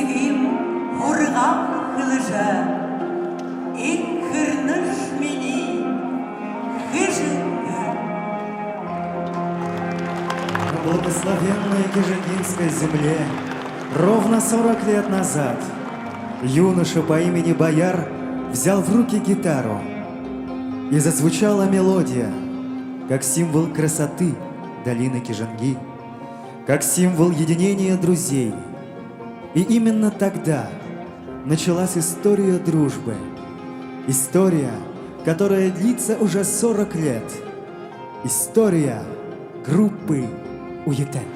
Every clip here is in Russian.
Исігім ғұрғақ қылыжа, Иккірніш мені хыжынғы. На благословенной Кижингинской земле ровно 40 лет назад юноша по имени Бояр взял в руки гитару, и зазвучала мелодия, как символ красоты долины Кижинги, как символ единения друзей. И именно тогда началась история дружбы. История, которая длится уже 40 лет. История группы Уетен.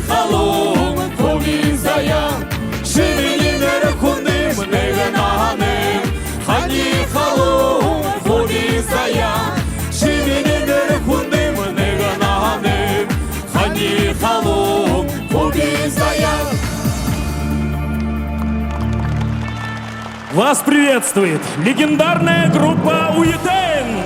Халом, повізая, шивені не рахуни мене Вас приветствует легендарная группа «Уютен».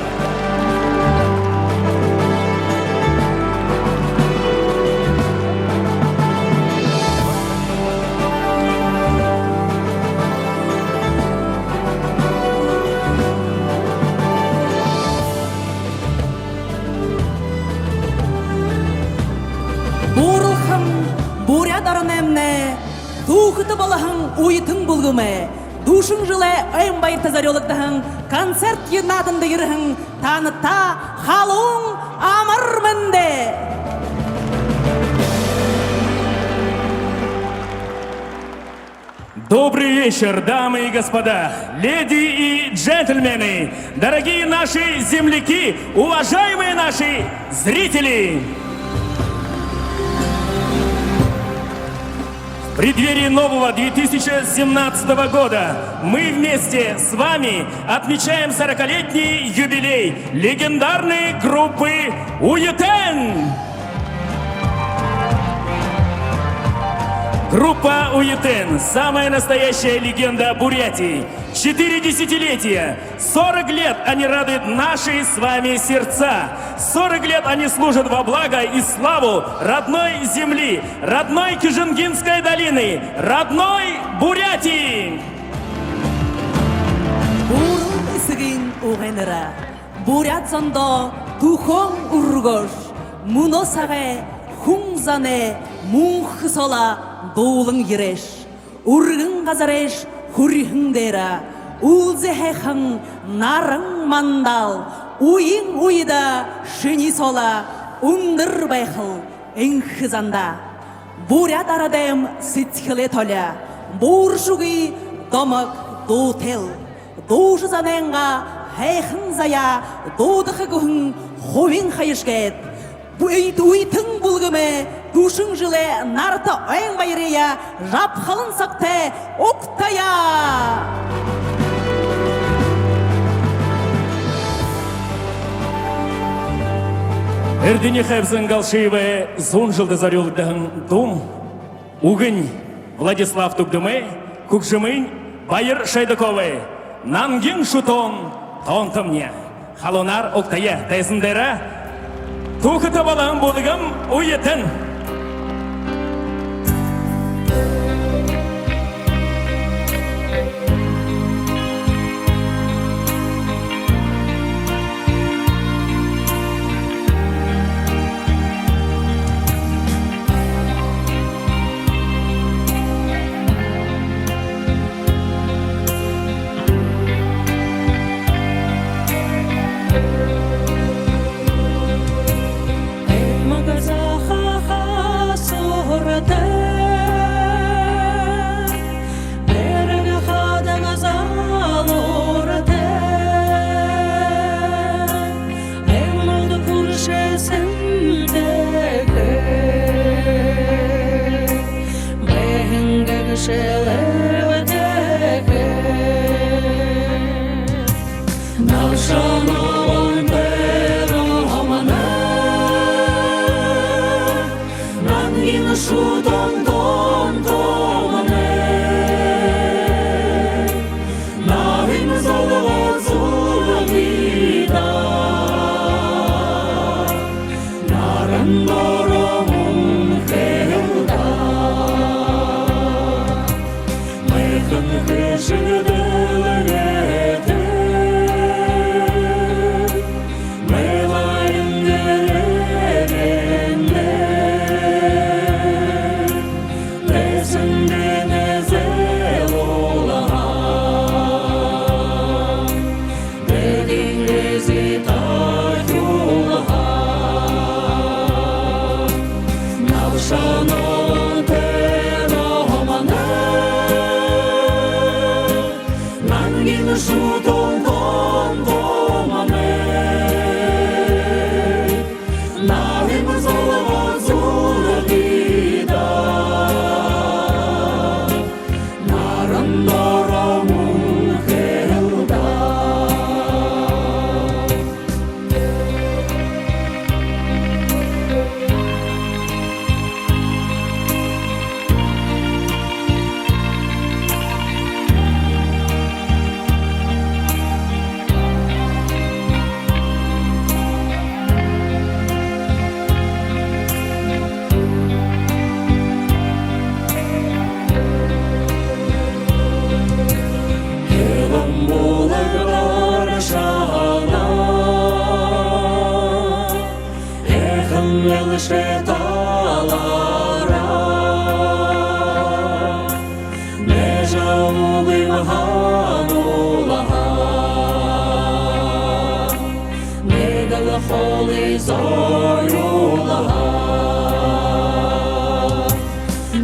Бурылхын, бурядарын әмне, тухыты балахын уйтын бұлгыме, душың жылы өйін байыр тазарелықтығын, концерт енадынды еріхін, таныта халуың амыр мінді. Добрый вечер, дамы и господа, леди и джентльмены, дорогие наши земляки, уважаемые наши зрители! В преддверии нового 2017 года мы вместе с вами отмечаем 40-летний юбилей легендарной группы «Уютен». Группа «Уютен» – самая настоящая легенда Бурятии. 4 десятилетия, 40 лет они радуют наши с вами сердца. 40 лет они служат во благо и славу родной земли, родной Кижингинской долины, родной Бурятии. Бурыл ісігін оғайныра, бурят зондо тухон ургош, муно сағе хунзане мунхы сола доулың ереш, ургын қазареш хурихын дера, улзехехан нарың мандал, уйын уйда шыни сола, ундыр байхыл энхызанда. Бурят арадем ситхиле толя, буршуги домок дотел, доушы заненға хайхын зая, додықы күхін ховин хайышкет. Уйтын бұлгіме, душың жылы нарты ойын байырия, жапқалын сақты оқтая. Эрдене хэбзен галшиеве зун жылды зарюлдың дум, угын Владислав Тубдымы, Кукжымын, Байыр Шайдаковы, Нангин Шутон, Тонтымне, Халонар Октая, Тайзындера, Тухыты балам болығым «Уютен». лише талара, не жалули вганулага, не дала холи зорюлага.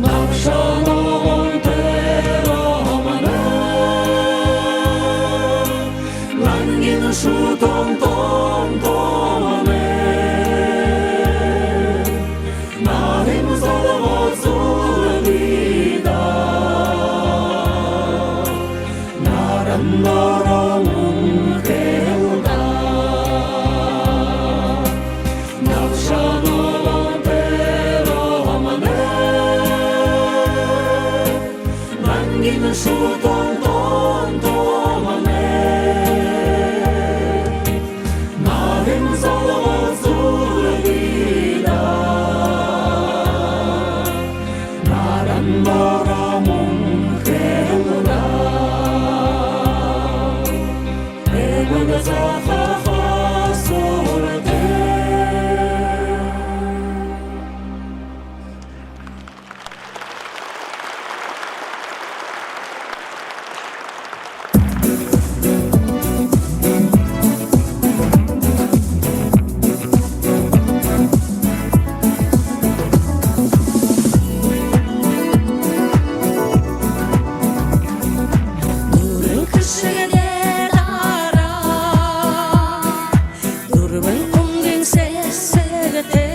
Навшаном теромане, лангін шутом том-томане, Нагим золотцу левіда, нараннором хелда, навшаном теромане, лангін шутом том-томане, Нагим золотцу левіда, нараннором хелда, ебеде захаха сорте. Нурын кішіге дара, дұрбын күнген сесерде,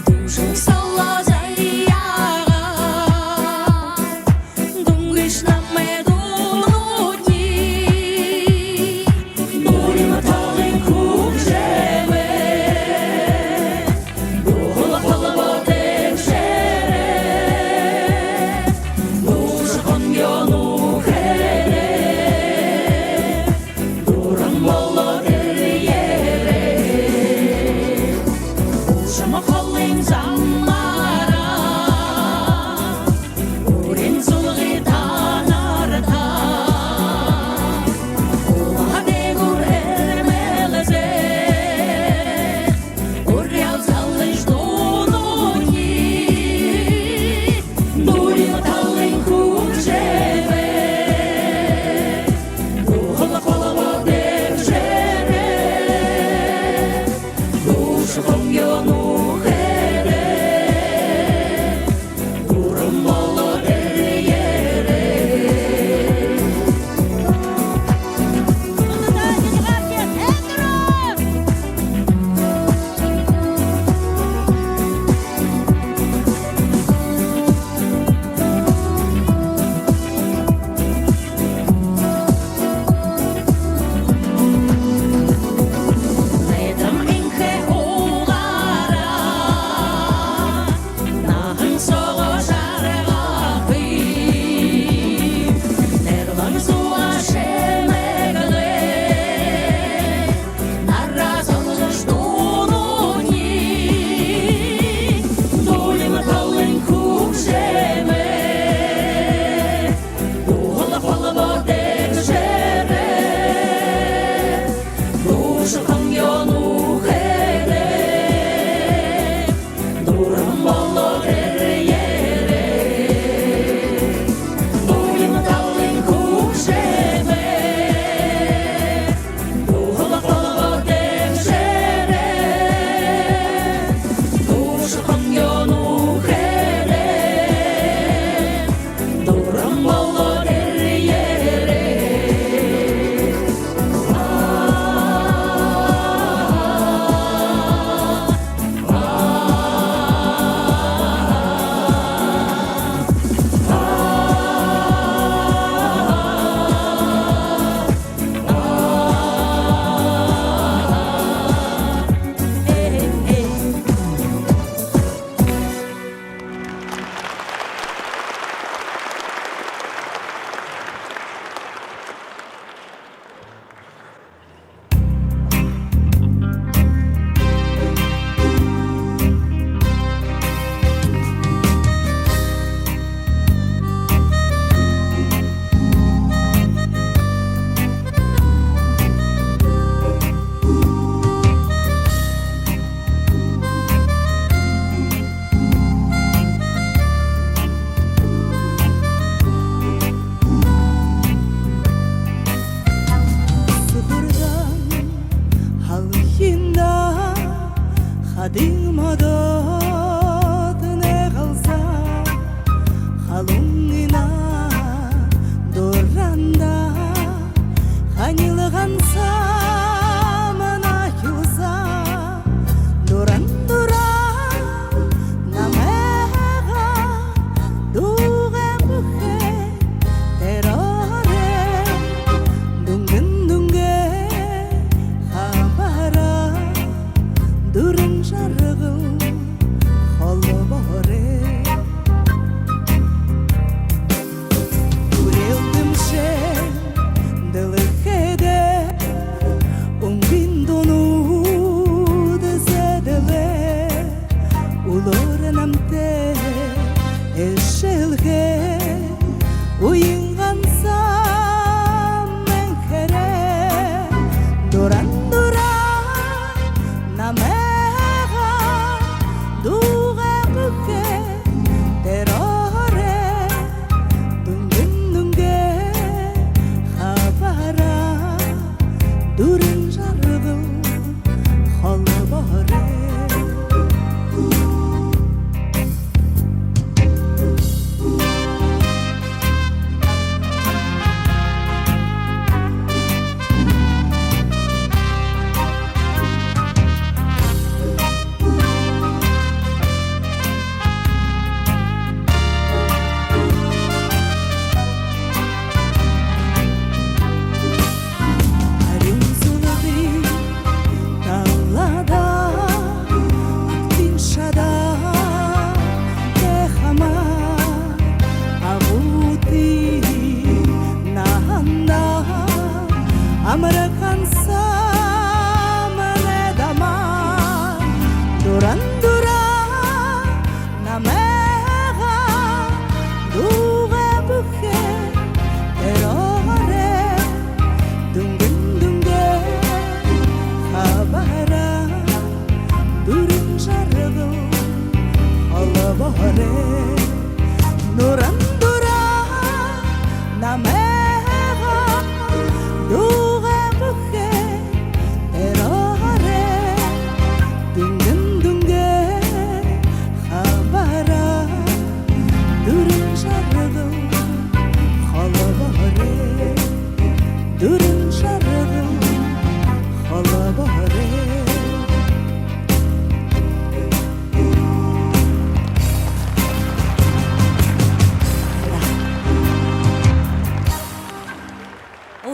дұжын сала заяға, дұңгышна медунутні, дұрыма талын күк жеме, дұғыла қалыба текшере, Дуже коньону хере, дурам молодеєре, уже махалин замара, урін зулгитана,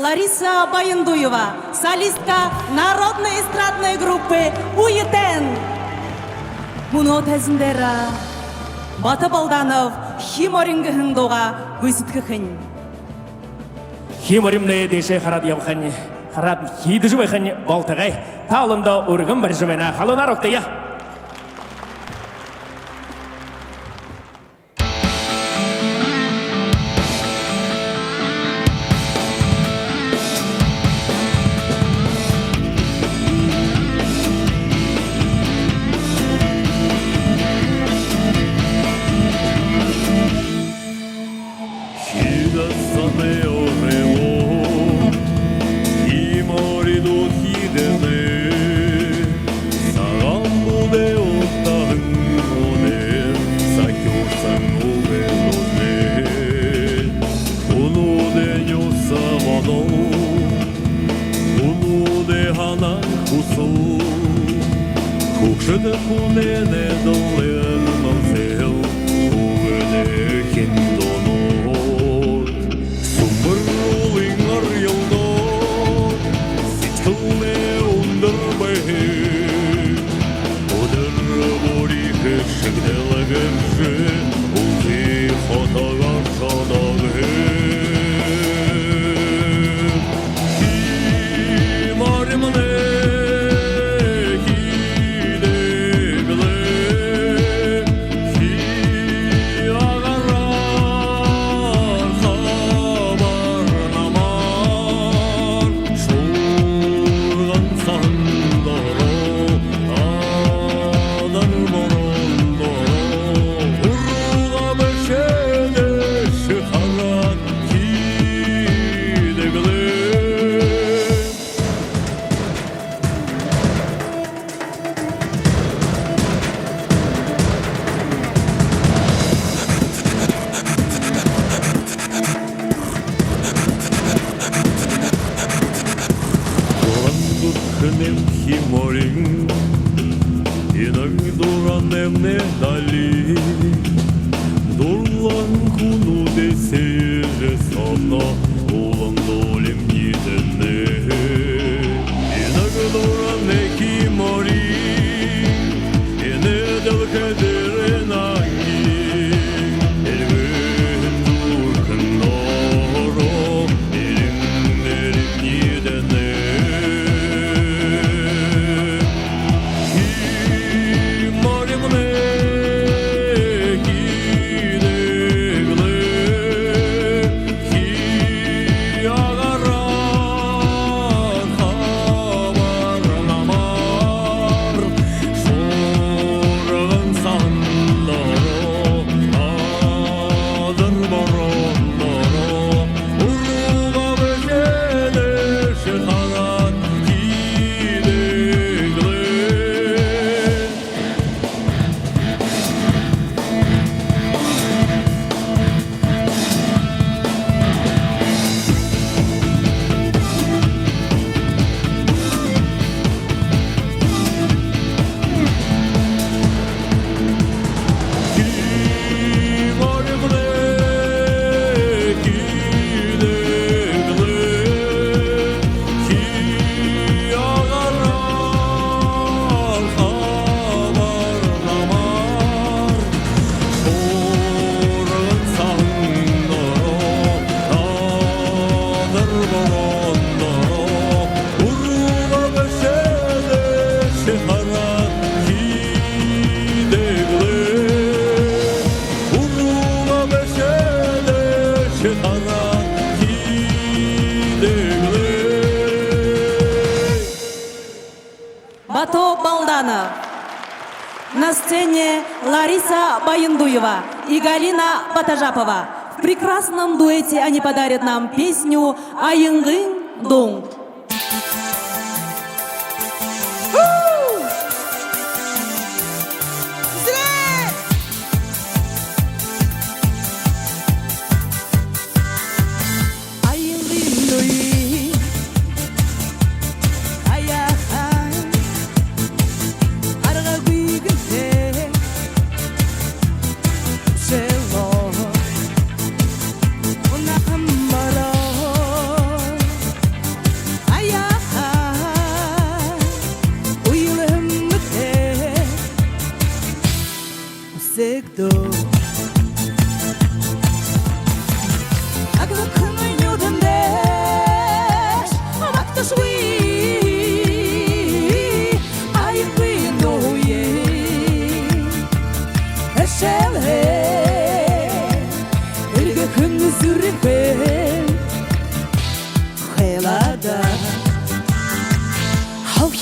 Лариса Баяндуева, солистка народной эстрадной группы «Уетен». Муну тәзіндері Баты Балданов химорингі хыңдуға көзіткі хын. Химоримне деше харат явхани. Харат хиды жывай хани балтагай. Талында ургын бір жывайна халына роктая. Бато Балданов. На сцене Лариса Баяндуева и Галина Батажапова. В прекрасном дуэте они подарят нам песню «Айыңғың доң».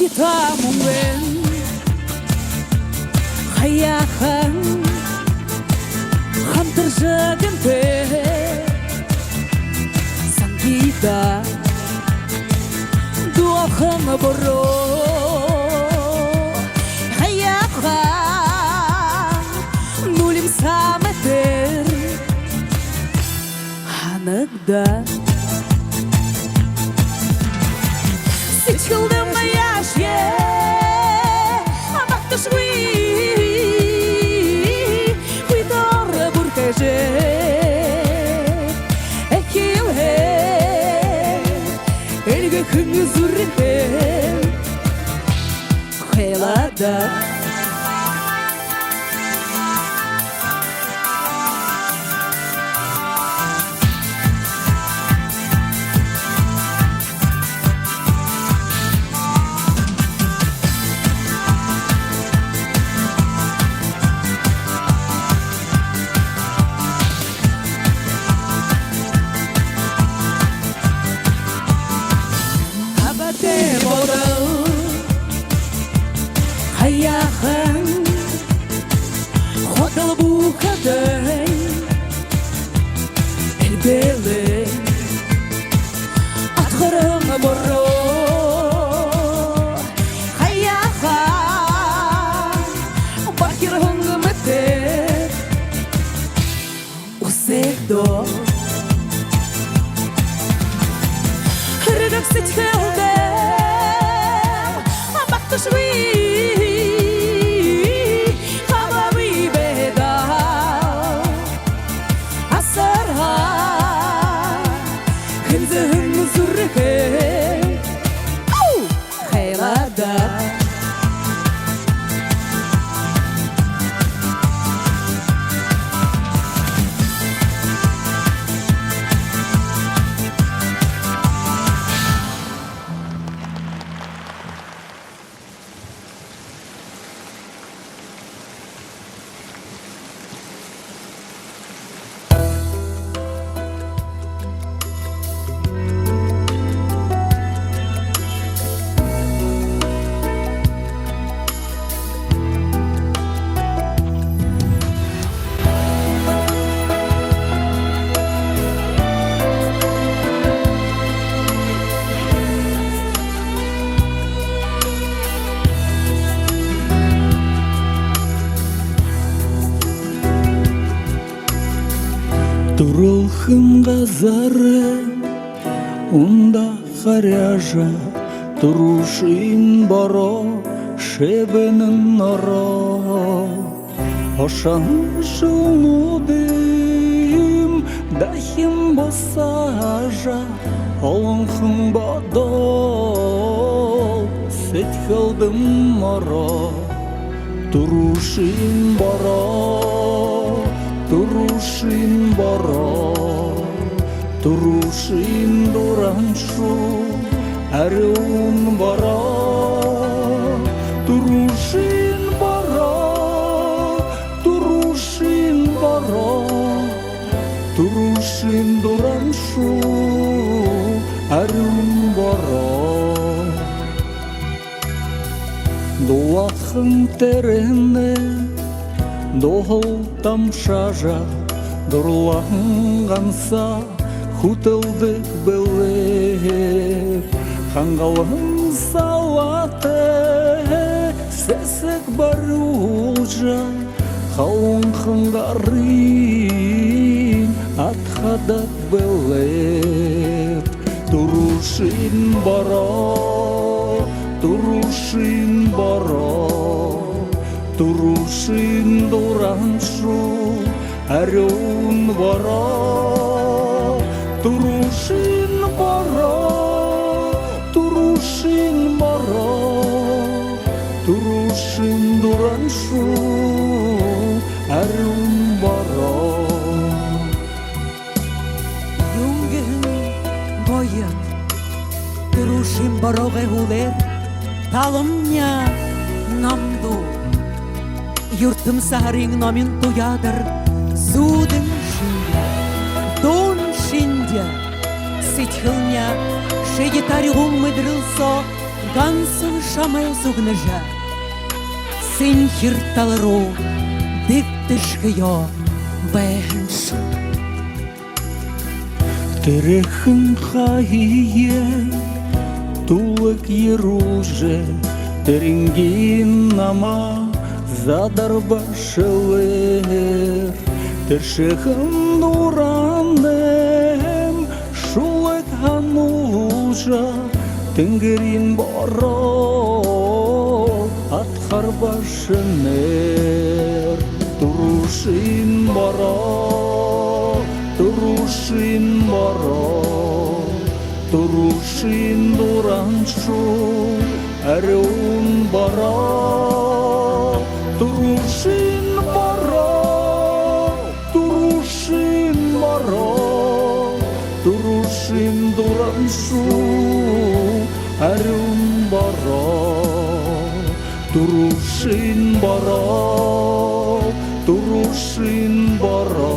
хитамумен хаяхан хамтыржагымпе сангита дуахан боро хаяхан нулим саметер ханагда Сичкылдым яшье, абактышви, хуйтор буркеже, эхиле, элге хыңы зуррихе, хелада. Хаяхан хотел бухадай элбеле атхарам боро хаяхан бахирхан мете усегдо хридак сичхелде абактышви Турулхым газары, унда харяжа, турушин боро, шебенин норо. Ошан шулнудым, дахим босажа, олонхым бодол, сетхылдым моро. Турушин боро, турушин боро, турушин дураншу, арун боро, турушин боро, турушин боро, турушин дураншу, арун боро. Дуахын терене, дохыл тамшажа, дурланганса хутылдык белеп, хангалын салаты сесек барулжа, халын хангарин атхадат белеп. Турушин боро, турушин боро, турушин дураншу, арун боро. Турушин боро, турушин боро, турушин дураншу, арун боро. Юнген гоят, турушин боро гулер, талымня намду. Yurtım saharin namin tuyadır, zudın şindia, don şindia. Сетхылня, шегитарь гул мыдрылсо, Гансыл шаме зугнежа, син хирталру, диктишкио, бэншу. Терехын хайе, тулык еруже, терингин нама задарбашылыр. Тершехын дуранем, шулык ханужа, тенгерин боро, атхар башынер. Турушин боро, турушин боро, турушин дураншу, әрун боро, турушин боро, турушин боро, турушин дураншу, әрун боро, турушин боро, турушин боро,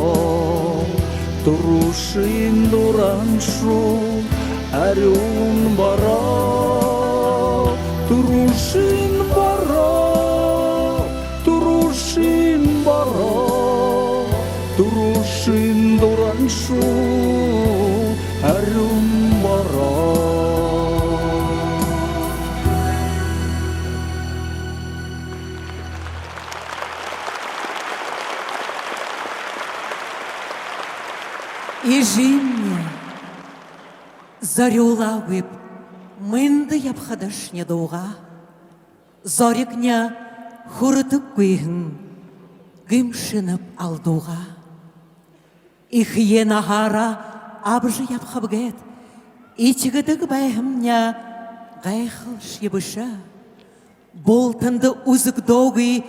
турушин дураншу, әрун боро, турушин боро, турушин боро, турушин дураншу, әрун боро. И жимне, зарюлауып, мынды япхадашне доуға, зорикня хурытып күйін, гымшынып алдуға. Ихье нахара абжы япхабгет, ичігідік бәйхімня ғайхыл шебіша, болтынды узык доғы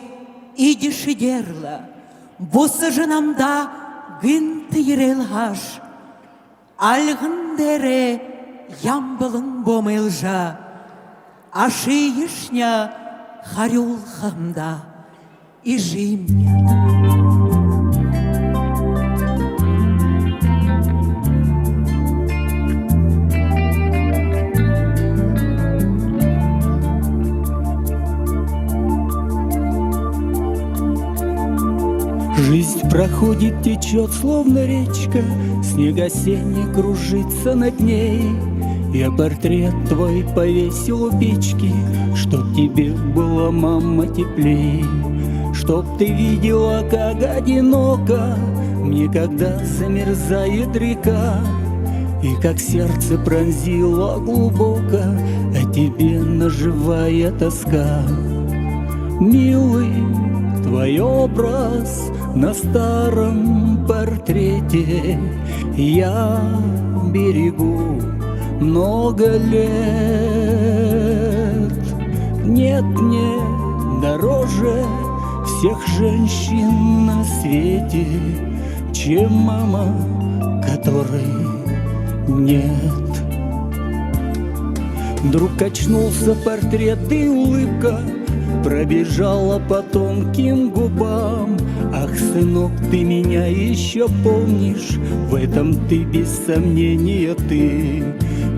идіші дерлі, бұсы жынамда гынты ерелғаш, алғын дәрі ямбылың бомылжа, ашы ешня харюл хамда и жимня. Жизнь проходит, течет, словно речка, снег осенний кружится над ней. Я портрет твой повесил у печки, чтоб тебе было, мама, теплей. Чтоб ты видела, как одиноко мне, когда замерзает река, и как сердце пронзило глубоко о тебе наживая тоска. Милый, твой образ на старом портрете я берегу много лет. Нет мне дороже всех женщин на свете, чем мама, которой нет. Вдруг качнулся портрет, и улыбка пробежала по тонким губам. Ах, сынок, ты меня еще помнишь, в этом ты без сомнения ты.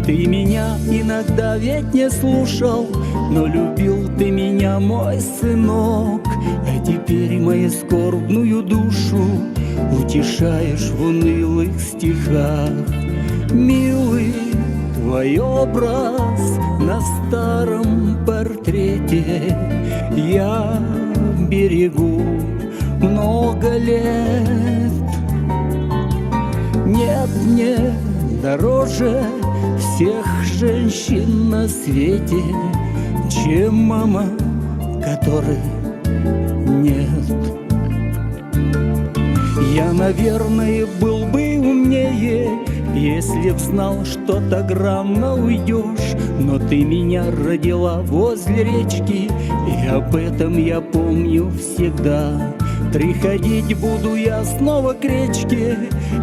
Ты меня иногда ведь не слушал, но любил ты меня, мой сынок. А теперь мою скорбную душу утешаешь в унылых стихах. Милый, твой образ на старом портрете я берегу много лет. Нет мне дороже всех женщин на свете, чем мама, которой нет. Я, наверное, был бы умнее, если б знал, что так рано уйдешь. Но ты меня родила возле речки, и об этом я помню всегда. Приходить буду я снова к речке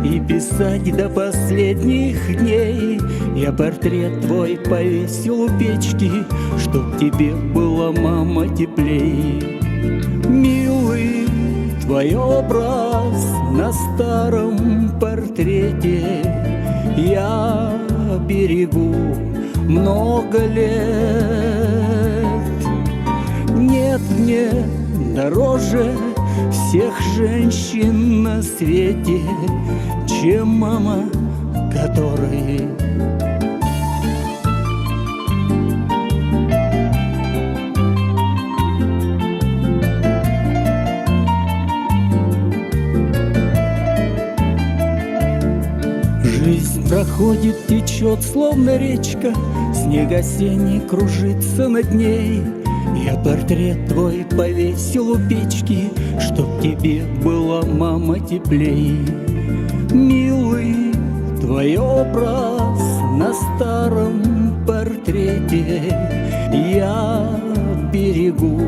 и писать до последних дней. Я портрет твой повесил у печки, чтоб тебе было, мама, теплей. Милый, твой образ на старом портрете я берегу много лет. Нет мне дороже всех женщин на свете, чем мама, которой жизнь проходит, течет, словно речка, снег осенний кружится над ней. Я портрет твой повесил у печки, чтоб тебе была, мама, теплей. Милый твой образ на старом портрете я берегу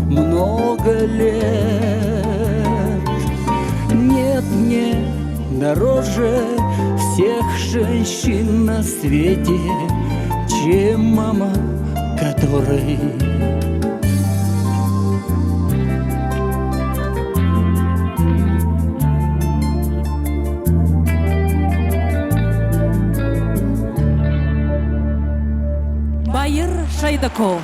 много лет. Нет мне дороже всех женщин на свете, чем мама, которой Байыр Шайдаков.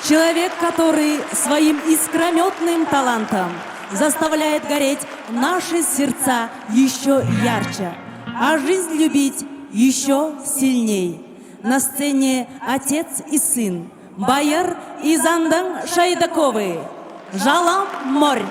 Человек, который своим искрометным талантом заставляет гореть наши сердца еще ярче, а жизнь любить еще сильней. На сцене отец и сын, Байыр и Зандан Шайдаковы. Жалам морь.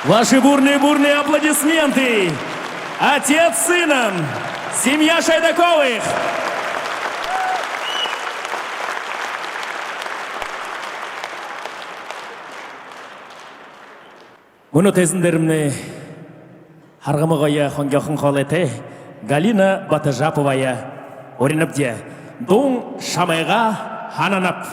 Ваши бурные аплодисменты. Отец с сыном. Семья Шайдаковых. Мұны тезіндерімні харғымығая хонгяхын қолеті Галина Батыжаповая орыныпте. Доң шамайға хананап.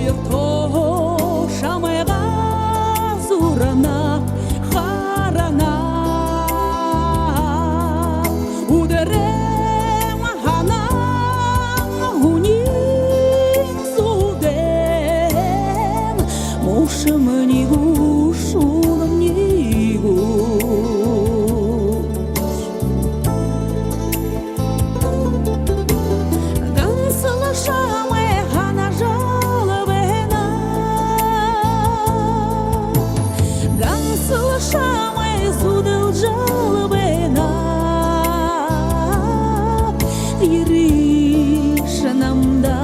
ойырто шамайға зурана харана удерем хана унин судем мушымнигу шулымнигу Шамай хана жалобена, гансыл шамай судыл жалобена, ириш намда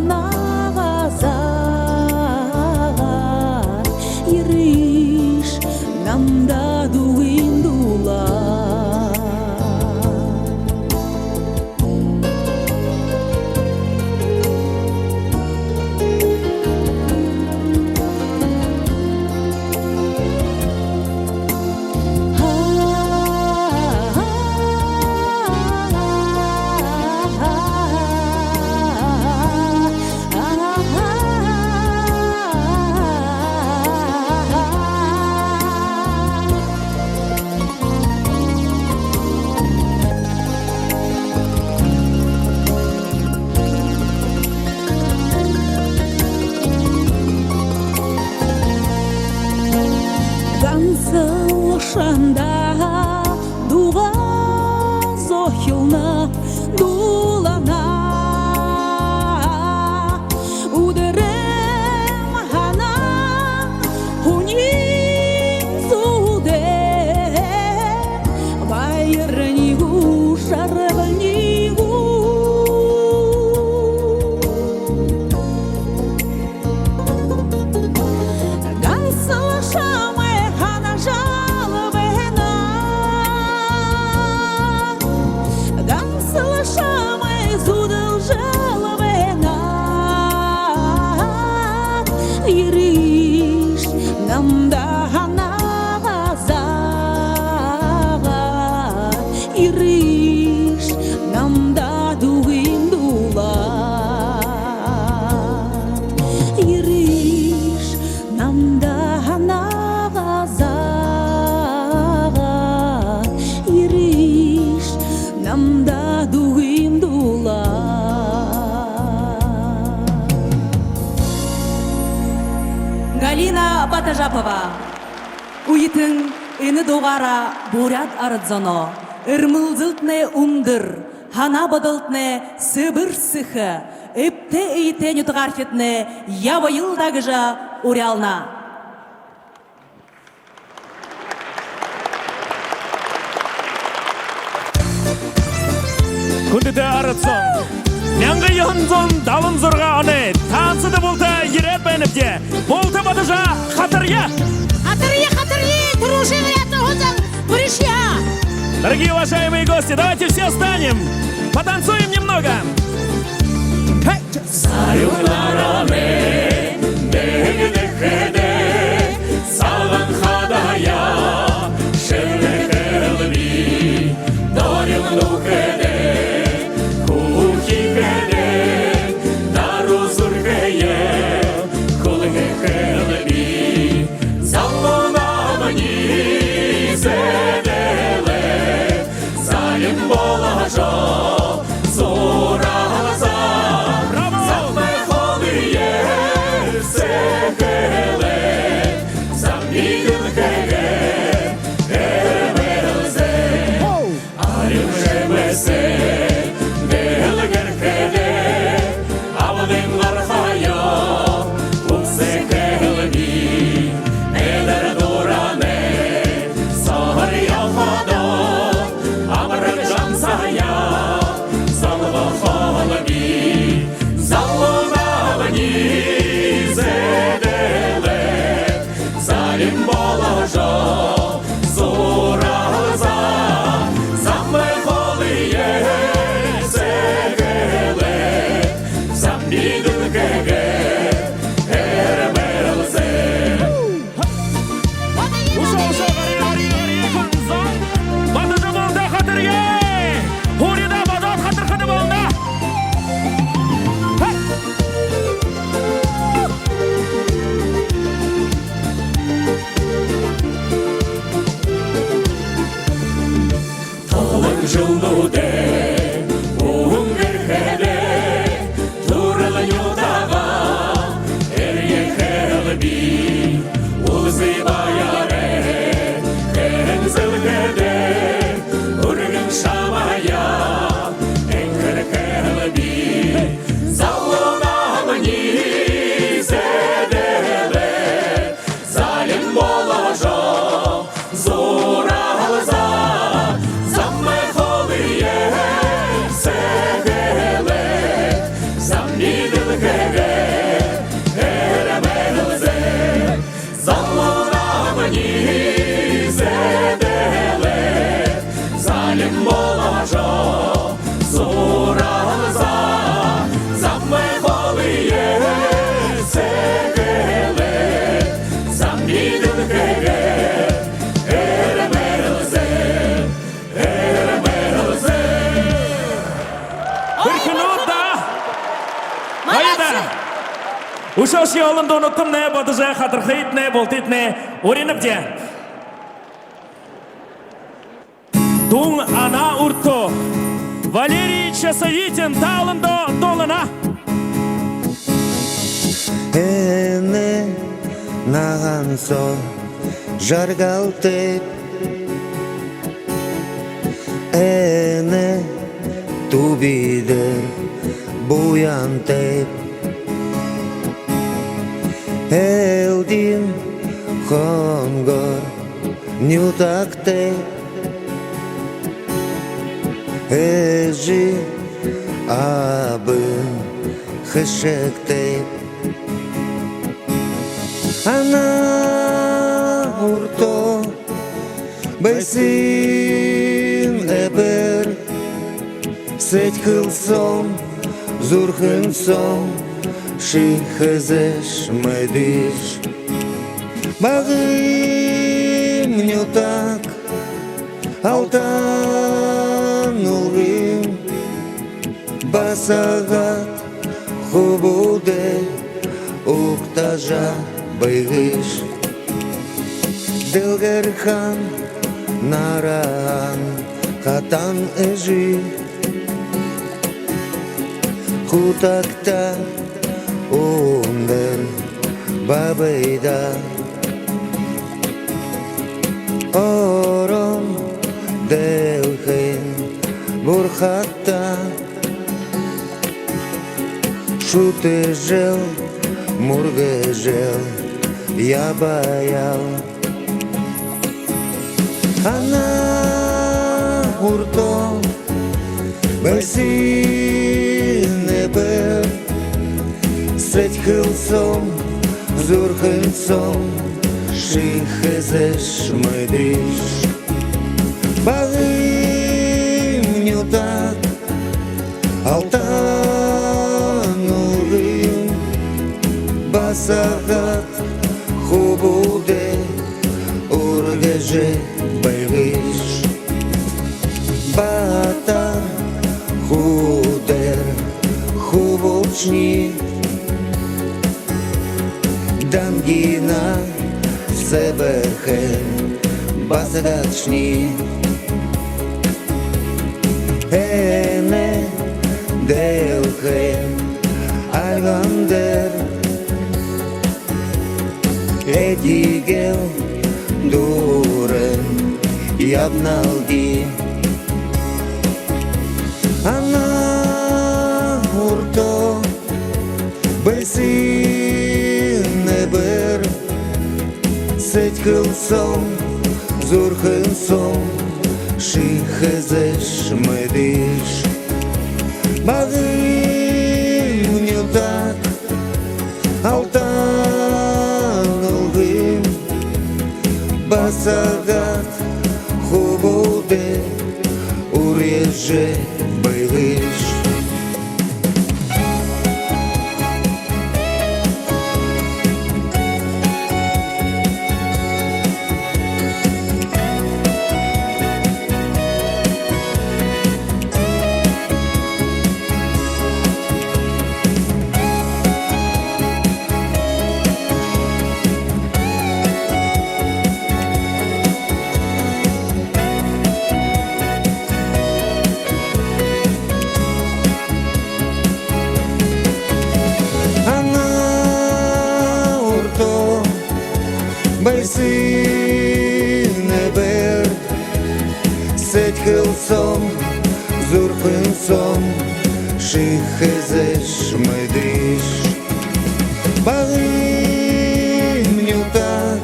нагаза, ириш намда дуиндула. Гансыл шанда дуға зохилна дулана удерем хана унин суде байырнигу шарвнигу Гансыл шамай хана жалобена, гансыл шамай зудыл жалобена, ириш намда нагаза, ириш намда дуиндула, ириш намда нагаза, ириш намда дуиндула. Галина Батажапова, уйтын ини доғара бурят арыдзоно, ырмылзылтне умдыр, хана бадылтне сыбыр сыхы, эпте эйтен ютгархетне ява йылдагыжа урялна. Күндіде арытсон. Нянғы йонзон давын зорға оны. Тансыды болта ерет бәніпте. Болта бадыжа хатырья. Хатырье, дружина, это хозяин, бришья. Дорогие уважаемые гости, давайте все встанем. Потанцуем немного. Салган хадая, шерехелби, дорил нухеде, кухикеде, дарузургeye, kulgehелби, залунамни зеделе, залим болажо, зора. Ушош ялында ұнытым не бадыжа қатырхайт не болтит не ореніп де. Дун ана урто. Валерий Часовитин талында долына. Эне наған сон жаргалтеп, эне тубиде буянтеп, элдин хонгор нютактеп, эжи абын хышектеп. Ана урто бейсин эбер сеть кылсом зурхынсом шихезеш медиш багым нютак алтан улгым басагат хубуде уктажа Байгыш Дилгерхан Наран Катан эжи Хутакта Ундер Бабайда Орон Делхин Бурхатта Шутежел Мургежел Я баял Ана урто Бейсин небе Средь хылсом Зурхынсом Шихезеш медиш Багым нютак Алтан улгым Басагат Хубуде ургеже байгыш Батар худер хубучни Дангина себехен басагачни Эне делхен альгандер Эдигел дурен ябналди Ана урто бейсин небер Сеть кылсом зурхынсом шихезеш медиш Багым нютак алтан улгым Басагат хубуде урежже байлыш Бейсин небер Сеть хылсом зурхынсом Шихезеш медиш Багым нютак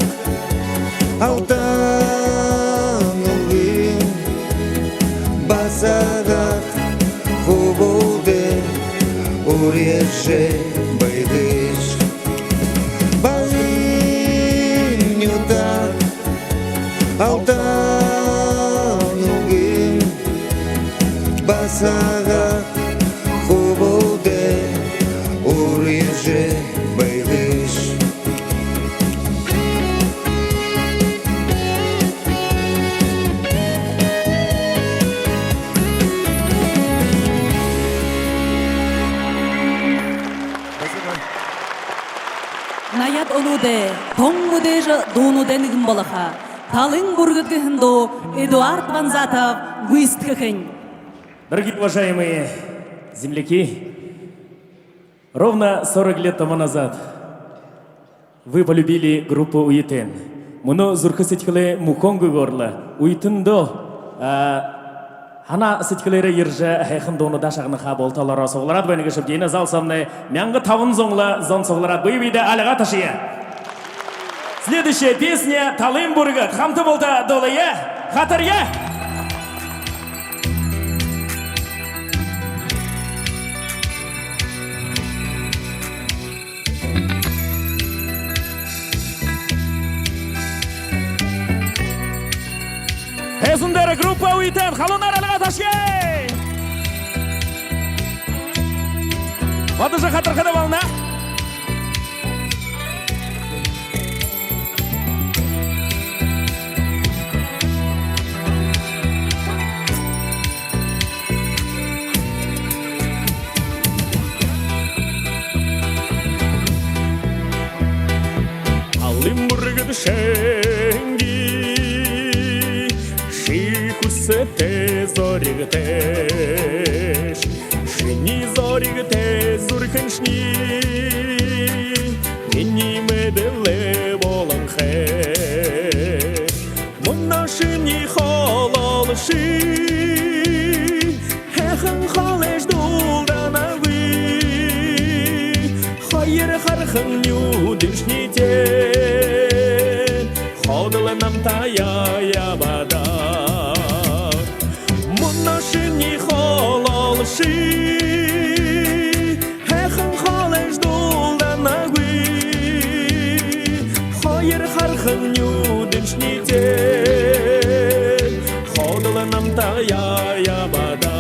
Алтан улгым Басагат хубуде урежже байгыш Алтан улгым Басагат хубуде урежже байлыш бурят олуде, тоңмуде же донуден балаха. Талын бургыдгыхындо Эдуард Ванзатов гуисткыхын. Дорогие уважаемые земляки, ровно 40 лет тому назад вы полюбили группу Уитен. Муну зурхы муконгу горла. Уитендо Хана сетькілері ержі хайқын доны дашағыны қабыл талара соғыларад бәйні кішіп дейіні зал самны мәңгі тавын зоңла зон соғыларад бұйвейді алыға ташия. Следующая песня Талымбурга хамты болта долыя хатыря. Эзундары группа Уитен, халунар алыға ташия. Вадыжа хатырқыды балына. Талымбурга düşengi Шихусете зоригтеш Шини зоригтеш зурхеншни Нини меделе боланхе Мунна шини халалши Хехан халеш дулданави Хайер хархан нюдишните Ходила нам тая ябада Мунашини халалши Хехан халеш дулданагви Хайер хархан нюдишните Ходила нам тая ябада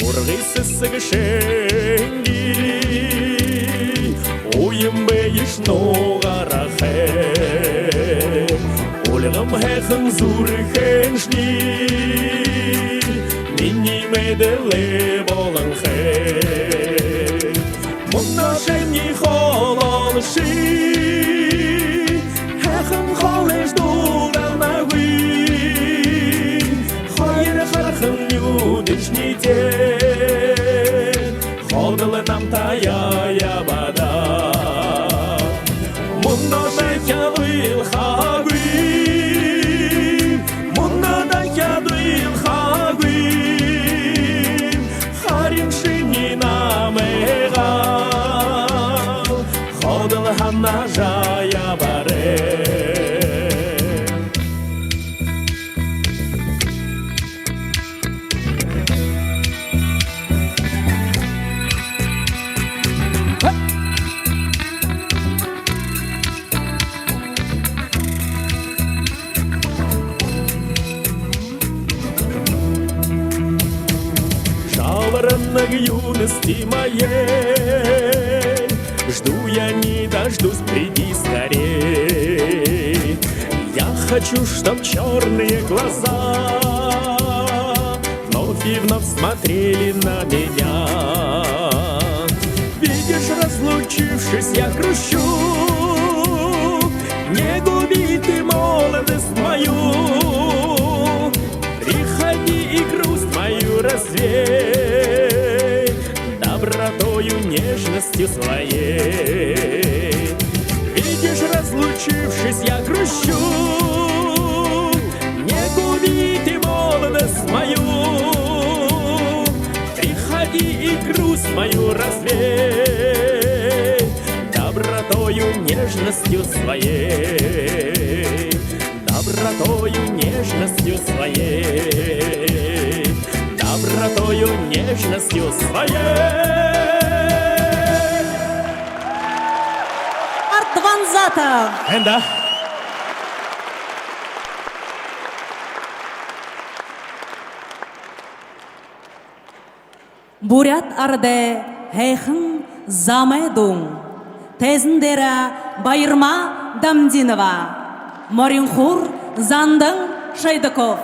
Ургисы сыгшенги Уйымбе ишногарахе Улгам хэхэн зүрхэншни Миний медэлэ боланхэ Мунашэни хололши Хэхэн холэш дулданагви Хайр хархан юдэшните Ходала нам тая ябада Мунашэкя вилхагви Ханна жая баре Жаворонок юности моей Жду я, не дождусь, приди скорей. Я хочу, чтоб черные глаза вновь и вновь смотрели на меня. Видишь, разлучившись, я грущу. Не губи ты молодость мою. Приходи и грусть мою развей добротою, нежностью своей. Видишь, разлучившись, я грущу. Не губи ты молодость мою. Приходи и грусть мою развей добротою, нежностью своей. Добротою, нежностью своей. Добротою, нежностью своей. Ванзатов. Энда. Бурят арде хейхын замедун. Тезіндері Байырма Дамдинова. Маринхур Зандың Шайдаков.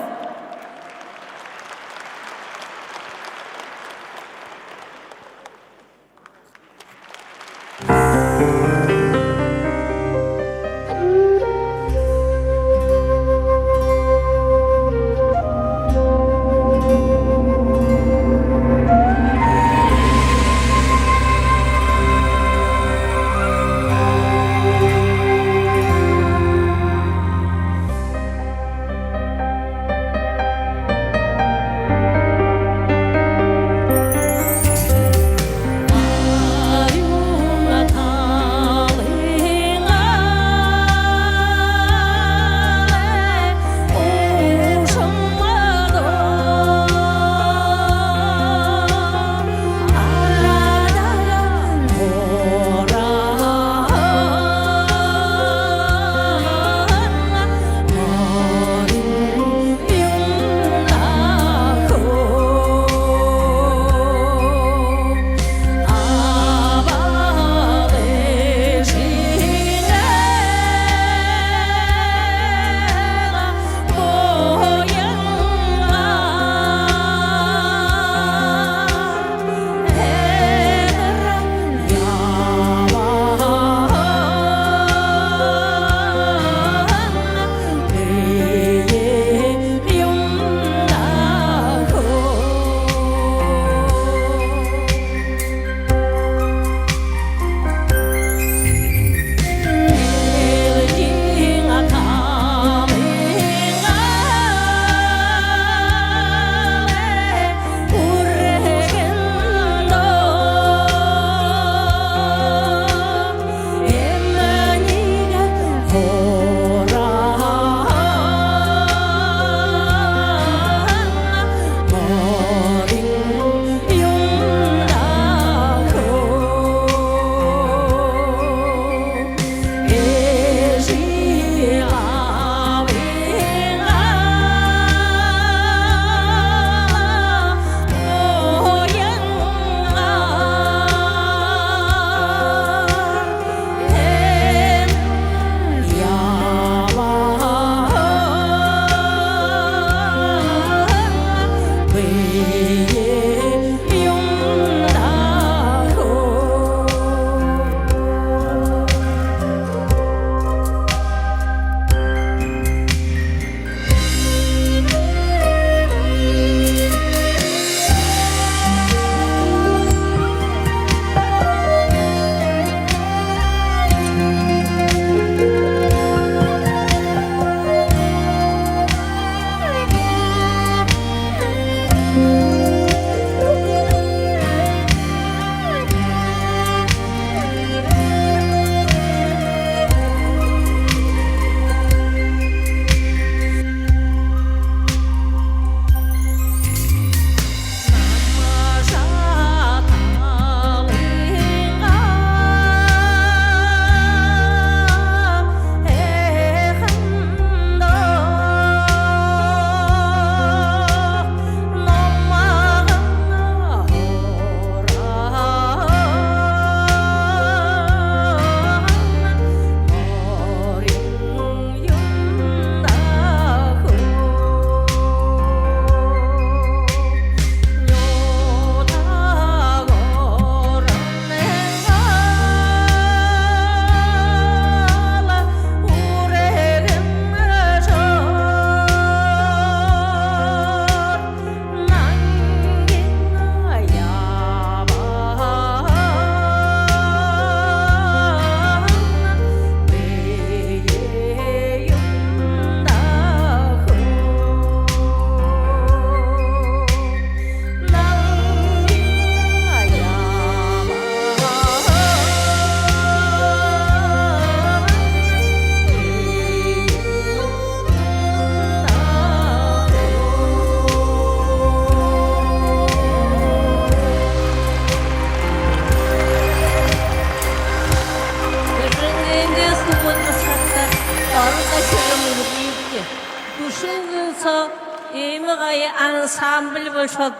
Бегай ансамбль болшот.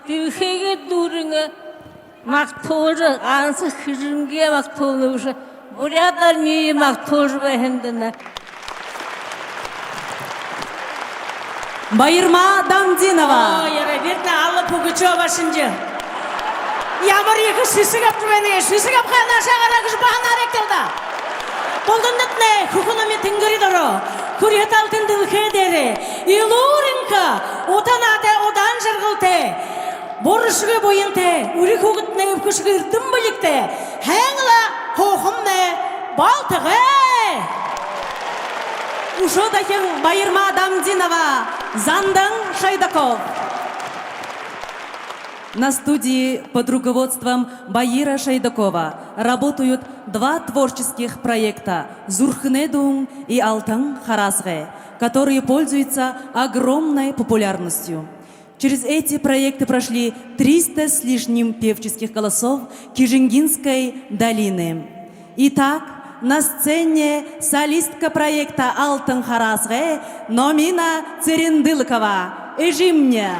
Дүйхеге дурыңы мақтолы ансы хижинге мақтолы болшы. Бурядар не мақтолы бәхендіні. Байырма Дамдинова. Яра берді алып пугычо башынжы. Ямыр екі шүсік апты бәне, шүсік апқана шағара күш бағана ректелді. Болдындытне, хукунами тінгірі дұры, күрет алтын дылхе дері, илурынка, отанады одан жырғылты, борышығы бойынты, үрі көгітіне өпкішігі үртім бөлікті, хәңіла хоқымны балтығы. Ушодахин Байырма Дамдинова, Зандан Шайдаков. На студии под руководством Баира Шайдакова работают два творческих проекта «Зурхнедун» и «Алтын Харазге», которые пользуются огромной популярностью. Через эти проекты прошли 300 с лишним певческих голосов Кижингинской долины. Итак, на сцене солистка проекта «Алтын Харазге» Номина Церендылкова. Эжимня.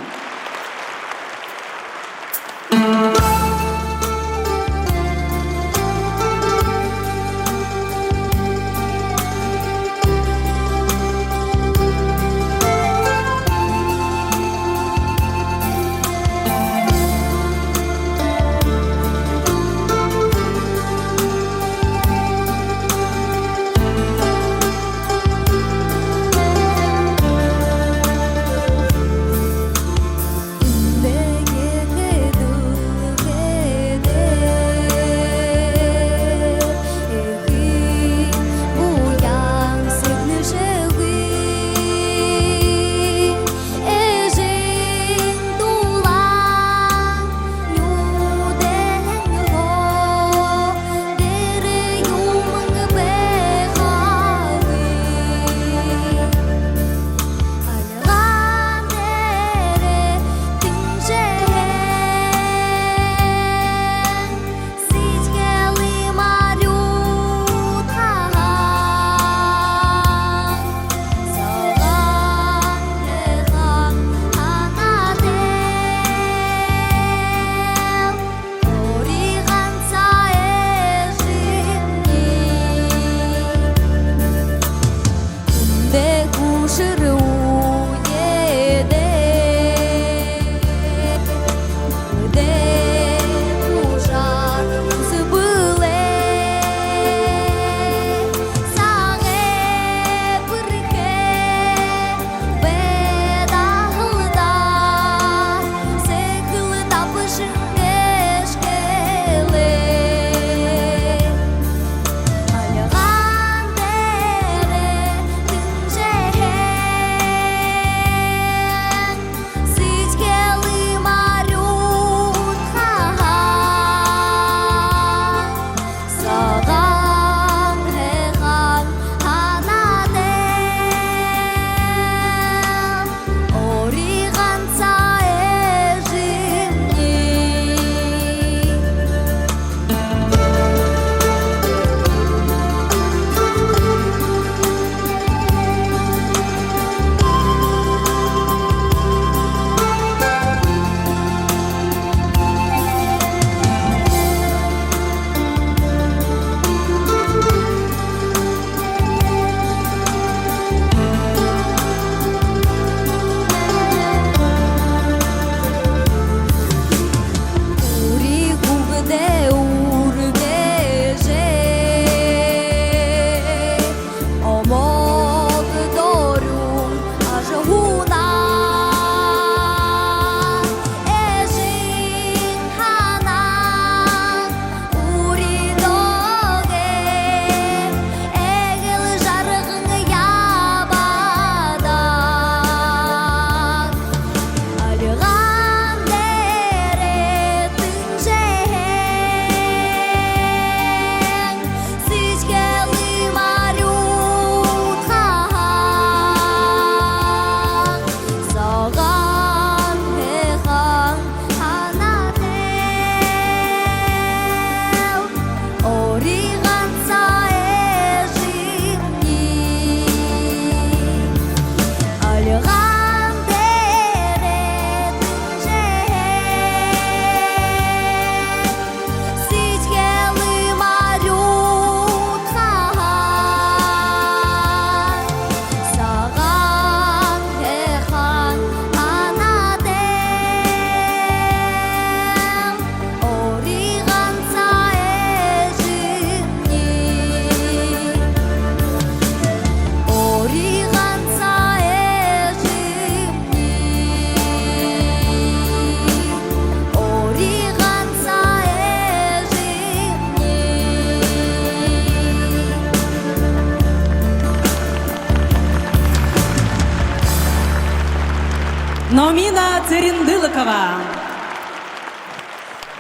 Шилыкова.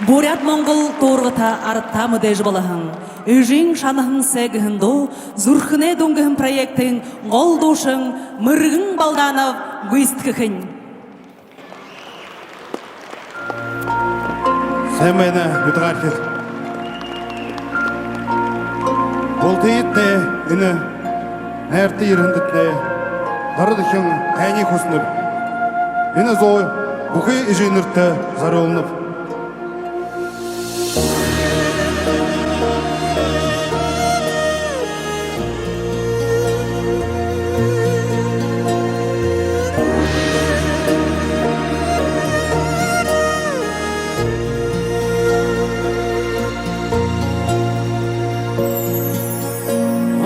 Бурят Монгол торғыта арытта мүдәж балахың. Үжің шанығың сәгіхін до, зүрхіне доңғығын проекттің ғол дошың, мұрғың балданов гүйсткіхін. Сәмәні үтіғарфет. Бұл дейітне, үні, әрті еріндітне, дарыдықын әне көсініп, үні зой, бұқы еженіртті зары олынып.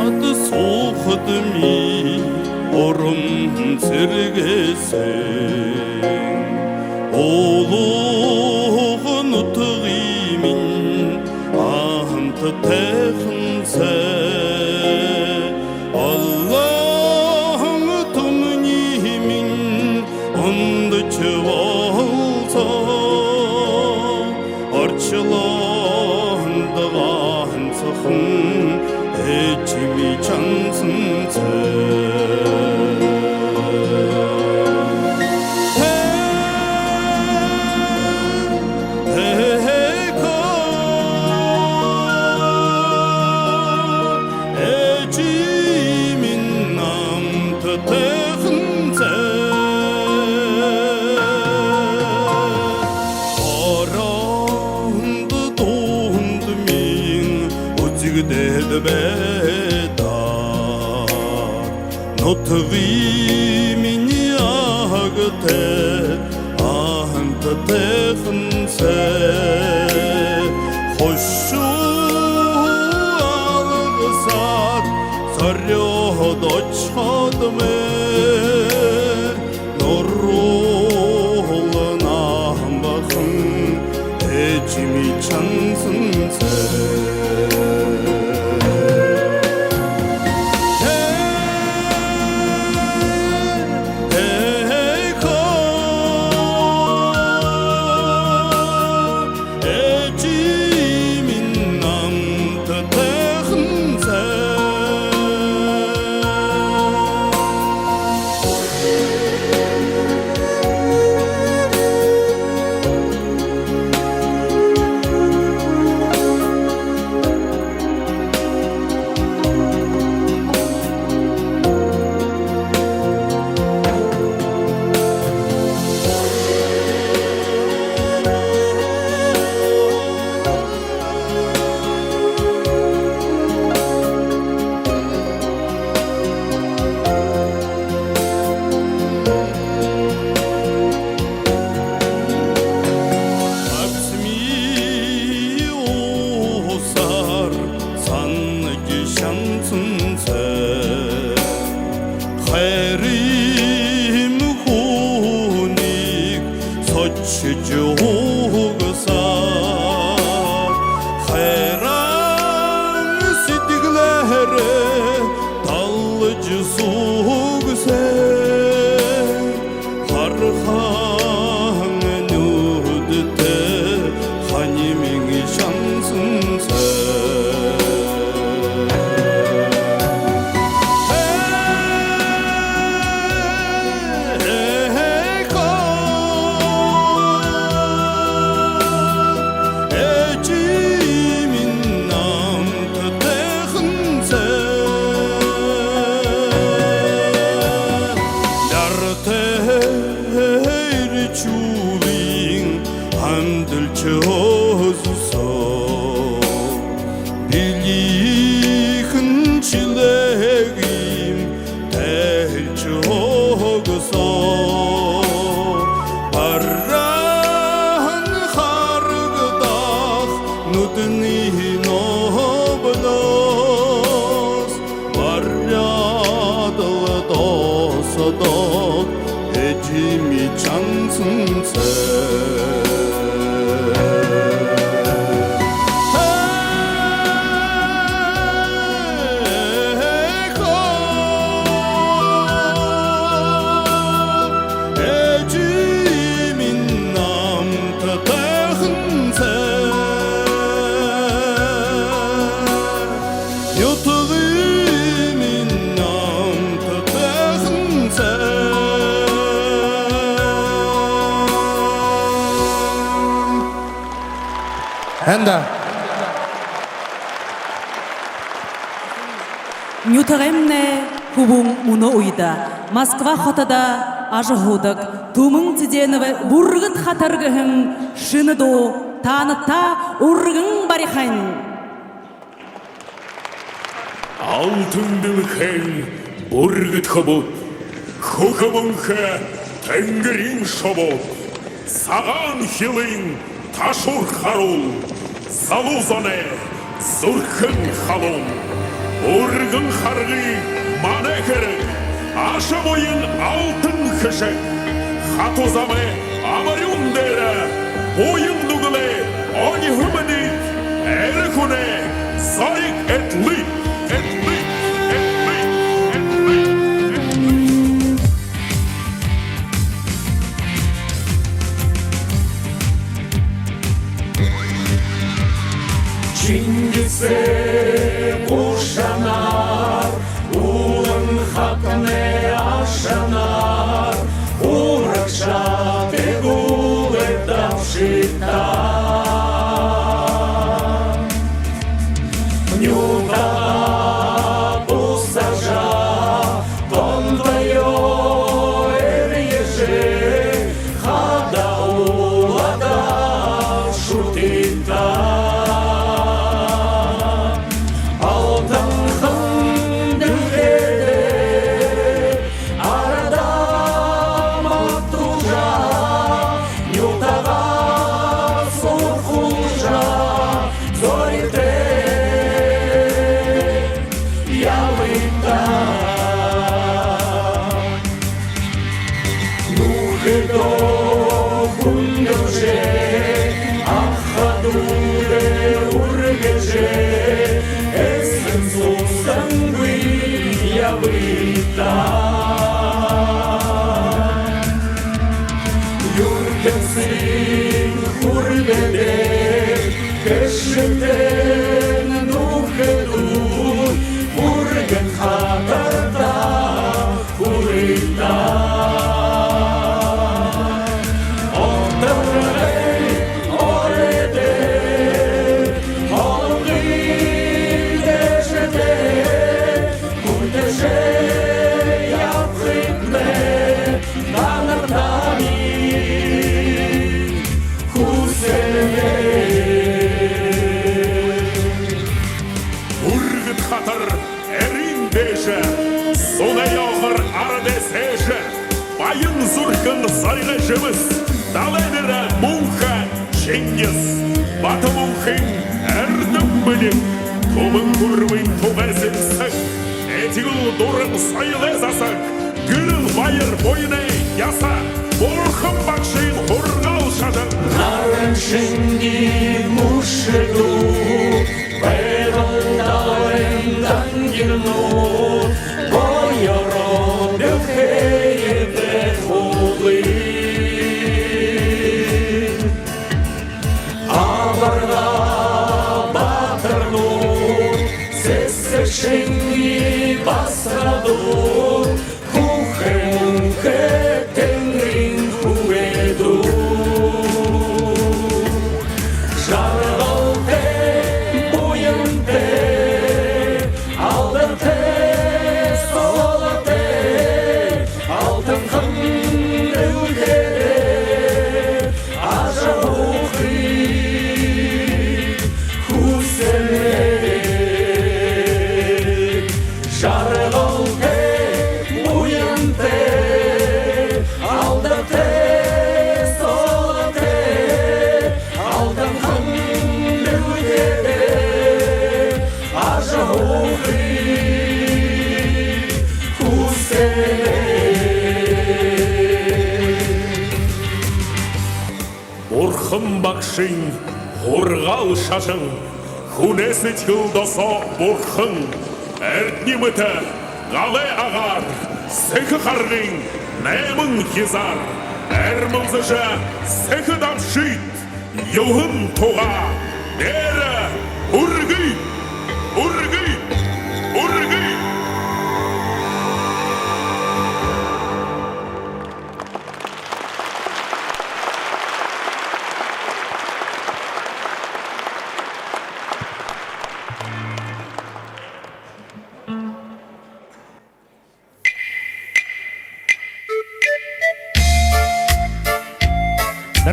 Аты соқыдыми орын сіргесің Олуғын ұтығимин ағынты тәқінсә Аллахың ұтымынемин онды чывалса Арчылағындығын сықын Эчими чансынцы Эчимин намты тэхынцы Аранды доңды мен Утигдеді бәдар Нотығы мені ағыты Ағынты тэхынцы Хошу алғысат Сарёд очқадымы Нұрулынан бақын Эчими чансынцы Хайрим хуник сочи жоғысар Хайрам сидіглері таллы жысуғысар Хархан нүдіті ханимеңі шансынсар Чулин хамдыл чозусо билихин чилегим тел чогусо барран харгдах нудни нобнос баррядл досадот Эчими чансынцы Эчимин Әнді. Нютагемне хубун муно уйда. Москва хотада ажыхудык. Тумың тиденове бургыт хатаргыхын шыныду таныта ургын барихайн. Алтын дылхен бургыт хобут. Хухабынха тәңгірін шобот. Саған хилын ташур харул. Залузане зурхын халун. Ургын харгы манекеры. Аша бойын алтын хышык. Хатузаме амарюн дера. Бойын дугыле они хуманы. Әрі күне сайық әтлі. Чингисе ушанар, улын хакне ашанар, уракша тегулы давшита. Нюта пусажа, тондайо эрьеже, хада улада шутита. Юргенсин хурбеде кешетен духедун урген хатарда хурита. Байын зуркын зарыға жымыз, далайдыра мұңға жеңгіз. Баты мұңқын әрдім білім, томын көрмін томәзін сәк. Әтігіл дұрын сайлы засақ, гүріл байыр бойыны яса, борқым бақшын қорғал шадын. Нарын шынги мұшыду, бәйрылдалындан гірну, бойыры дөхейді құлы. Абарға батырну, сесі шынги басраду, құқын кәтіңрін құеду. Жарғалды бойынды, алдырды солады, алтын қымды үлгері, ажа ұқы хүсілі. Жарғалды бойынды, алдырды солады, алтын қымды үлгері, ажа ұқы Орхым бақшың, қорғал шашың, хүнесі тілдаса борхың, әртнеміті ғалы ағар, сәкі қарғың, нәмің кезар, әрмілзіжі сәкі дамшыт, елғын тоға, дәрі, үргі, үргі, үргі.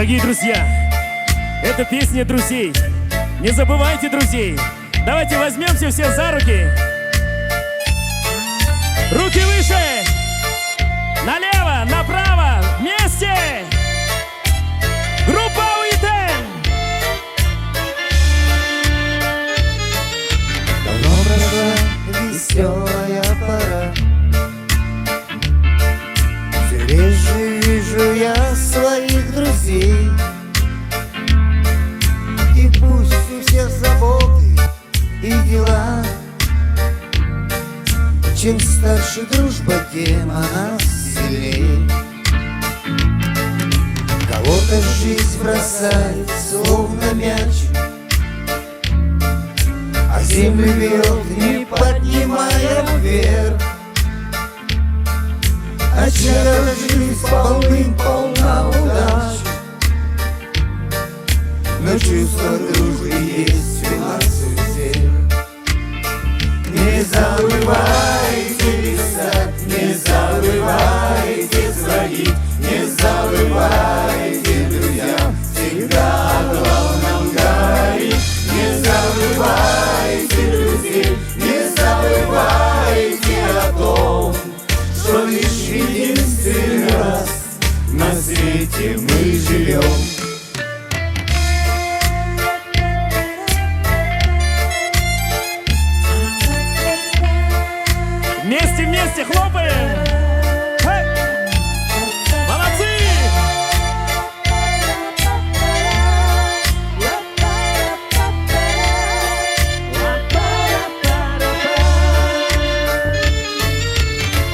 Дорогие друзья, это песня друзей. Не забывайте друзей. Давайте возьмемся все за руки. Руки выше. Налево, направо, вместе. Группа УИТН. Давно прошла веселая пора. Все реже вижу я своих друзей. И пусть у всех заботы и дела. Чем старше дружба, тем она сильнее. Кого-то жизнь бросает, словно мяч, а землю бьет, не поднимая вверх. А чья жизнь полна удач, но чувство дружбы есть у нас у всех. Не забывайте писать, не забывайте звонить, не забывайте, друзья, всегда о главном говорить. Не забывайте друзей, не забывайте о том, что лишь единственный раз на свете мы живем. Вместе хлопаем. Молодцы!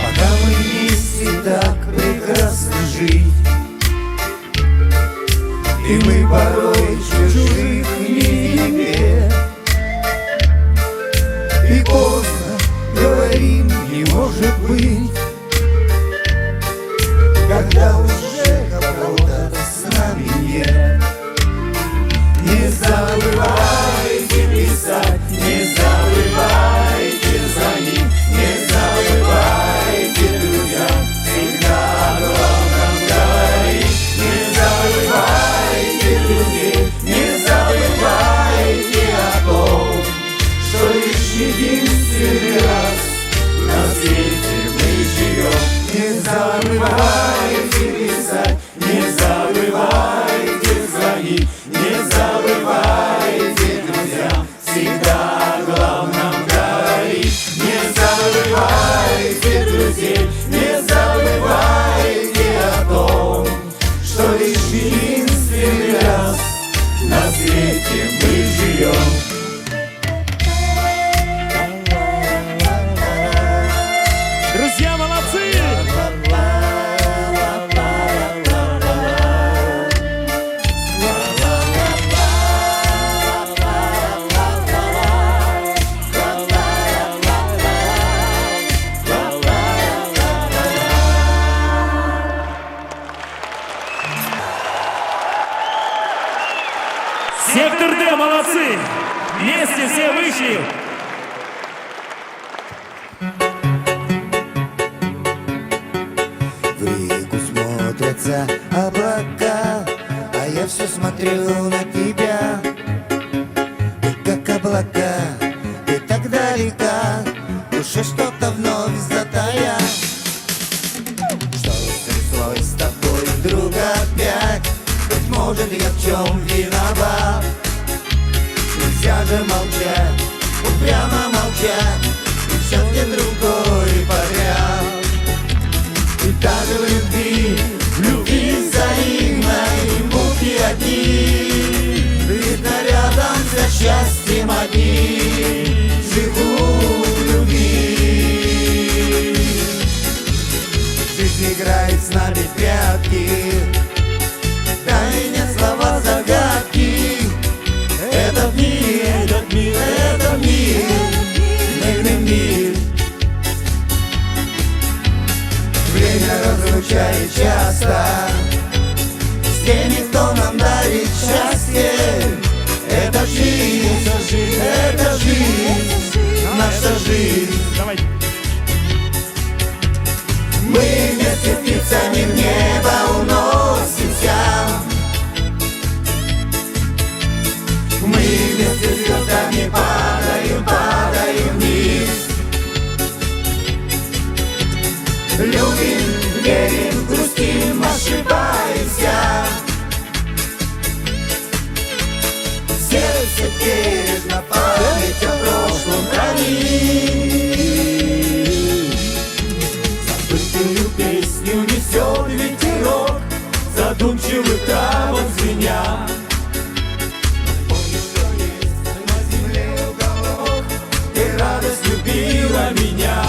Пока мы вместе так прекрасно жить, и мы порой чужих не видим, и поздно говорим, не может быть, когда уже кого-то с нами нет. Не забывайте писать, не забывайте звонить, не забывайте, друзья, всегда о главном говорить. Не забывайте друзей, не забывайте о том, что лишь единственный раз на свете мы живем. Не забывайте писать, не забывайте звонить, не забывайте, друзья, всегда о главном говорить. Не забывайте друзей, не забывайте о том, что лишь единственный раз на свете мы живем. Друзья, молодцы! Сектор Д, молодцы! Вместе все вышли! В реку смотрятся облака, а я все смотрю на тебя. Ты как облака, ты так далека, в душе что-то вновь затая. Что стряслось с тобой вдруг опять? Быть может, я в чем виноват? Нельзя же молчать, упрямо молчать, и все где другой подряд. И даже в любви взаимной муки одни, видно рядом за счастьем одни, живу в любви. Жизнь играет с нами в прятки, дай мне слова загадки. Этот мир, мирный мир. Время разлучает часто с теми, кто нам дарит счастье. Это жизнь, наша жизнь. Давайте. Мы вместе птицами в небо уносим. любила меня.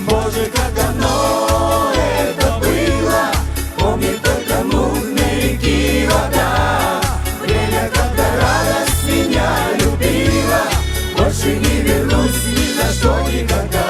Боже, как давно это было, помнит только мутные реки вода. Время, когда радость меня любила, больше не вернусь ни за что никогда.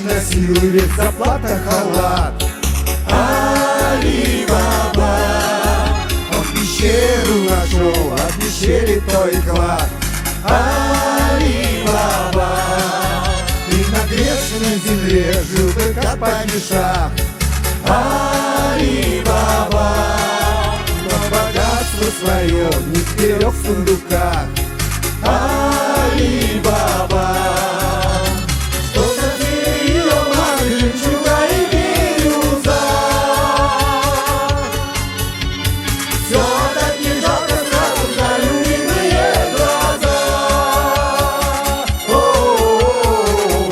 Носил ведь заплата халат. Али-Баба, он пещеру нашел, от пещеры той клад. Али-Баба, и на грешной земле жил бы как падишах. Али-Баба, но богатство свое не сберег в сундуках. Али-Баба, жемчуга и бирюза. Все так не жалко сразу за любимые глаза. О-о-о-о.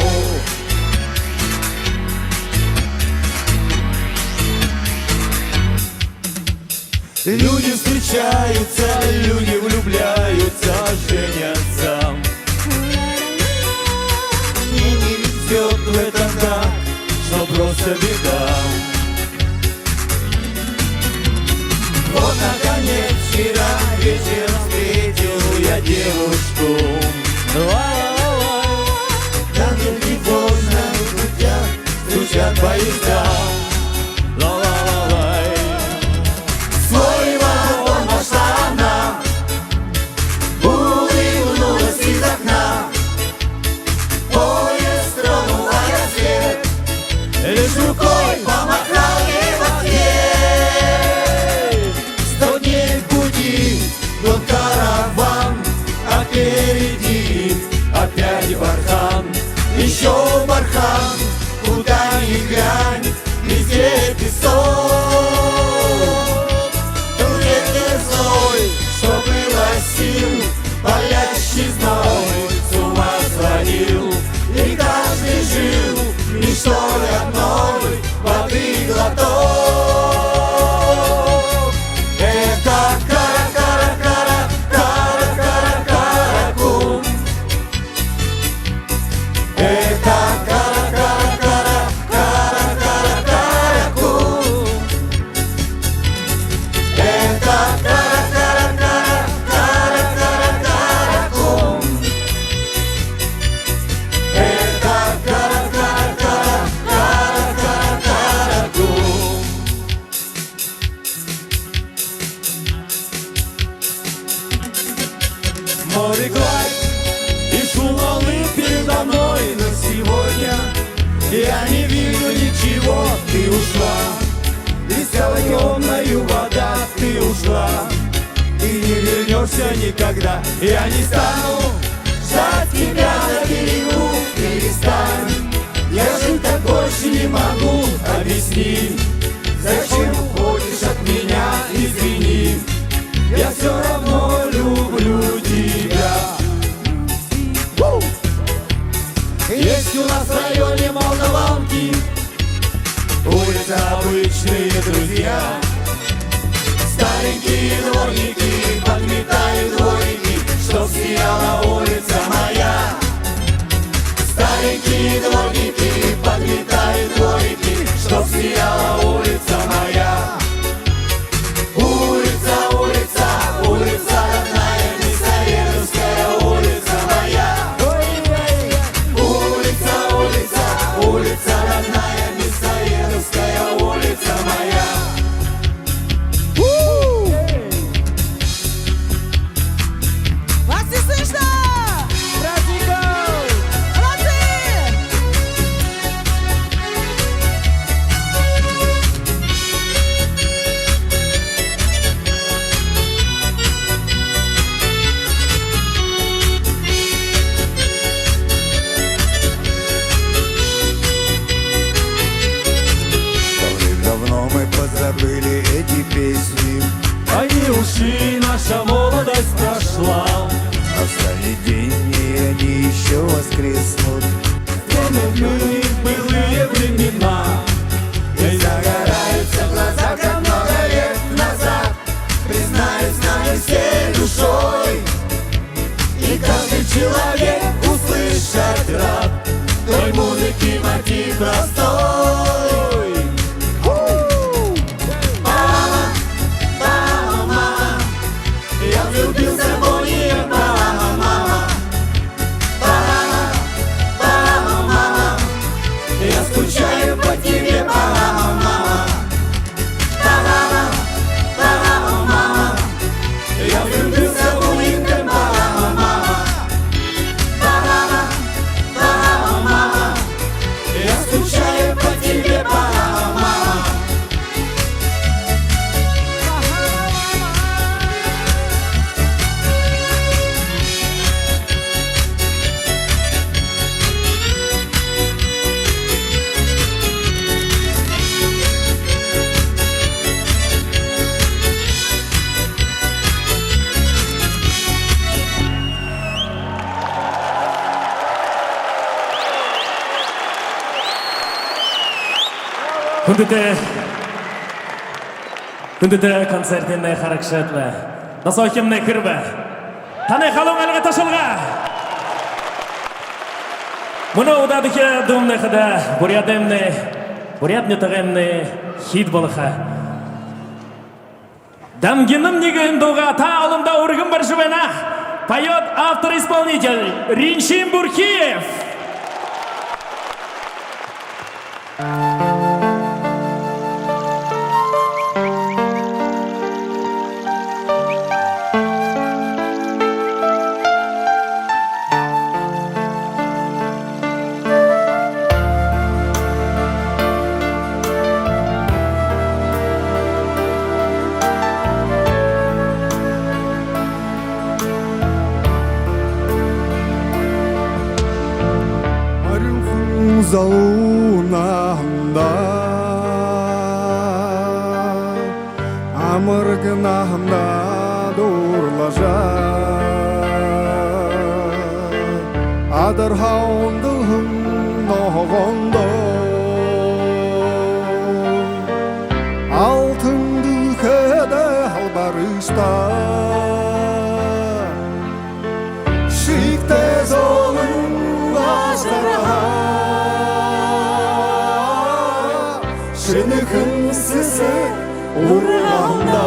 Люди встречаются, люди влюбляются, женятся. Мне не везет в этом так, что просто беда. Вот наконец вчера вечером встретил я девушку. Там не поздно, в путях стучат поезда. Свой вагон вошла она, улыбнулась из окна. Поезд тронул, а я след, лишь рукой помахал ей в ответ. 100 дней в пути, тот караван, а впереди опять бархан. Еще бархан, куда ни глянь, везде песок. Тот ветер злой, что было сил, палящий зной, с ума сводил. И каждый жил мечтой одной, воды глоток. Это кара-кара-кара-кара-кара-каракум. Это кара-кара-кара-кара-кара-каракум. Это кара-кара-кара-кара-каракум. Это кара-кара-кара-кара-каракум. Море, гладь и шум волны передо мной, но сегодня я не вижу ничего. Ты ушла, и стала темною вода. Ты ушла, и не вернешься никогда. Я не стану ждать тебя на берегу. Перестань, я жить так больше не могу. Объясни, зачем уходишь от меня? Извини, я все равно люблю тебя. Есть у нас в районе Молдаванки улица обычные друзья. Старенькие дворники подметают дворики, чтоб сияла улица моя. Старенькие дворники подметают дворики, чтоб сияла улица моя. Улица, улица, улица родная, Мясоедовская улица моя. Улица, улица, улица родная, Мясоедовская улица моя. Настанет день, и они еще воскреснут. Вспомнят былые времена, и загораются глаза, как много лет назад. Признаюсь, нами всей душой, и каждый человек услышать рад той музыки мотив простой. Мама, мама, мама, я влюбился в Бонни, мама, мама. Мама, мама, мама, я скучаю по тебе, мама, мама. Мама, мама, мама, я влюбился в Бонни, мама, мама. Мама, мама, мама, я скучаю по тебе, мама, мама. Күндіті концертіне қарақшатла. Насаукемне кірбі. Таны қалың әліға ташылға. Мұны ұдадыке думны қыда бурятны тағымны хит болыға. Дамгиным негін доға та алымда ургын бар жывена. Поет автор-исполнитель Риншин Бурхиев. Залунамда амыргынамда дурлажа адырхаундығым ноғондо алтынды кәді албарышта шикте золын аждарға Шынықын сісі ұрғанда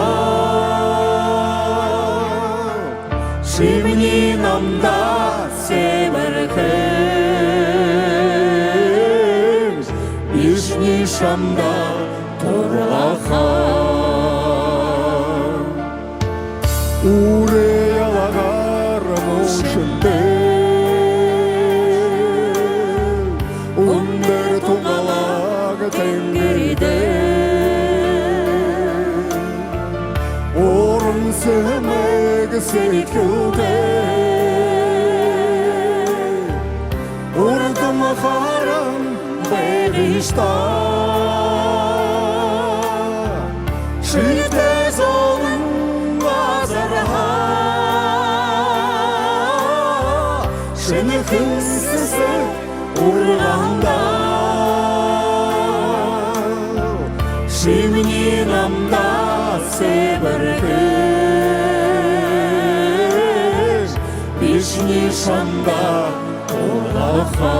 Шимнин амда себіркім Ишни шамда тұрғақа Урей алағар мұшынды Умдыр тұғалағы тәңгерді Орын сөмегі секілді Ұрдым қарым бәғішта Шықты золын базарға Шыны қынсызы ұрғанда Шимнин амда себіркіш Бишни шамда ұрғақа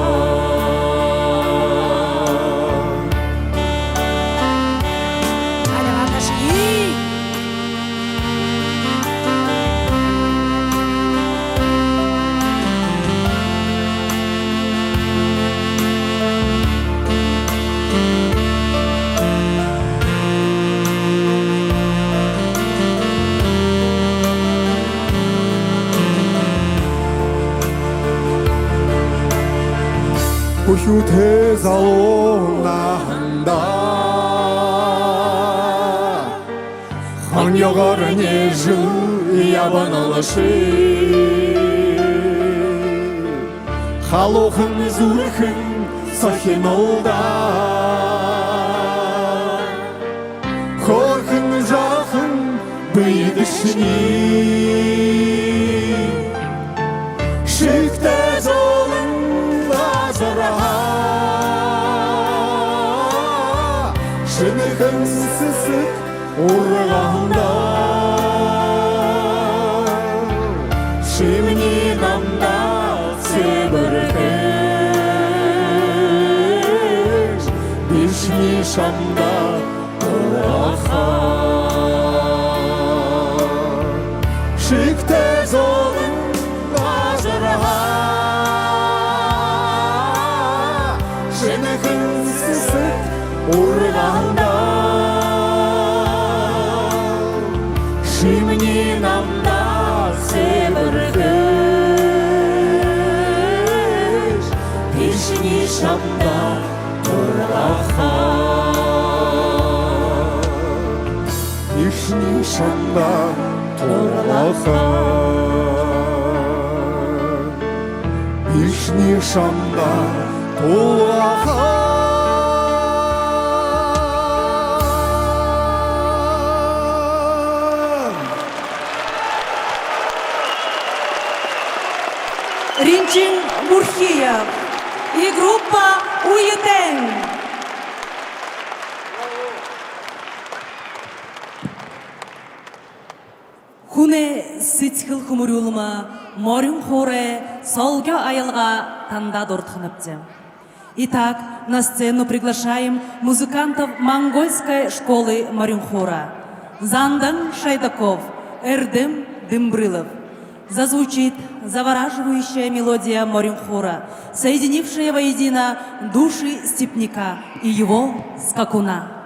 Пухюте залонахында Хан яғары нежі ябан алышы Халухын зүрхін сахин олда Хорхын жақын бейдішіне сысык урғанда шимни намда себіркеш бишни шамда ұраха шикте золын ажыраға Женекін сысык урғанда Шимни намда себіркеш Пишни шамда ұраға Пишни шамда ұраға Пишни шамда ұраға Ринчин Бурхиев и группа Уетен. Хуне ситхил хумурулма морин хоре солга аялга танда дортхнапте. Итак, на сцену приглашаем музыкантов монгольской школы Маринхора. Зандан Шайдаков, Эрдем Дымбрылов. Зазвучит завораживающая мелодия Маринхора, соединившая воедино души степняка и его скакуна.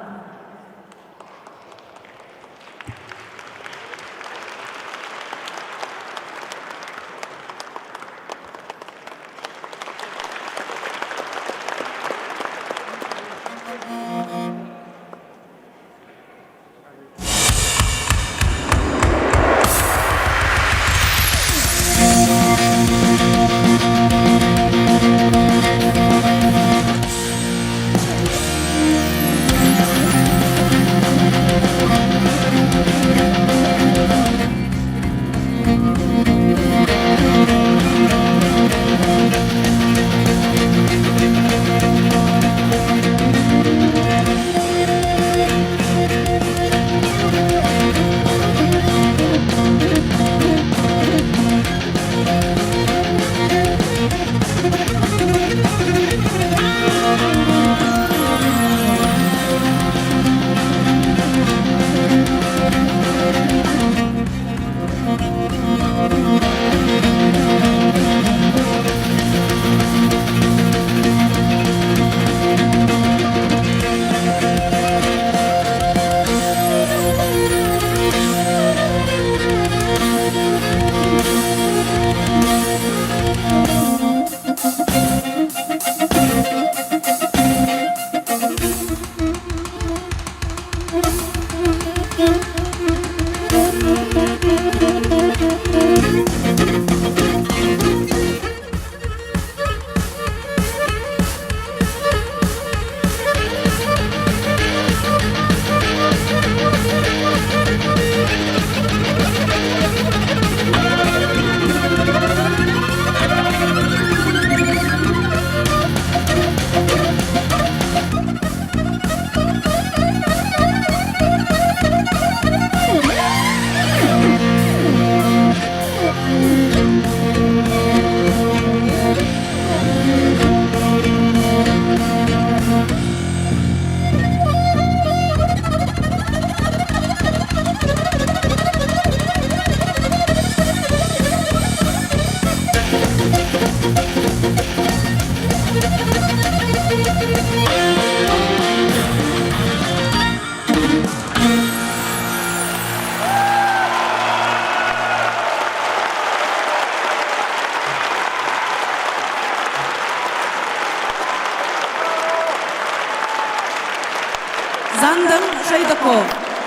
Зандан Шайдаков,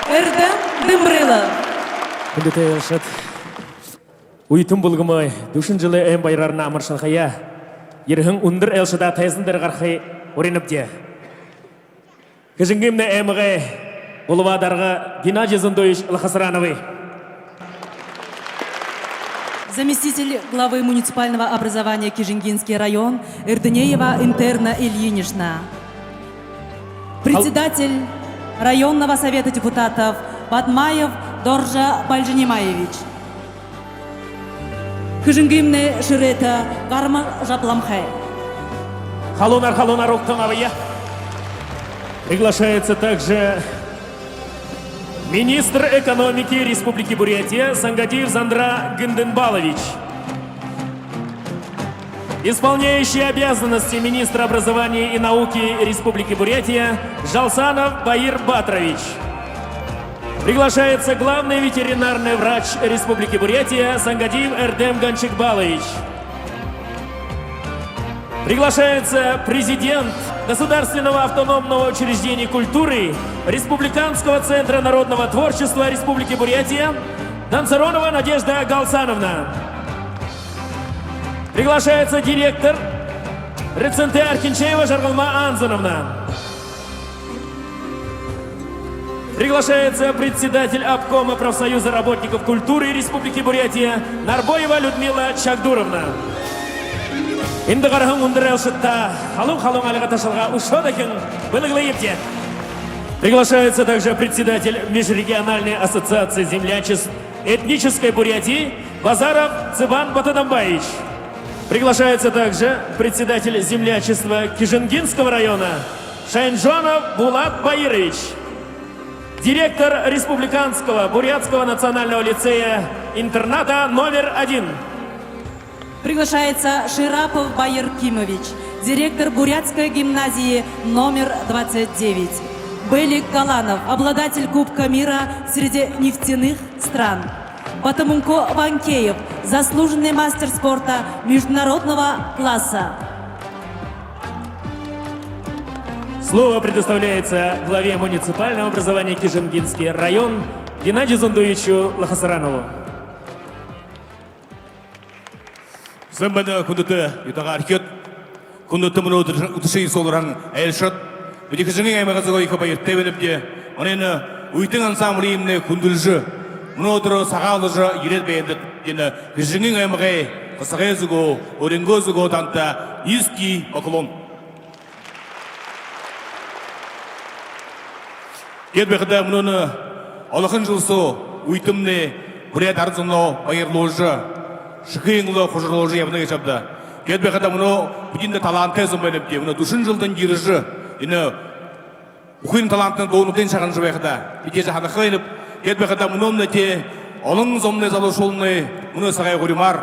Эрдем Дымбрылов. Күндіте елшіт. Уйтын бұлғымай, дүшін жылы әм байрарына амыршын қая. Ерхің ұндыр елшіда тайсындыр қарқай ореніп де. Кішінгімді әміғай ұлывадарға Геннадий Зондович Лохосрановый. Заместитель главы муниципального образования Кижингинский район Эрденеева Интерна Ильинична. Председатель районного совета депутатов Батмаев Доржа Бальжинимаевич. Хыжынгимне Ширета Гарма Жапламхай. Халунар Уктамавия. Приглашается также министр экономики Республики Бурятия Сангадиев Зандра Гынденбалович. Исполняющий обязанности министра образования и науки Республики Бурятия Жалсанов Баир Батрович. Приглашается главный ветеринарный врач Республики Бурятия Сангадиев Эрдем Ганчикбалович. Приглашается президент Государственного автономного учреждения культуры Республиканского центра народного творчества Республики Бурятия Танцаронова Надежда Галсановна. Приглашается директор Реценте Архинчеева Жаргалма Анзановна. Приглашается председатель обкома профсоюза работников культуры Республики Бурятия Нарбоева Людмила Чагдуровна. Приглашается также председатель Межрегиональной ассоциации землячеств этнической Бурятии Базаров Цыбан Батадамбаевич. Приглашается также председатель землячества Кижингинского района Шайнжонов Булат Баирович. Директор Республиканского Бурятского национального лицея-интерната номер 1. Приглашается Ширапов Баир Кимович, директор Бурятской гимназии номер 29. Белик Галанов, обладатель Кубка мира среди нефтяных стран. Батамунко Ванкеев, заслуженный мастер спорта международного класса. Слово предоставляется главе муниципального образования Кижингинский район Геннадию Зундуевичу Лохасаранову. Сэмбэдэ күндүтэ ютага архет, күндүтэ мұны ұтышай солыран әлшат, бүдекішінің аймағызығы екі байыртты бәліпте, онені ұйтың ансамблі еміне күнділжі, мұны отыры сағалыжы ерет бәйінді дені кішінің аймағай қысығы зүгі, өрінгі зүгі танта езкі оқылын. Кетбекіді мұны олықын жылсы ұйтымны бүрет арзымны байырлы шықиыңлы құжырлы ебіні кешапты. Кетбекіді мұны бүтінді таланты зымбайлепте, мұны дұшын жылдың керіжі, ені ұқын талантын доғынудың шағын жібекіді. Бетежі ханықы еліп, кетбекіді мұны өмнете, оның зомны залы шолыны, мұны сағай ғұримар,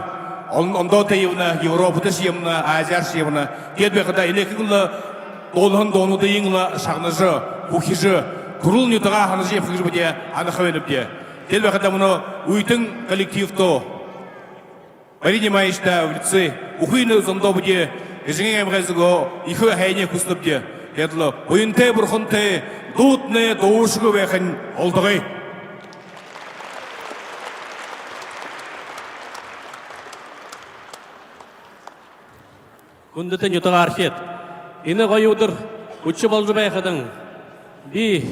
онда тейівіні, Европыты шиеміні, Азияр шиеміні, кетбекіді елекіңлі доғынуды еңлі шағыныжы, құхижы, Kurul nütüға ханы жеп күрбіде анықы өніпте. Телбәқіде мұны ұйтың коллективті Марине Майышта үлітсі ұқыйны ұзымды бұде ежіңе әмғазығы иқы әйне күстіпте. Кетілі ұйынты бұрқынты дұтны доғышығы бәқін олдығы. Күндітін үтіға архет. Ині ғойудыр үтші болжы бәқідің. Би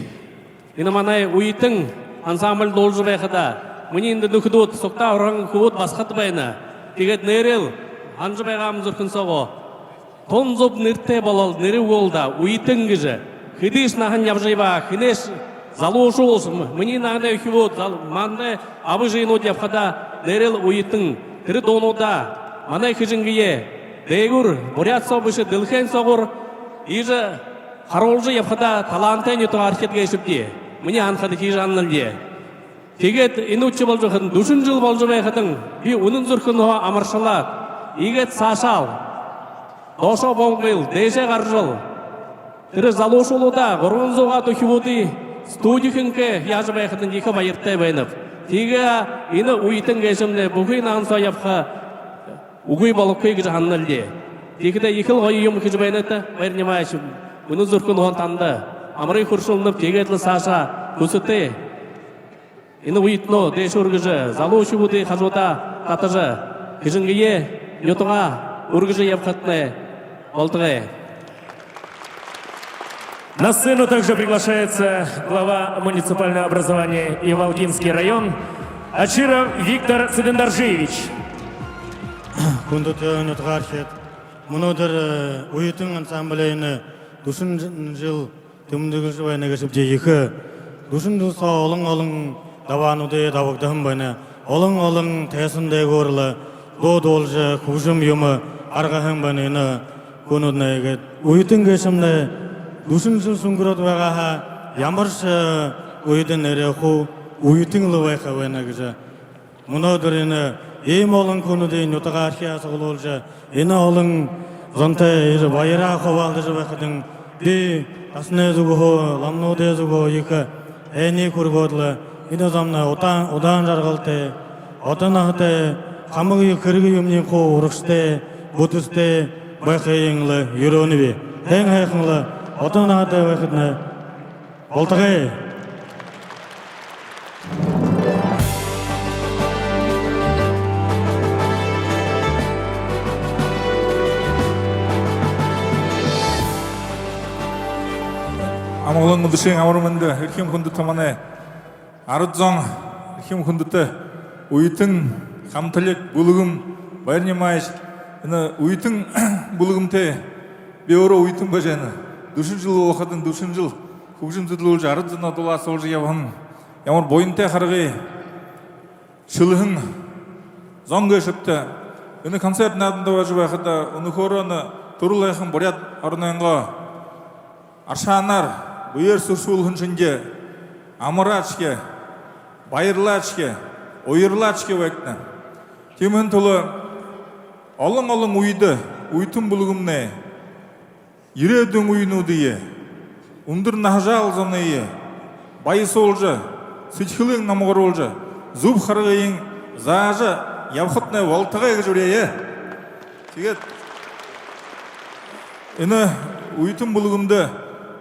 инаманай уйтың ансамбль должу бәқіда. Мұны енді нүкідуд, соқта ұрған күвуд басқаты байына. Тегет нерел, анжы байғамыз үркін соғы. Тон зоб нірте болал, нері олда, уйтың кіжі. Хидиш нағын ябжайба, хинеш залушы олсын. Мұны нағынай күвуд, маңдай абы жиын от япқада нерел уйтың. Тірі донуда, манай хижінгіе. Дегур, бурят собышы, дылхен соғыр. Ижі Харолжы япқада талантын үті архетке ешіпте. Мұне анқады кей жаннылде. Тегет инучы болжы қыдың, дүшін жыл болжы байқыдың. Би ұнын зүркін оға амыршылат. Игет сашал. Дошо боңғыл, дейше қаржыл. Тірі залуш олуда, ғырғын зоға түхі бұды. Студикінке яжы байқыдың екі байырттай байынып. Теге ины ұйтын кешімді бұғый нағын япқа ұғый болып көйгі жаннылде. Тегеде екіл ғойы ем кежі байынытты, байырнемайшым. Бұны зүркін оған танды. Амырай құршылынып, тегетлі саша, көсітті. Ині ұйтыны, дейші үргіжі, залу үші бұды қажуыта қатыжы. Кішінгіе, нетуға үргіжі епқатны болтығы. На сцену также приглашается глава муниципального образования Иволгинский район Ачиров Виктор Цидендаржиевич. Күндіті нетуға архет. Мұнодыр ұйытың ансамблейіні Душын жыл тымдыгы жыбайна кешіп жейікі. Душын дұса олың давануды давыгдығым байна. Олың тәсінде көрілі, должы, күжім юмы, арғахым байна конудна егет. Уйтын кешімді душын сүнгірот бағаға, ямыршы уйдын әрі қу, уйтын лывайқа байна кеші. Мұнадыр ені, ем олың конудын ұтыға архиясы олжы, ені олың zonta bayra khovaldı jabakadın di asne zugo lamno de zugo yika eni kurgodla ina zamna odan jargalte otanahte kamıgı kırgı yumni ko urukste butuste baykhayınlı yürönübi hen haykhınlı otanahte vakitne oltagay Амалың мұдышың амырмынды, үркем күнді таманы, арыдзоң, үркем күндіті, ұйытың, қамтылек, бұлығым, байырнемайш, ұйытың бұлығымте, беуірі ұйытың бәжені, дүшін жыл оқыдың, дүшін жыл, көкжім зүділі олжы, арыдзына доласы олжы явығын, ямар бойынте қарғы, шылығын, зоң көшіпті, үні концертін адында бәжі бәқіді, үні көрі, тұрылайқын бұрят арынайынға, аршанар, бұйыр сұршулғын жынге, амырачке, байырлачке, ойырлачке өйтті. Кемін тұлы, олың ұйды, ұйтын бұлығымне, ередің ұйыну дейі, ұндыр нағжал зонайы, байысы олжы, сүтхілің намығыр олжы, зуб қарғайын, зажы, явқытны валтыға жүрейі. Тегет, іні ұйтын бұлығымды,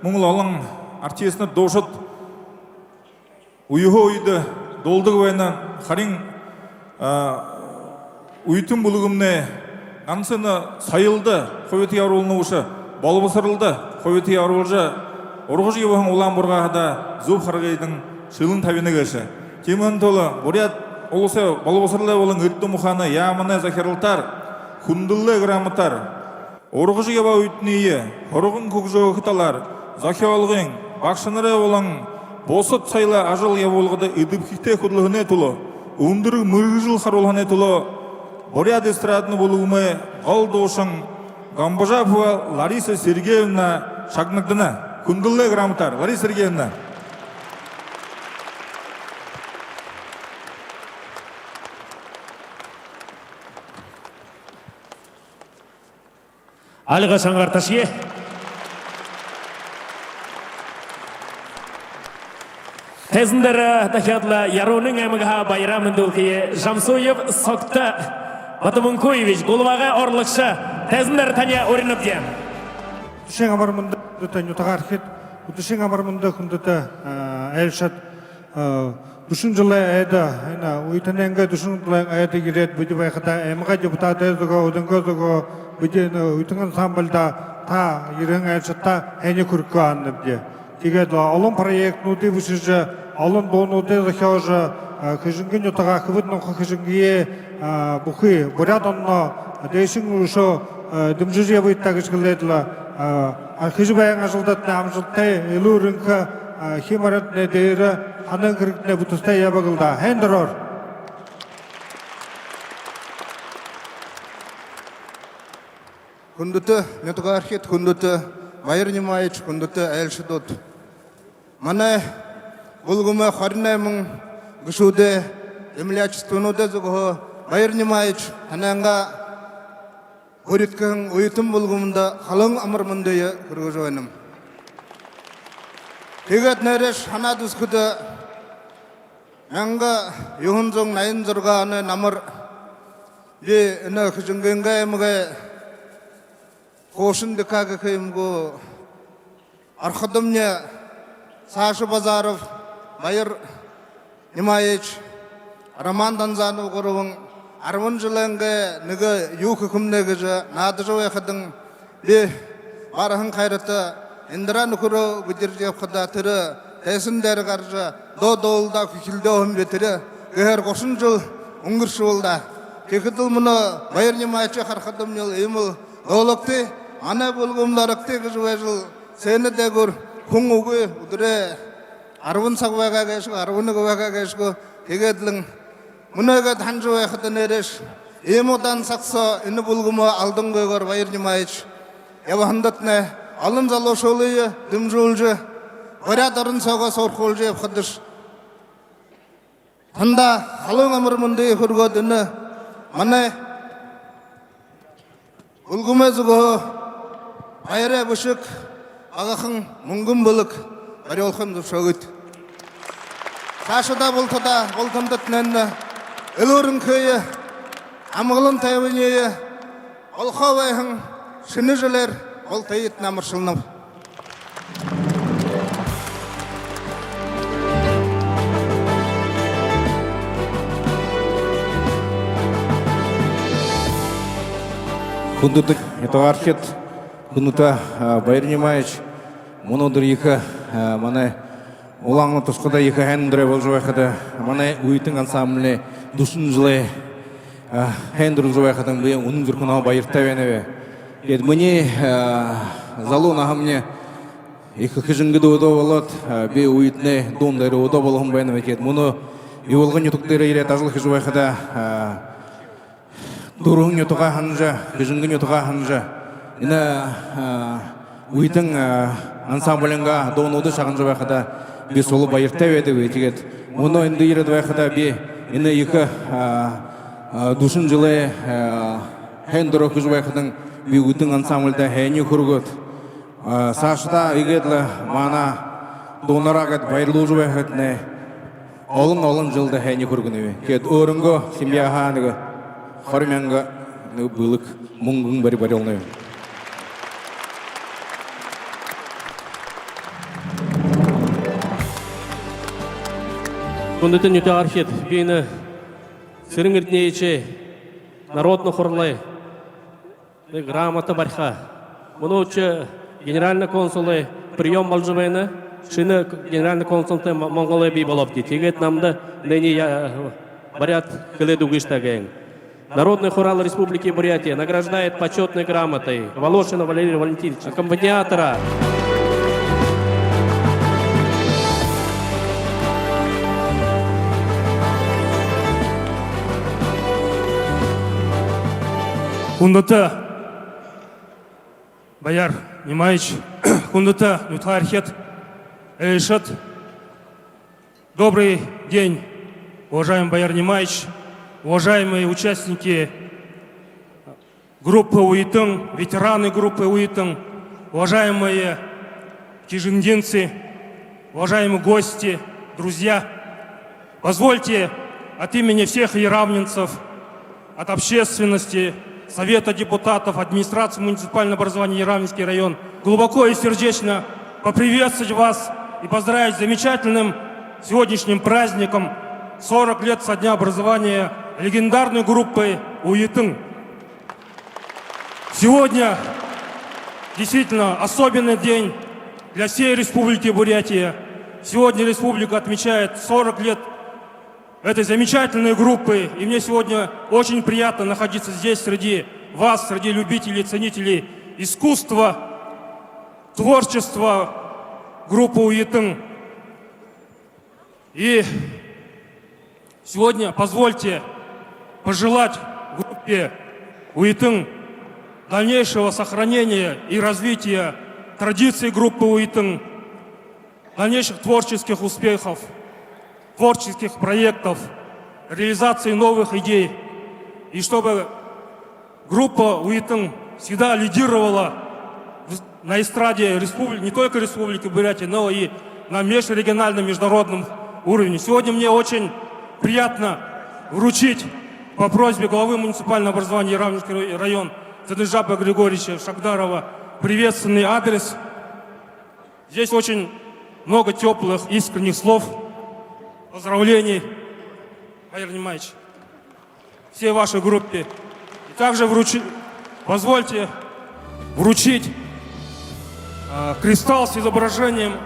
мұңыл олың артесіні дошыт, ұйығы ойды, долдығы байына қарин ұйтын бұлығымне, аңсыны сайылды, қойветі яурылыны ұшы, балыбысырылды, қойветі яурылжы, орғыш евығын олан бұрғағыда зұп қарғайдың шылын табені кәші. Кемін толы, бұрят олысы балыбысырлы олың үтті мұханы, ямыны закерылтар, құндылы грамотар, орғыш ева үйтінейі, қорығын көкжығы қыталар, Захи олғын, бақшыныры олың, босыт сайлы ажыл еволғыды үдіп хикте күрлігіне тұлы, ұндыры мүргі жыл қарулғане тұлы, Боряд эстрадны болуымы ғал доушың, Гамбажапова Лариса Сергеевна шагнагдына, күнділі грамотар, Лариса Сергеевна. Алға шаңғарташие. Тезіндері тахиатла яруның әміға байрамын дұлқие Жамсуев Сокта Батымынкуевич Гулваға орлықшы тезіндері тәне орынып дем. Түшен амармында нютаға архет, түшен амармында күндіті әлшат Düşün жылы әйді, ұйтыненгі düşün жылы әйді керет, бүді байқыда әміға депутат әйдігі, өдіңгі өдігі, бүді ұйтыңын самбылда та ерің әлшатта әне күріккі анып де. Тегеді, олын проект нұды бүшіжі, олын доңуды зұхяужы, күжінгі нютаға күбітнің күжінгіе бұқы, бұрят онны дейшін ұшы дымжы жебі иттағышқылдеділі, күжі баяңа жылдатны амжылтай елу рынқы химаратны дейірі анын кіріктіне бұтыстай ябығылда. Хендерор. Күндіті нетуға архет, күндіті байыр немайыч, күндіті әлші дұт. Мана бұлғымы қарынаймың күшуде, емлячыстығынуды зүгі байыр немайыч, анаңға көріткің ұйытым бұлғымында қалың амырмындайы күргі жойным. Тегет нәреш ханадыз күді мәңгі юхынзың найын зырғаны намыр де үні күжінгенге еміге қошынды кәгі күйімгі арқыдымне Сашы Базаров, Байыр Немаевич, Роман Данзанов құрығын армын жылыңғы нүгі юқы күмнегі жы нады жау еқідің де барығын қайраты Индира нүкірі бүдіржеп қыда түрі, тәсіндері қаржы, до-доғылда күкілді оғын бетірі, гөхер қошын жыл ұңғыршы олда. Кекітіл мұны байыр немайчы қарқадым ел еміл, олықты, ана болғымларықты күжуе жыл, сені де көр, 공우고 우들의 아르본 사고가 계시고 아르본의 고가 계시고 개개들은 문화가 단조에 하던 에레스 에모단 삭서 있는 불구모 알던 거걸 바이르지 마이치 에바 한dat네 알은 잘로 쇼리에 듬줄제 버려 다른 사고 서울콜제 하듯 한다 할롱 아무르문데 흐르거든네 만에 불구모즈고 바이르 부식 아가흥 뭉금불ực 어려울흠 줍쇼긋 사시다 볼터다 볼텀듯nen элөрүн көйе амгалын тайвыне олховайхын шинежелер ол тайит намыршылнып Хундутык этовархет Хунута Байрнимаевич монодыр екі мана улаңны тусқыда екі хендре болжуайхада мана уйтың ансамбле душын жылы хендр жылуайхадан бе оның зуркуна байыртавеневе ед мне залу нахамне екі хижингиды удо болот бе уйтне дондары удо болгон байнаве кед муну юлгын ютуктары ире тажыл хижуайхада Дурун ютуга ханжа, хижингин ютуга ханжа. Ина уйтың ансамбленга доноды шағын жабайқада би солы байыртау еді өйтігет. Мұны үнді ереді байқада би ина екі душын жылы хендірі күз байқадың би уйтың ансамблда хәйні күргіт. Сашыда егедлі мана донарағат байырлу жабайқадыны олын жылды хәйні күргіні. Кет өрінгі семья ханығы. Хармянга былык мунгун бari олны. Кундытын юте архет бейні сырыңыртнейче народны хорлай грамота барха. Мұны учы генеральный консулы прием малжыбайны шыны генеральный консулты Монголия бей болып дейді. Тегет намды ныне барят кіледу гыштагайын. Народный хорал Республики Бурятия награждает почетной грамотой Волошина Валерия Валентиновича, аккомпаниатора. Кундыты Бояр Немаевич, Кундыты Нютхархет Эльшат. Добрый день, уважаемый Бояр Немаевич. Уважаемые участники группы УИТЫН, ветераны группы УИТЫН, уважаемые кижингинцы, уважаемые гости, друзья, позвольте от имени всех яравнинцев, от общественности, Совета депутатов, администрации муниципального образования Яравнинский район глубоко и сердечно поприветствовать вас и поздравить с замечательным сегодняшним праздником 40 лет со дня образования легендарной группы УИТЫН. Сегодня действительно особенный день для всей Республики Бурятия. Сегодня республика отмечает 40 лет этой замечательной группы. И мне сегодня очень приятно находиться здесь среди вас, среди любителей, ценителей искусства, творчества группы УИТЫН. И сегодня позвольте пожелать группе УИТЫН дальнейшего сохранения и развития традиций группы УИТЫН, дальнейших творческих успехов, творческих проектов, реализации новых идей. И чтобы группа УИТЫН всегда лидировала на эстраде республики, не только Республики Бурятия, но и на межрегиональном международном уровне. Сегодня мне очень приятно вручить по просьбе главы муниципального образования Яравнинский район Цадыжапа Григорьевича Шагдарова приветственный адрес. Здесь очень много теплых, искренних слов, поздравлений, Бояр Немаевич, всей вашей группе. И также позвольте вручить кристалл с изображением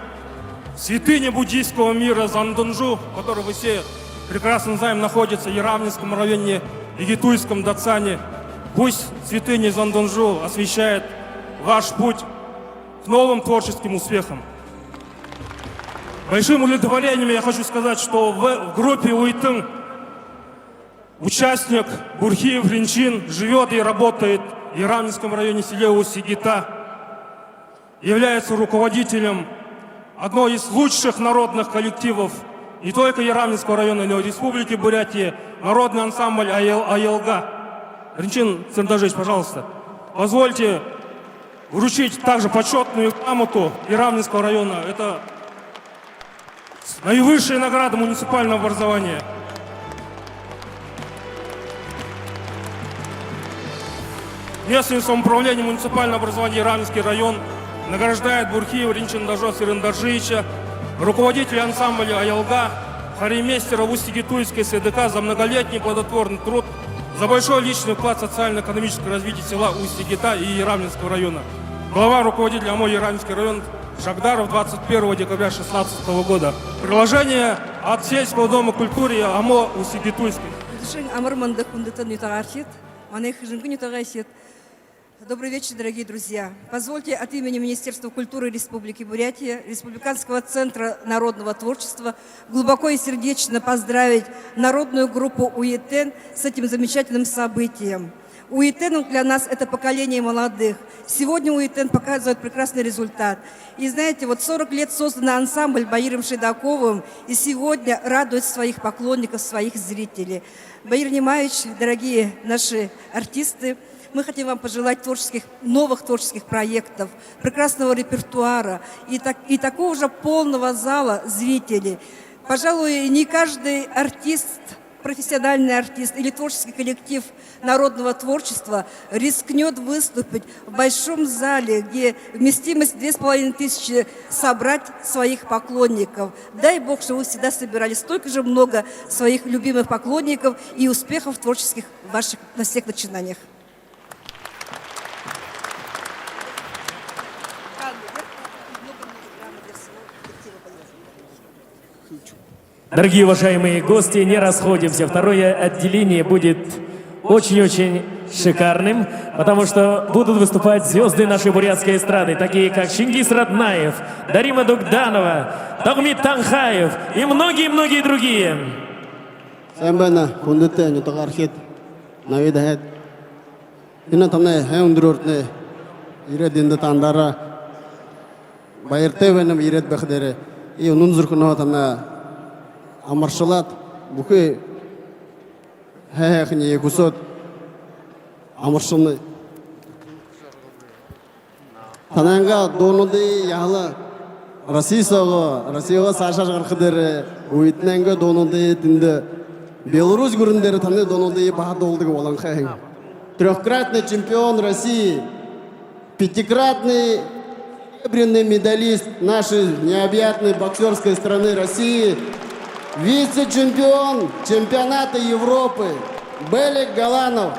святыни буддийского мира Зандунжу, который вы все прекрасно знаем, находится в Яравнинском районе, Игитуйском Дацане. Пусть святыня Зандунжу освещает ваш путь к новым творческим успехам. Большим удовлетворением я хочу сказать, что в группе Уйтын участник Бурхиев Ринчин живет и работает в Яраминском районе селе Усть-Сигита, является руководителем одной из лучших народных коллективов не только Яраминского района, но и Республики Бурятия, народный ансамбль Аялга. Ринчин Цирдажевич, пожалуйста, позвольте вручить также почетную грамоту Яраминского района. Это наивысшая награда муниципального образования. Местное самоуправление муниципального образования Яраминский район награждает Бурхиева Ринчандажо Сирендаржиевича, руководителя ансамбля Аялга, хоремейстера Усть-Сигитуйской СДК за многолетний плодотворный труд, за большой личный вклад в социально-экономическое развитие села Усть-Сигита и Яраминского района. Глава руководителя АМО Яраминский район Шагдаров 21 декабря 2016 года. Приложение от сельского дома культуры АМО Усть-Сигитуйской. Добрый вечер, дорогие друзья. Позвольте от имени Министерства культуры Республики Бурятия, Республиканского центра народного творчества глубоко и сердечно поздравить народную группу Уйтын с этим замечательным событием. Уйтын для нас это поколение молодых. Сегодня Уйтын показывает прекрасный результат. И знаете, вот 40 лет создан ансамбль Баиром Шейдаковым, и сегодня радует своих поклонников, своих зрителей. Баир Немаевич, дорогие наши артисты, мы хотим вам пожелать новых творческих проектов, прекрасного репертуара и такого же полного зала зрителей. Пожалуй, не каждый артист, профессиональный артист или творческий коллектив народного творчества рискнет выступить в большом зале, где вместимость 2500 собрать своих поклонников. Дай Бог, что вы всегда собирали столько же много своих любимых поклонников и успехов творческих ваших на всех начинаниях. Дорогие уважаемые гости, не расходимся. Второе отделение будет очень-очень шикарным, потому что будут выступать звезды нашей бурятской эстрады, такие как Чингис Раднаев, Дарима Дугданова, Тагмит Танхаев и многие-многие другие. Сэмбэна, Кундэтэ, Нютагархит, Навидахет, Инатамне, Хэундруртне, Ирединда Тандара, Байртевенем, Иред Бэхдере, и Нунзуркуноватамна, Амаршалат, Бухы, Хэхни, Якусот, Амаршалны. Тананга, Донуды, Яхла, Россияға Саша Жарқыдері, Уйтненге Донуды, Тинді, Беларусь гүріндері Таны Донуды, Бахады олдығы олан Хэхин. Трехкратный чемпион России, пятикратный серебряный медалист нашей необъятной боксерской страны России, вице-чемпион чемпионата Европы Белик Галанов.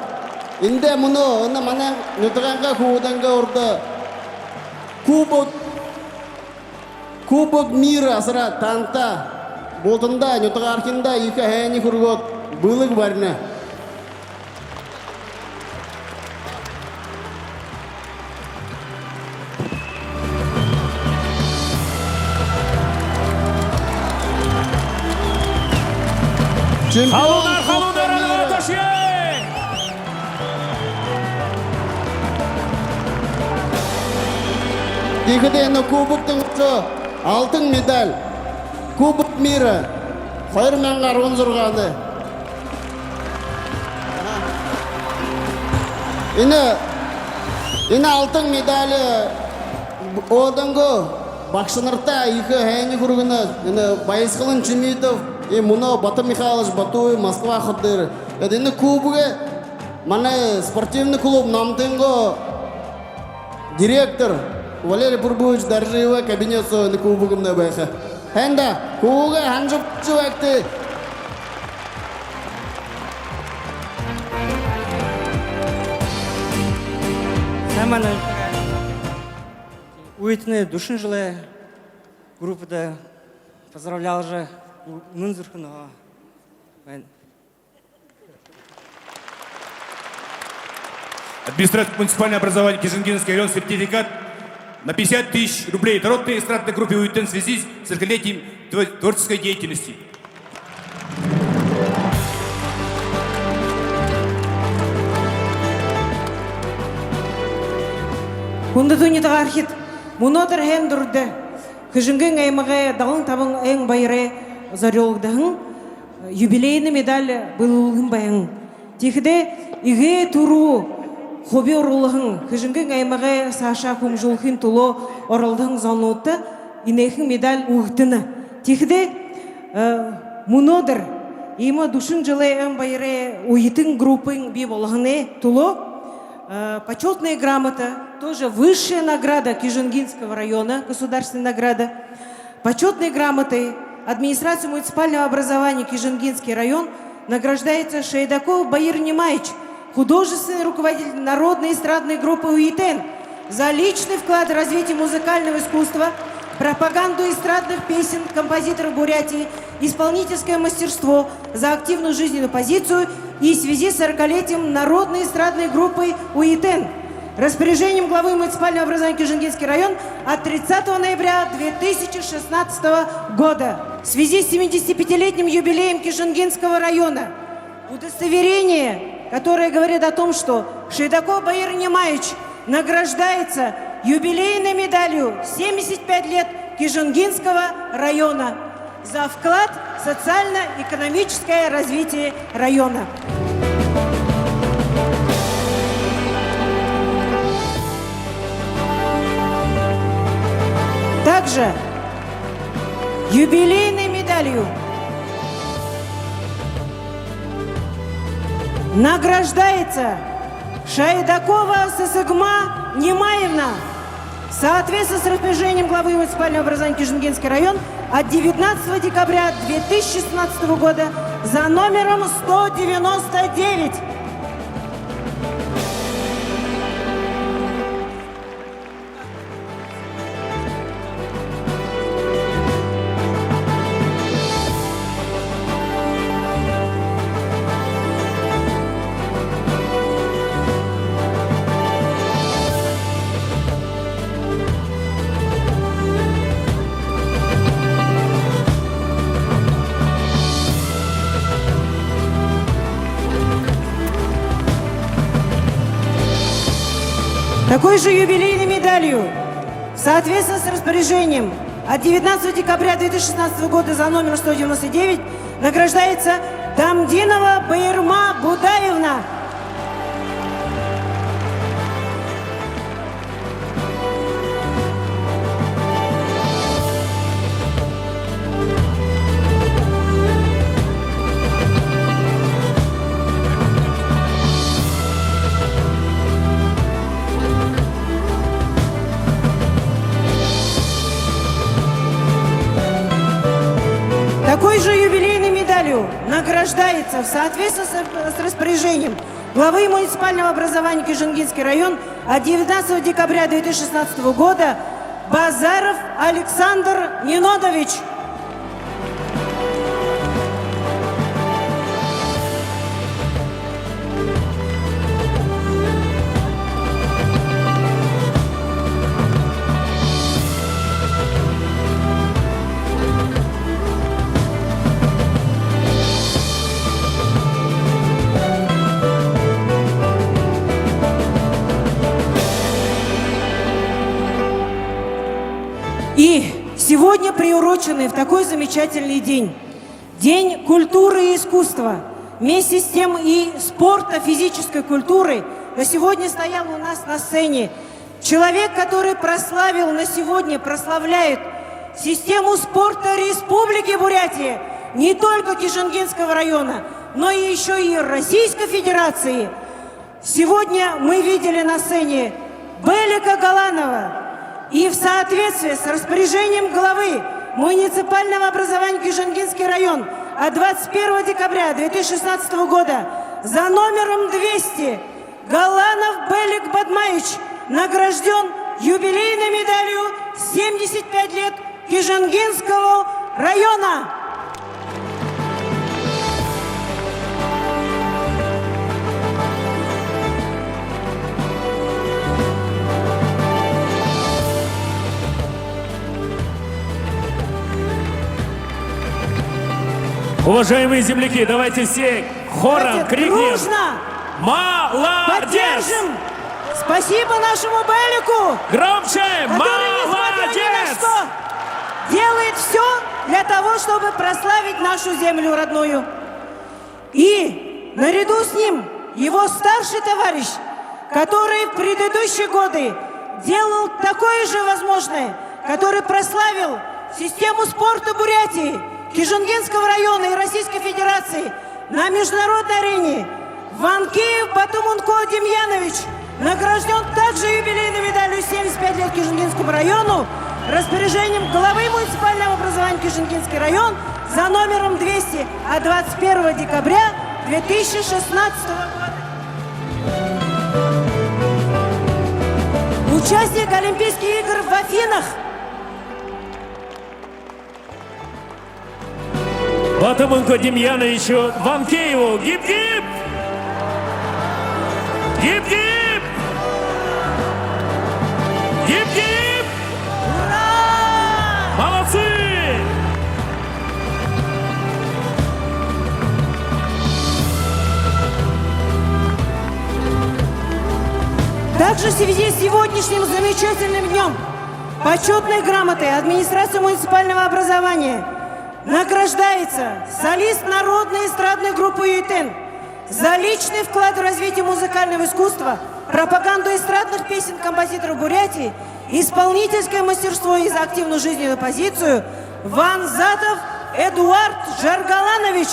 Инде муно, она мана нютранга худанга урда Кубок мира асра танта. Болтында нютгархинда ика хэни хургот былык барна. Халудар, Аташье! Игден кубоктың алтын медаль. Кубок мира. Хайрманғар онзырғаны. Ина алтын медалі одыңғы бақшынырта екі әйні күргіні Байысқылын Чемитов и Муно Батыр Михайлович Батуй Москва ходыр. Ина кубыға мана спортивный клуб Намтынғы директор Валерий Пурбович Даржиева кабинет соны кубыгымда байха. Хэнда кубыға ханжып чувакты. Саманы Уйтны душын жылы группада поздравлял же Нунзурханова. Администрация муниципального образования Кижингинский район, сертификат на 50 тысяч рублей народной эстрадной группе «Уютен» в связи с 40-летием творческой деятельности. Кундатуни тағархит, мұнотыр хен дұрды. Күжінген аймағы дағын табың әң байыры зарелгдағын, юбилейный медаль бұлылығын байың. Текіде иге туру хоби орылығын, күжінген аймағы Саша Кумжулхин тұлы орылдығын залнуытты, инейхін медаль ұғытыны. Текіде мұнотыр, ема душын жылы әң байыры уйытын группың бей болығыны тұлы, почетная грамота, тоже высшая награда Кижингинского района, государственная награда. Почетной грамотой администрации муниципального образования Кижингинский район награждается Шейдаков Баир Немаевич, художественный руководитель народной эстрадной группы «УИТН», за личный вклад в развитие музыкального искусства, пропаганду эстрадных песен композиторов Бурятии, исполнительское мастерство, за активную жизненную позицию и в связи с 40-летием народной эстрадной группы «УИТН». Распоряжением главы муниципального образования Кижингинский район от 30 ноября 2016 года. В связи с 75-летним юбилеем Кижингинского района удостоверение, которое говорит о том, что Шейдаков Баир Немаевич награждается юбилейной медалью 75 лет Кижингинского района за вклад в социально-экономическое развитие района. Также юбилейной медалью награждается Шайдакова Сысыгма Немаевна в соответствии с распоряжением главы муниципального образования Кижингинский район от 19 декабря 2016 года за номером 199. Такой же юбилейной медалью в соответствии с распоряжением от 19 декабря 2016 года за номер 199 награждается Дамдинова Баирма Будаевна. Такой же юбилейной медалью награждается в соответствии с распоряжением главы муниципального образования Кижингинский район от 19 декабря 2016 года Базаров Александр Нинодович. И сегодня приуроченный в такой замечательный день, День культуры и искусства, вместе с тем и спорта, физической культуры, на сегодня стоял у нас на сцене человек, который прославил на сегодня, прославляет систему спорта Республики Бурятия, не только Кижингинского района, но и еще и Российской Федерации. Сегодня мы видели на сцене Белика Галанова. И в соответствии с распоряжением главы муниципального образования Кижингинский район от 21 декабря 2016 года за номером 200 Галанов Белик Бадмаевич награжден юбилейной медалью 75 лет Кижингинского района. Уважаемые земляки, давайте все хором Давайте крикнем. дружно Молодец! поддержим. Спасибо нашему Белику, Громче! который, несмотря ни на Молодец! что, делает все для того, чтобы прославить нашу землю родную. И наряду с ним его старший товарищ, который в предыдущие годы делал такое же возможное, который прославил систему спорта Бурятии, Кижингинского района и Российской Федерации на международной арене. Ванкеев Батумунко Демьянович награжден также юбилейной медалью 75 лет Кижингинскому району распоряжением главы муниципального образования Кижингинский район за номером 200 от 21 декабря 2016 года. Участник Олимпийских игр в Афинах. Батумунко Демьяновичу Ванкееву. Гип-гип! Гип-гип! Гип-гип! Молодцы! Также в связи с сегодняшним замечательным днем почетной грамотой администрации муниципального образования награждается солист народной эстрадной группы ЮТН за личный вклад в развитие музыкального искусства, пропаганду эстрадных песен композиторов Бурятии, исполнительское мастерство и за активную жизненную позицию Ванзатов Эдуард Жаргаланович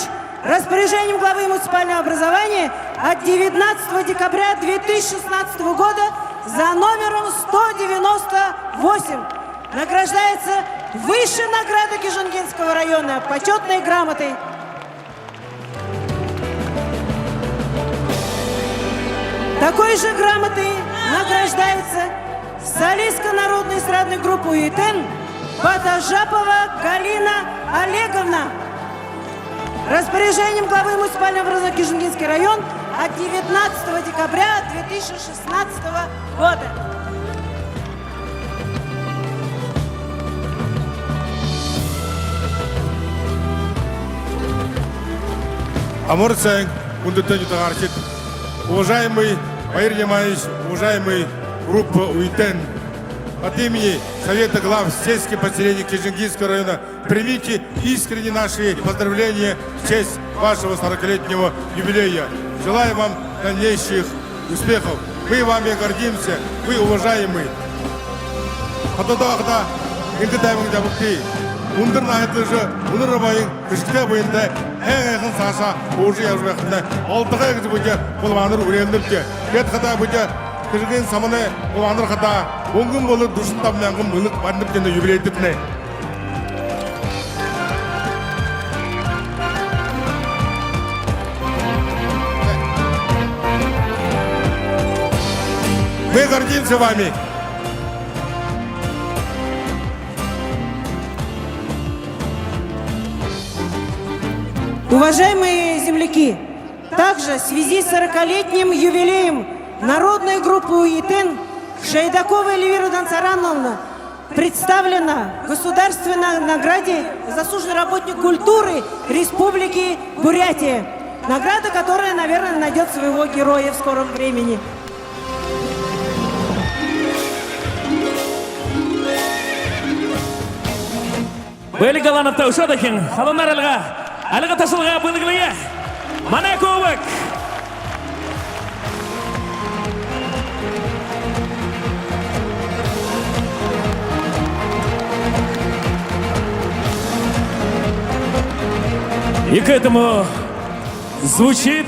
распоряжением главы муниципального образования от 19 декабря 2016 года за номером 198 награждается высшей наградой Кижингинского района почетной грамотой. Такой же грамотой награждается солистка народной эстрадной группы ЮТН Батажапова Галина Олеговна распоряжением главы муниципального образования Кижингинский район от 19 декабря 2016 года. Амурцайн, уважаемый Майр Ямаевич, уважаемый группа УИТН, от имени Совета глав сельских поселений Кижингинского района примите искренне наши поздравления в честь вашего 40-летнего юбилея. Желаю вам дальнейших успехов. Мы вами гордимся, вы уважаемый. Ундар найтыжы, ундар байын, күшкіте бойында, әң саша, оғышы яужы бәқінде, алтыға әгізі бұйда, бұлваныр өрендірді. Бет қата бұйда, кірген самыны, бұлваныр қата, оңғын болы дұшын табынаңғын мұлық бардып дені юбилейдіпіне. Мы гордимся вами. Уважаемые земляки, также в связи с 40-летним юбилеем народной группы УИТН Шайдаковой Эльвира Дансарановна представлена государственной награде «Заслуженный работник культуры Республики Бурятия». Награда, которая, наверное, найдет своего героя в скором времени. Бәлі Галановта ұшадықын, қалынар алға тасылға бұлығылыға, мана көбік. И к этому звучит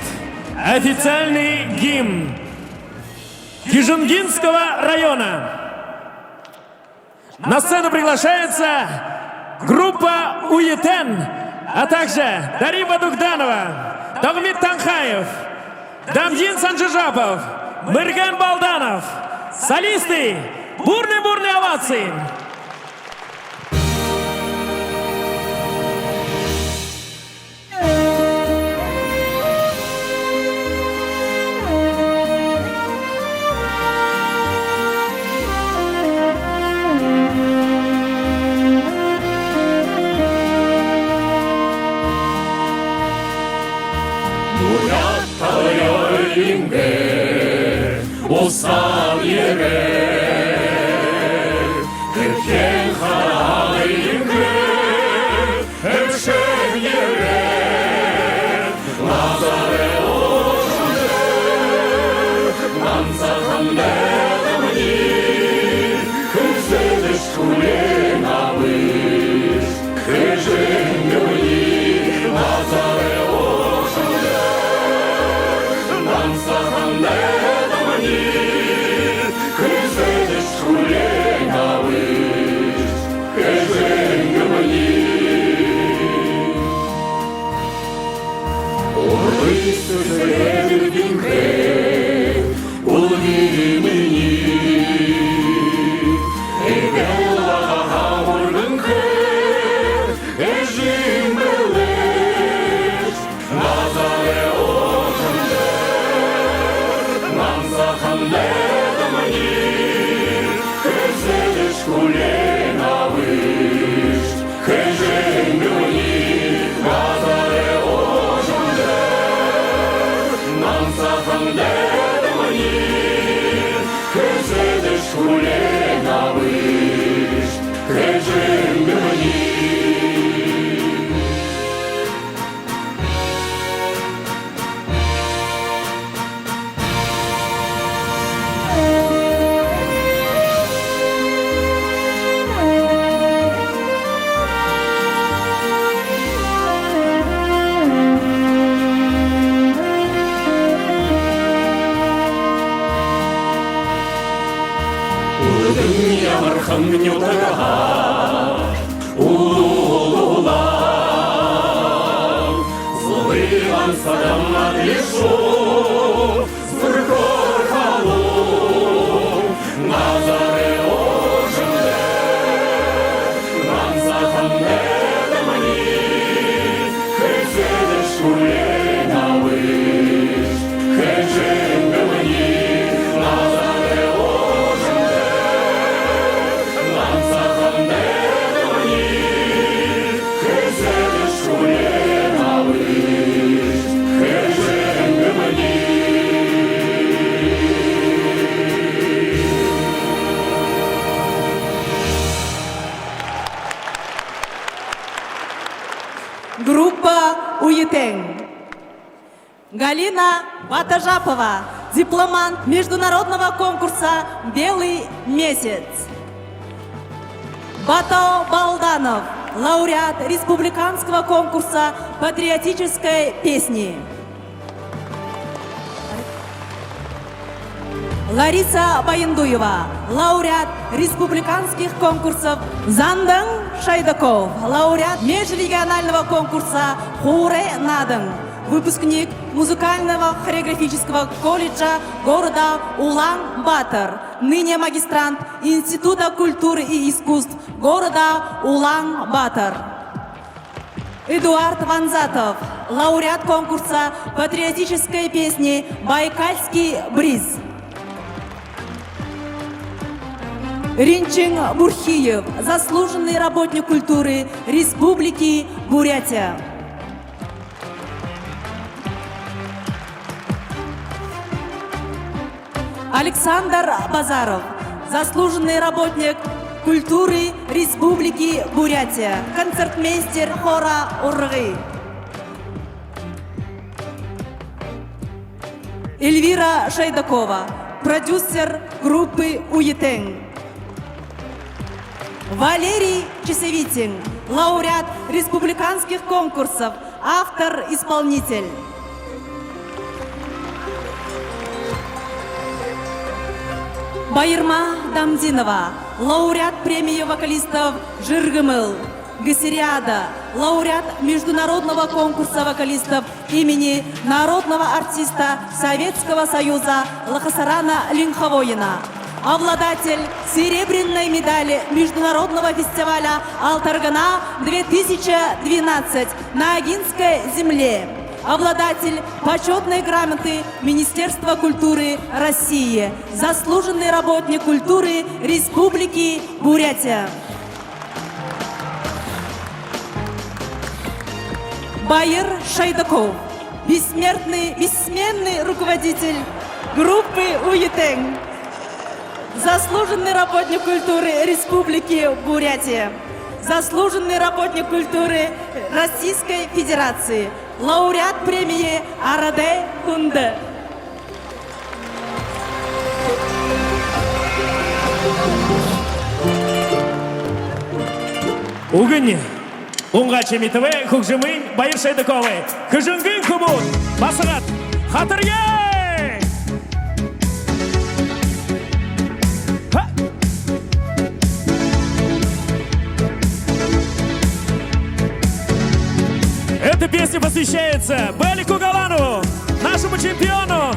официальный гимн Кижингинского района. На сцену приглашается группа УИТН, а также Дарима Дугданова, Дагмит Танхаев, Дамдин Санжижапов, Мырган Балданов. Солисты, бурные овации. ал ерек, кіркен халайынғы, әмшін ерек, назары ошынды, намсахан бәдімні, күнсөдіш күлен абыш, күжін гүмні, назары ошынды, намсахан бәдімні, күнсөдіш күлен абыш, күжін гүмні. Orası severdin be, ul dilimini. Evvela havurdun ke, ejim beleş. Nazare oşandı, namsahan ledamani. Kızılış kulen avış, kejim gülni. Nazare oşandı, namsahan ledamani. Kızılış kulen avış, kejim gülni. Dünya marham nyotaga ulula Zlıyan sadamlar yeşo Zırkor halu Nazare oşandı Namsahan nedamani Kızıdı şulen avış Kıcın gımani Nazare oşandı Namsahan nedamani Kızıdı şulen avış Kıcın gımani Группа «Уетeng». Галина Батажапова, дипломант международного конкурса «Белый месяц». Бато Балданов, лауреат республиканского конкурса патриотической песни. Лариса Баяндуева, лауреат республиканских конкурсов. Зандан Шайдаков, лауреат межрегионального конкурса «Хуре Наден», выпускник музыкального хореографического колледжа города Улан-Батор, ныне магистрант Института культуры и искусств города Улан-Батор. Эдуард Ванзатов, лауреат конкурса патриотической песни «Байкальский бриз». Ринчин Бурхиев, заслуженный работник культуры Республики Бурятия. Александр Базаров, заслуженный работник культуры Республики Бурятия, концертмейстер хора Ургы. Эльвира Шайдакова, продюсер группы «Уетeng». Валерий Часовитин, лауреат республиканских конкурсов, автор-исполнитель. Байырма Дамдинова, лауреат премии вокалистов «Жиргымыл», «Гасериада», лауреат международного конкурса вокалистов имени народного артиста Советского Союза Лахасарана Линховоина. Обладатель серебряной медали Международного фестиваля «Алтаргана 2012» на Агинской земле. Обладатель почетной грамоты Министерства культуры России. Заслуженный работник культуры Республики Бурятия. Байыр Шайдаков, бессменный руководитель группы «Уетeng». заслуженный работник культуры Республики Бурятия, заслуженный работник культуры Российской Федерации, лауреат премии Араде Кунды. Угынне, оңға чемитове, хукжымын, байыр шайдыковы, күжінгін күбут, басығат, қатырге! Эта песня посвящается Белику Галанову, нашему чемпиону.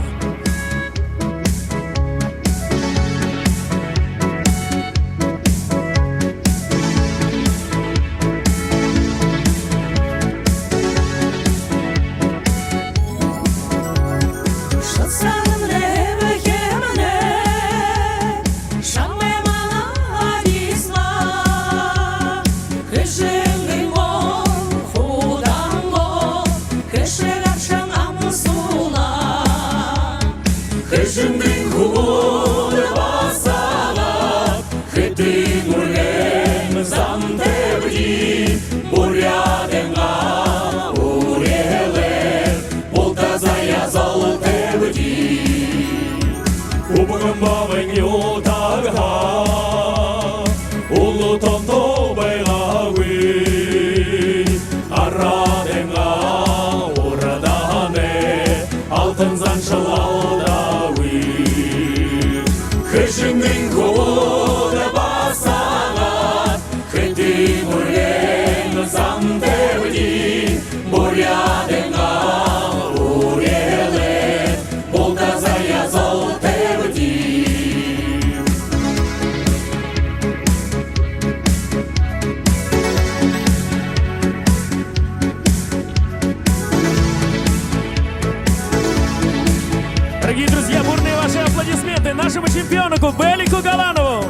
Дорогие друзья, бурные ваши аплодисменты нашему чемпиону Белику Галанову.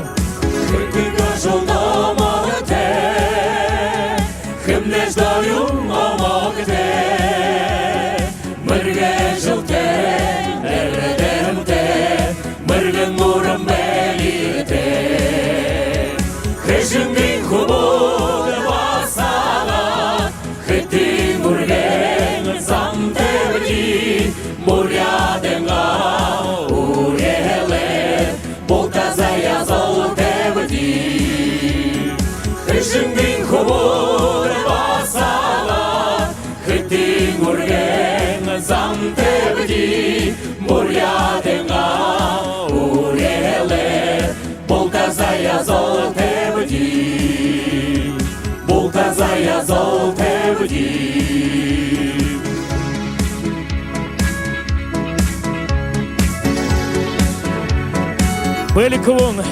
Беликовун,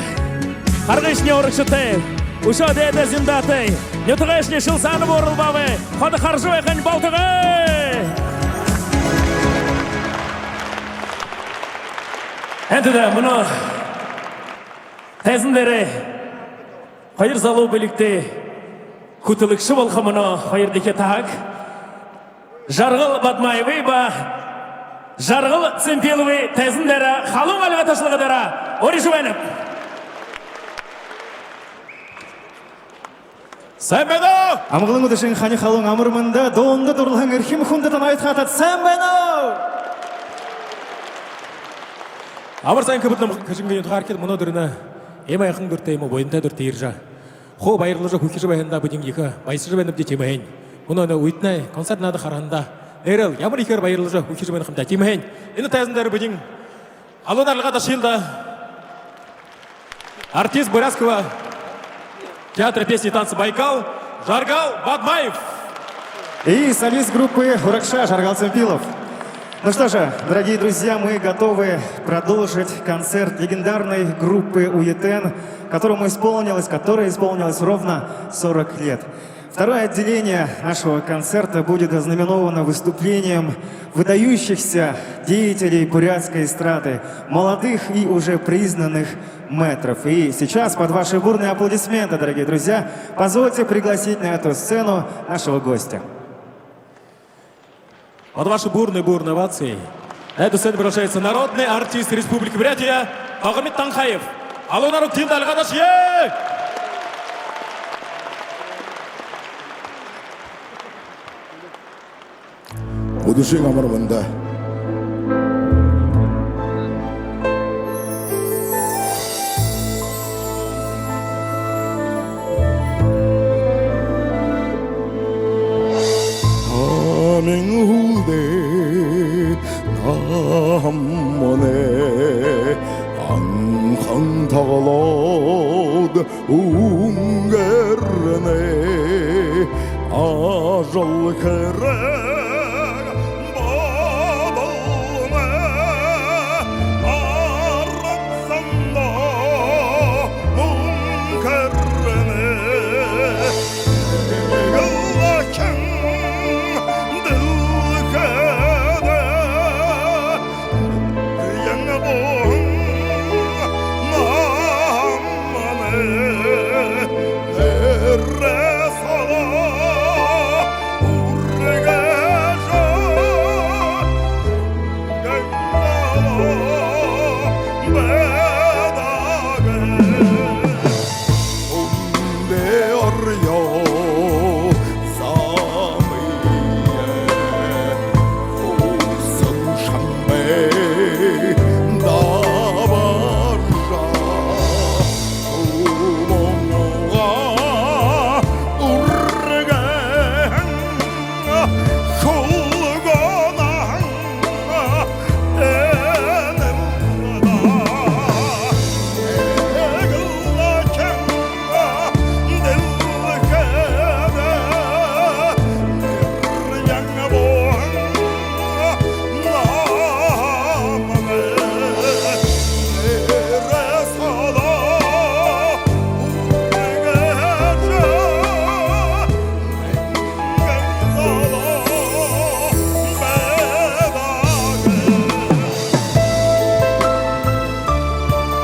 харгышне орыкшыты, ушо деде зиндаты, нютыгышне шылсаны борылбавы, ходы харжуы хан балтыгы! Әнтіде, мұны тәзіндері қайыр залу білікті күтілікші болғы мұны қайырдеке тақ. Жарғыл Батмаевы ба, жарғыл Цемпеловы тәзіндері қалың әліға ташылығыдары ори жүвәніп. Сәмбәні! Амғылың ұдышын қаны қалың амырмында доңды дұрлың үрхім хүндітін айтқатат Сәмбәні! Амыр сайын көбітінің күшінген ұтық әркет мұны дүріні ем аяқын дүрті емі бойында дүрті ержа. Қо байырлыжы көкеші байында бұдың екі байсыжы бәніп де темейін. Мұны өні өйтінай концертнады қарағында. Әріл, ямыр екер байырлыжы көкеші бәні қымда темейін. Енді тәзіндері бұдың алуын арлыға да шылды. Артист Бурятского театра песни и танца Байкал Жаргал Бадмаев. И солист группы Уракша Жаргал Цемпилов. Ну что же, дорогие друзья, мы готовы продолжить концерт легендарной группы УЕТН, которая исполнилась ровно 40 лет. Второе отделение нашего концерта будет ознаменовано выступлением выдающихся деятелей бурятской эстрады, молодых и уже признанных мэтров. И сейчас под ваши бурные аплодисменты, дорогие друзья, позвольте пригласить на эту сцену нашего гостя. Под ваши бурные овации на эту сцену приглашается народный артист Республики Бурятия Магомед Танхаев. Alınarım timde arkadaş ye. Uduşun amırmında. Amin hulde namone anхан tağlad ungerne ажал керек бадалме арапсанда мункерне Yıllaken dilkede Yenge boğun namane Nerre sala urgeja Gengala bedage Unde arıyor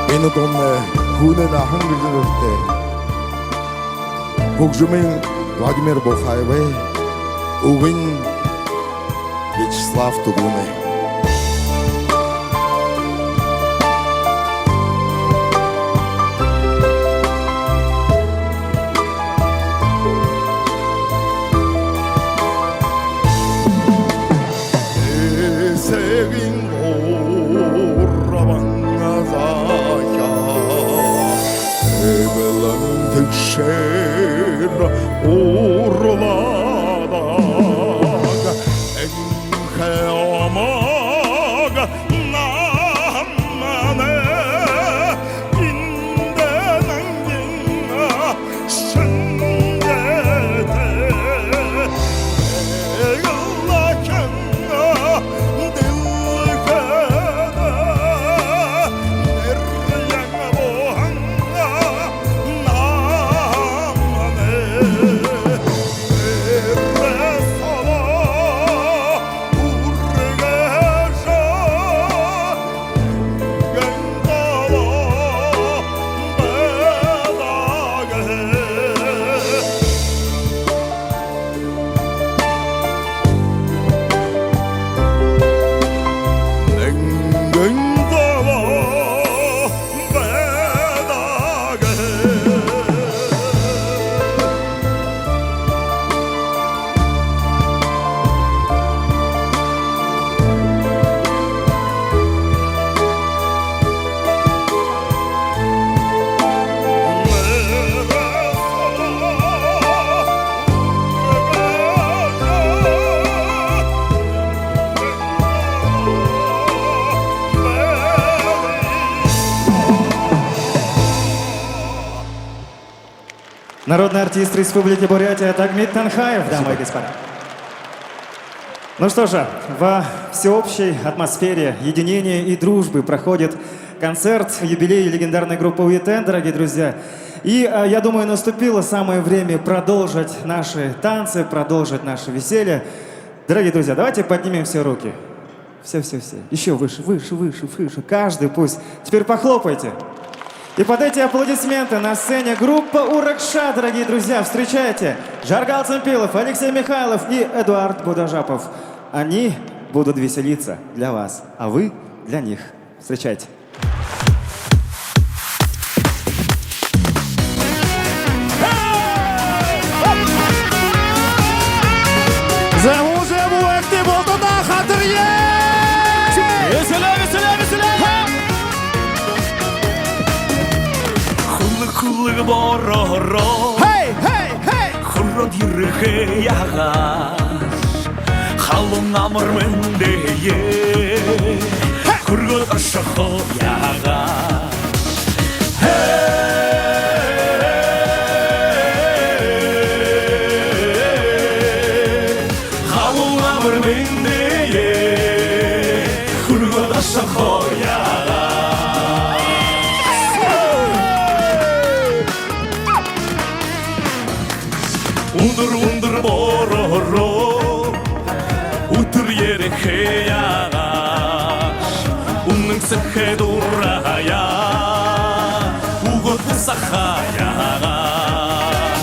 Beni donne hunena hangırırdı. Hukjumin Vladimir Bokhaevе, Увин Вячеслав Тугуне. Sevin orabangazaja Ebelan tekşer urladag Enke amag namane İndenengina şendete Eğlaken Народный артист Республики Бурятия Тагмит Танхаев, дамы и господа. Ну что же, во всеобщей атмосфере единения и дружбы проходит концерт юбилея легендарной группы УЕТН, дорогие друзья. И я думаю, наступило самое время продолжить наши танцы, продолжить наше веселье. Дорогие друзья, давайте поднимем все руки. Все. Еще выше, выше, выше, выше. Каждый пусть. Теперь похлопайте. И под эти аплодисменты на сцене группа Уракша, дорогие друзья. Встречайте Жаргал Цимпилов, Алексей Михайлов и Эдуард Будажапов. Они будут веселиться для вас, а вы для них. Встречайте. Сылык бороро Хуррод йырыхы яғаш Халун амыр міндeye Күргөт ашықы яғаш Унdur борoro Утыр ерекhe яғаш Унның сықы дұрая Уғыт саха яғаш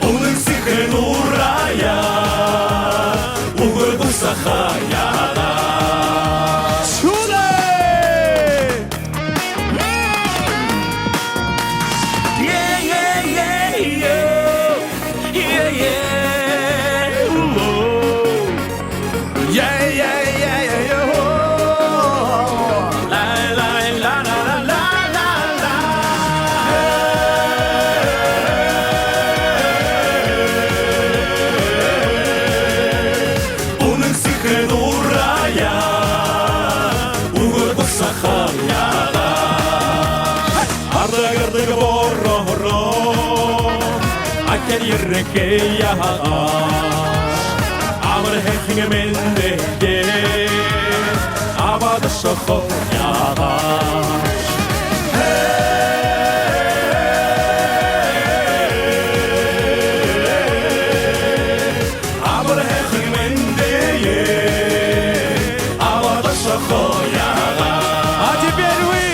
Унның сықы дұрая Уғыт саха яғаш Yerke yağar Amır hekine mendeye Avadı şoku yağar Amır hekine mendeye Avadı şoku yağar А теперь вы!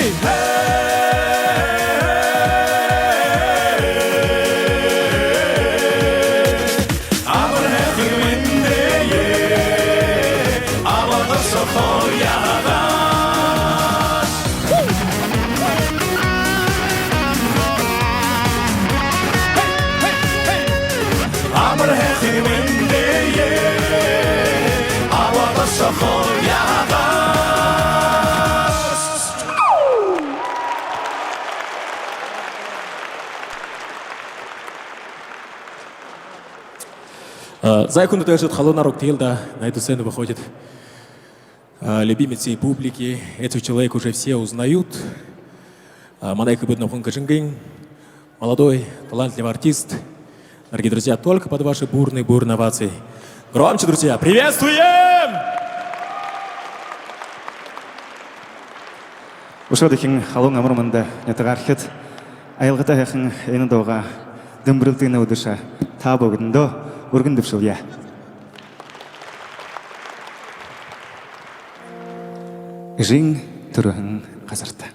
За секунду держит холодный рок Тилда, на эту сцену выходит любимец всей публики. Этого человека уже все узнают. Манайка Буднахун Каджингин, молодой, талантливый артист. Дорогие друзья, только под ваши бурные овации. Громче, друзья, приветствуем! Ушодыхин халун амурманда нятыгархет. Айылгыта яхын эйнодоға дымбырылтыны удыша табығындо өргіндіп шылия. Жин тұрығын қазырты.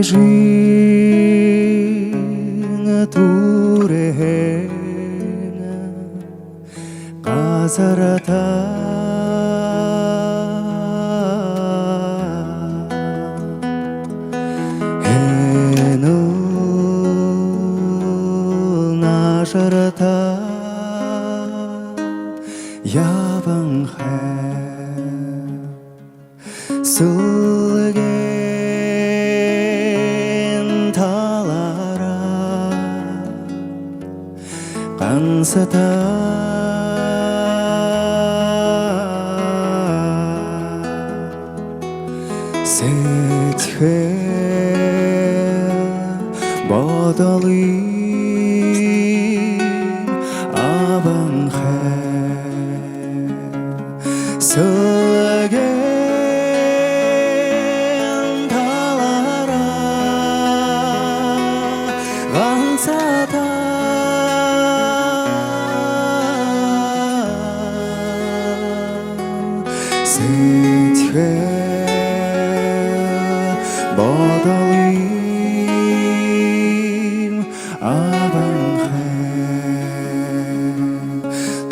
Ежина турена казарата Эну нашарата ябанхэ Сата сетхе бодалы абанхе сөлген талара гансата сетхе бодалым абанхе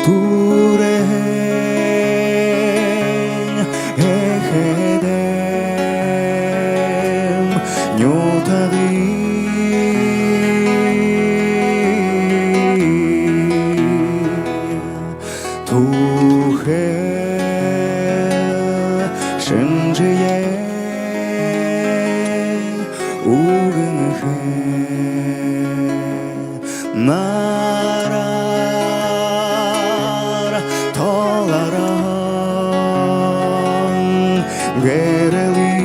турен эхедем нютаги тухе Шэнжие угэнхэ нарар толаран гэрэли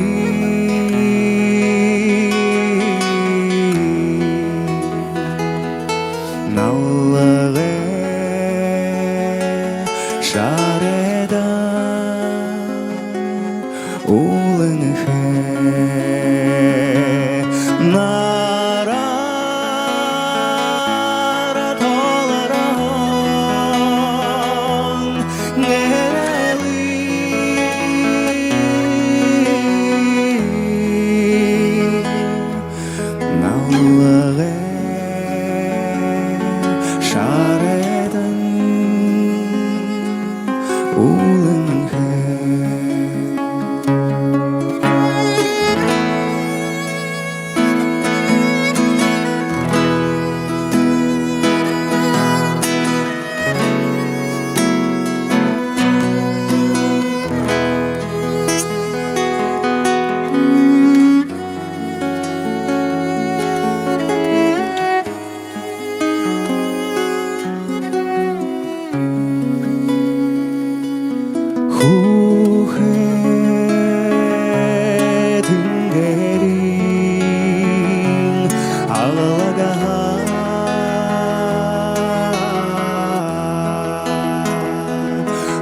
наллэгэ шарэдан улэнхэ нарар толаран гэрэли наллэгэ шарэдан улэнхэ 후회 등대린 알라가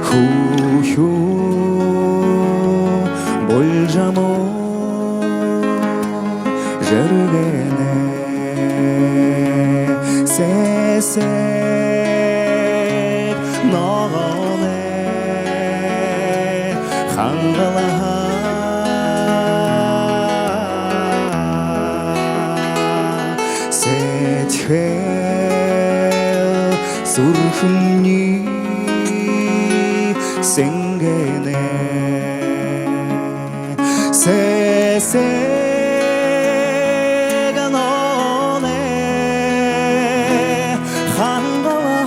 후휴 몰자모 저르게네 세세 너네 한가라 세체 수르훈니 생게네 세세가 너네 한가라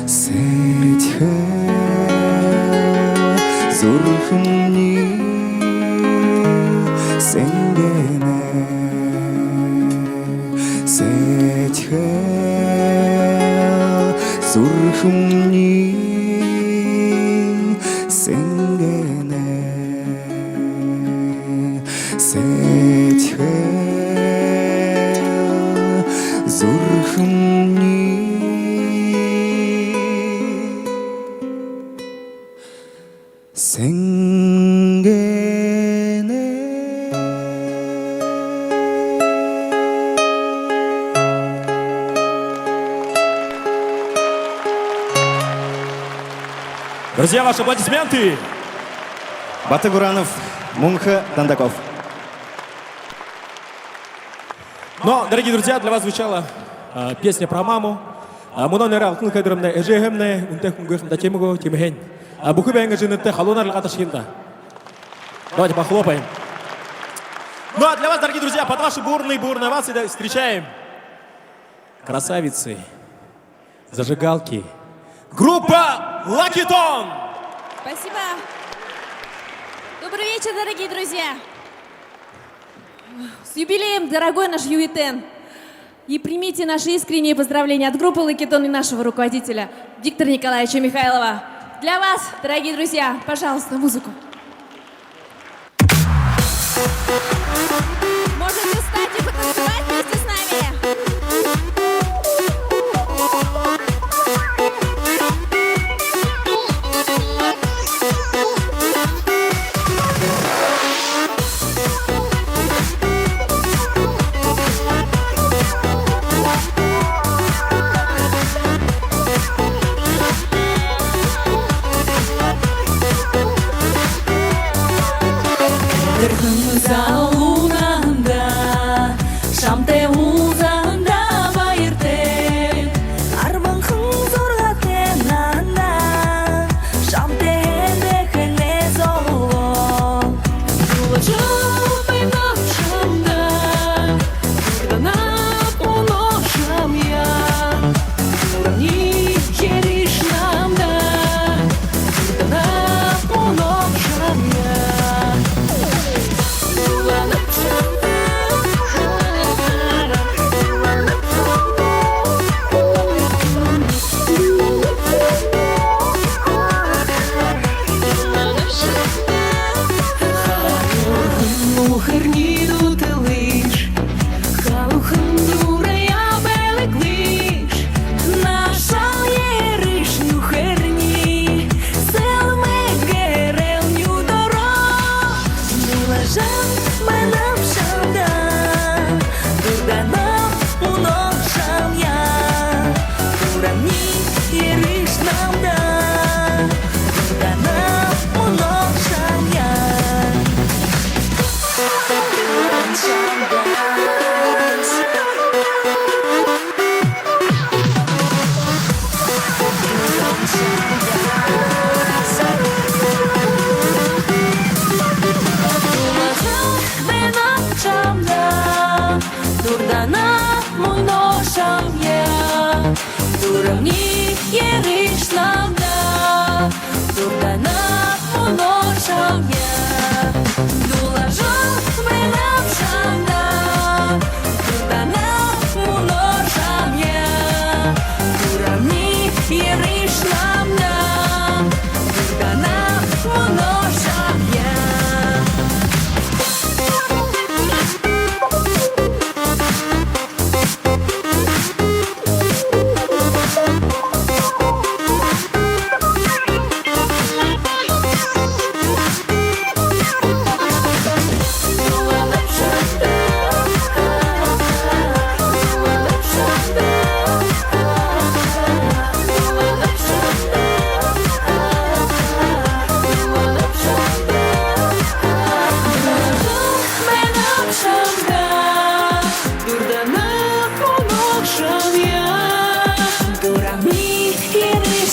세체 수르훈니 생게네 세체 수르훈니 생게네 세체 수르훈니 Друзья, ваши аплодисменты! Батыгуранов, Мунха, Дандаков. Но, дорогие друзья, для вас звучала песня про маму. Мунонер алтын кадырымда эжегемне, унтех кунгыхмда темуго, темухень. Бухубенга женетте халунар латашхинда. Давайте похлопаем. Ну а для вас, дорогие друзья, под ваши бурные овации встречаем красавицы, зажигалки. Группа Лакитон! Спасибо. Добрый вечер, дорогие друзья. С юбилеем, дорогой наш ЮИТН. И примите наши искренние поздравления от группы Лакитон и нашего руководителя Виктора Николаевича Михайлова. Для вас, дорогие друзья, пожалуйста, музыку. Можете встать и потанцевать вместе с нами.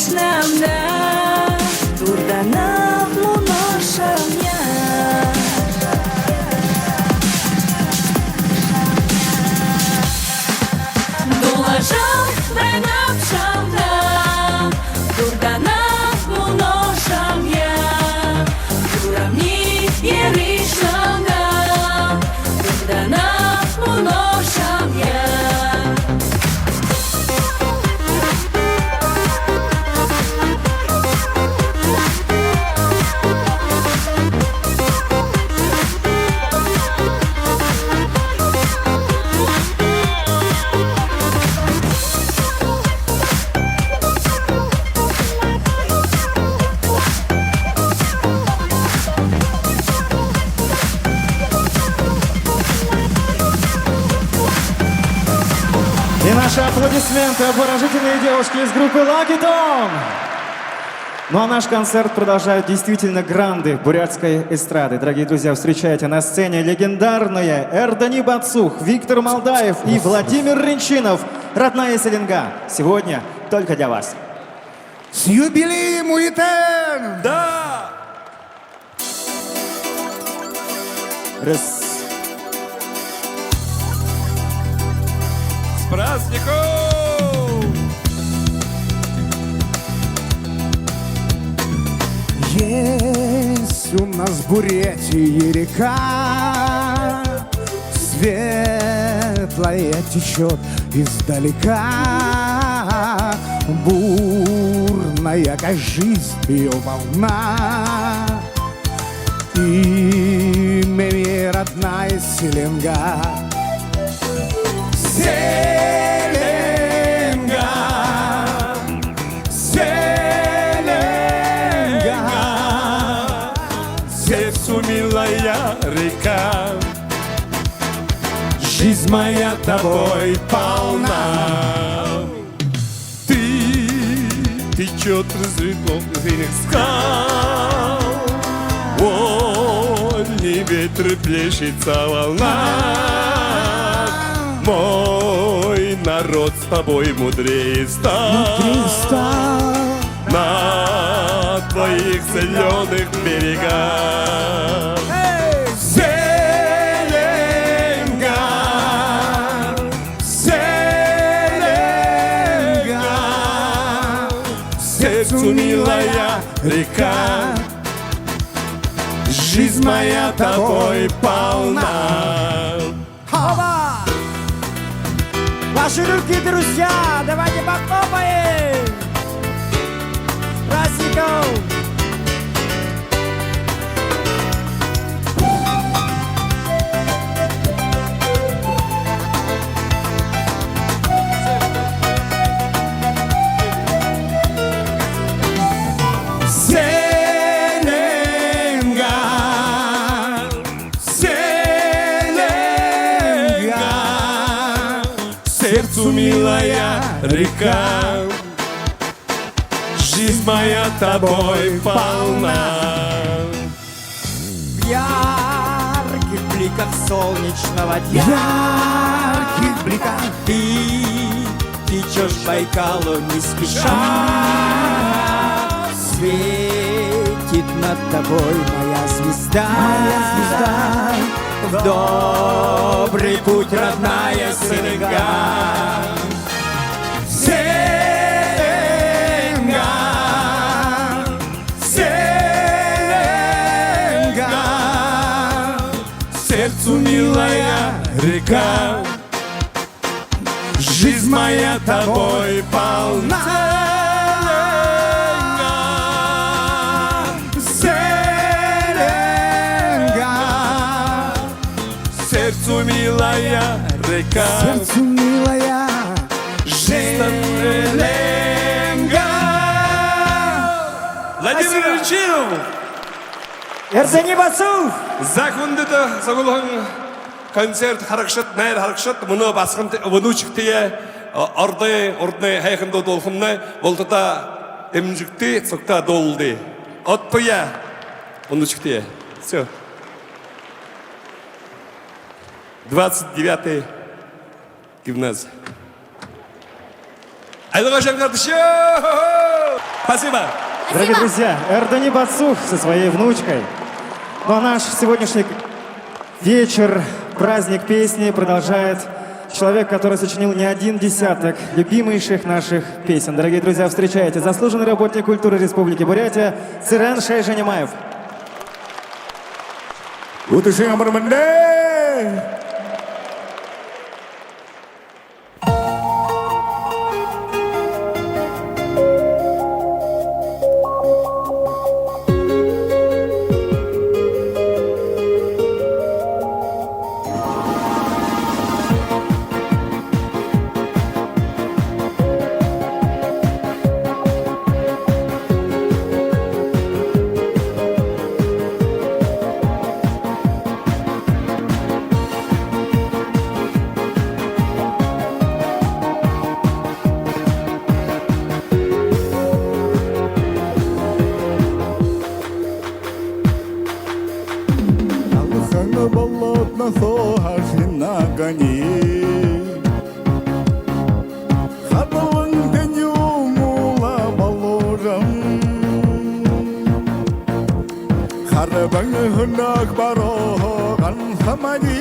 вечнамда Турданав муношамя Дулажам венапшамда Турданав муношамя Турамни еришамда Турданав муношамя И наши аплодисменты обворожительные девушки из группы Lucky Tom. Ну а наш концерт продолжают действительно гранды бурятской эстрады. Дорогие друзья, встречайте на сцене легендарные Эрдани Бацух, Виктор Молдаев и Владимир Ренчинов. Родная Селенга. Сегодня только для вас. С юбилеем, Уитен! Да! Раз. С праздником! Есть у нас в Бурятии река, светлая течет издалека, бурная, как жизнь ее волна. Имя родная Селенга. Селенга, Селенга, Сердцу милая река, жизнь моя тобой полна. Ты течет разрыв скал, вольный ветер плещется волна. Мой народ с тобой мудрее стал, на твоих зеленых берегах. Селенга, Селенга, Сердцу милая река, жизнь моя тобой полна. Ваши руки, друзья, давайте похлопаем! Праздников! Селенга, Селенга, Сердцу милая река, жизнь моя тобой полна. В ярких бликах солнечного дня ярких бликах ты течешь Байкалу не спеша. Светит над тобой моя звезда, в добрый путь, родная Селенга. Селенга, Селенга, Сердцу милая река, жизнь моя тобой полна. Селенга, Сердцу милая река, сердцу милая Селенга. Владимир Ренчинов! Эрдани Бацух! Закондыда сагулхан концерт харакшат, найр харакшат, мұны басқын бұны чықтыя орды хайқында долқынны болтыда емжікті соқта долды. Оттоя бұны чықтыя. Все. 29-й гимназия. Айлыға жаңғарды Спасибо. Дорогие друзья, Эрдани Бацух со своей внучкой. Ну а наш сегодняшний вечер, праздник песни продолжает человек, который сочинил не один десяток любимейших наших песен. Дорогие друзья, встречайте заслуженный работник культуры Республики Бурятия Цирен Шайжанимаев. болотно сохашина гони. Хабалын пеню мула балужам. Харабан хунак баро гансамани.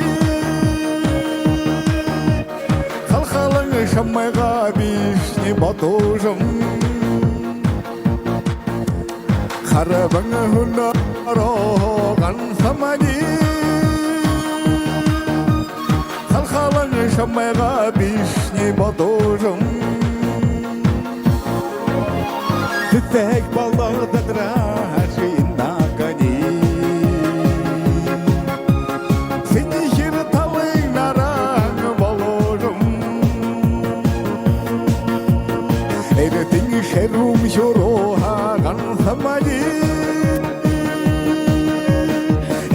Халхалын шамайга бишни батужам. Харабан хунак баро гансамани. Шамайга бишни батужам. Титек балада дрожи на гони. Синий хирталый наран балужам. Эретин шерум юроха гансамани.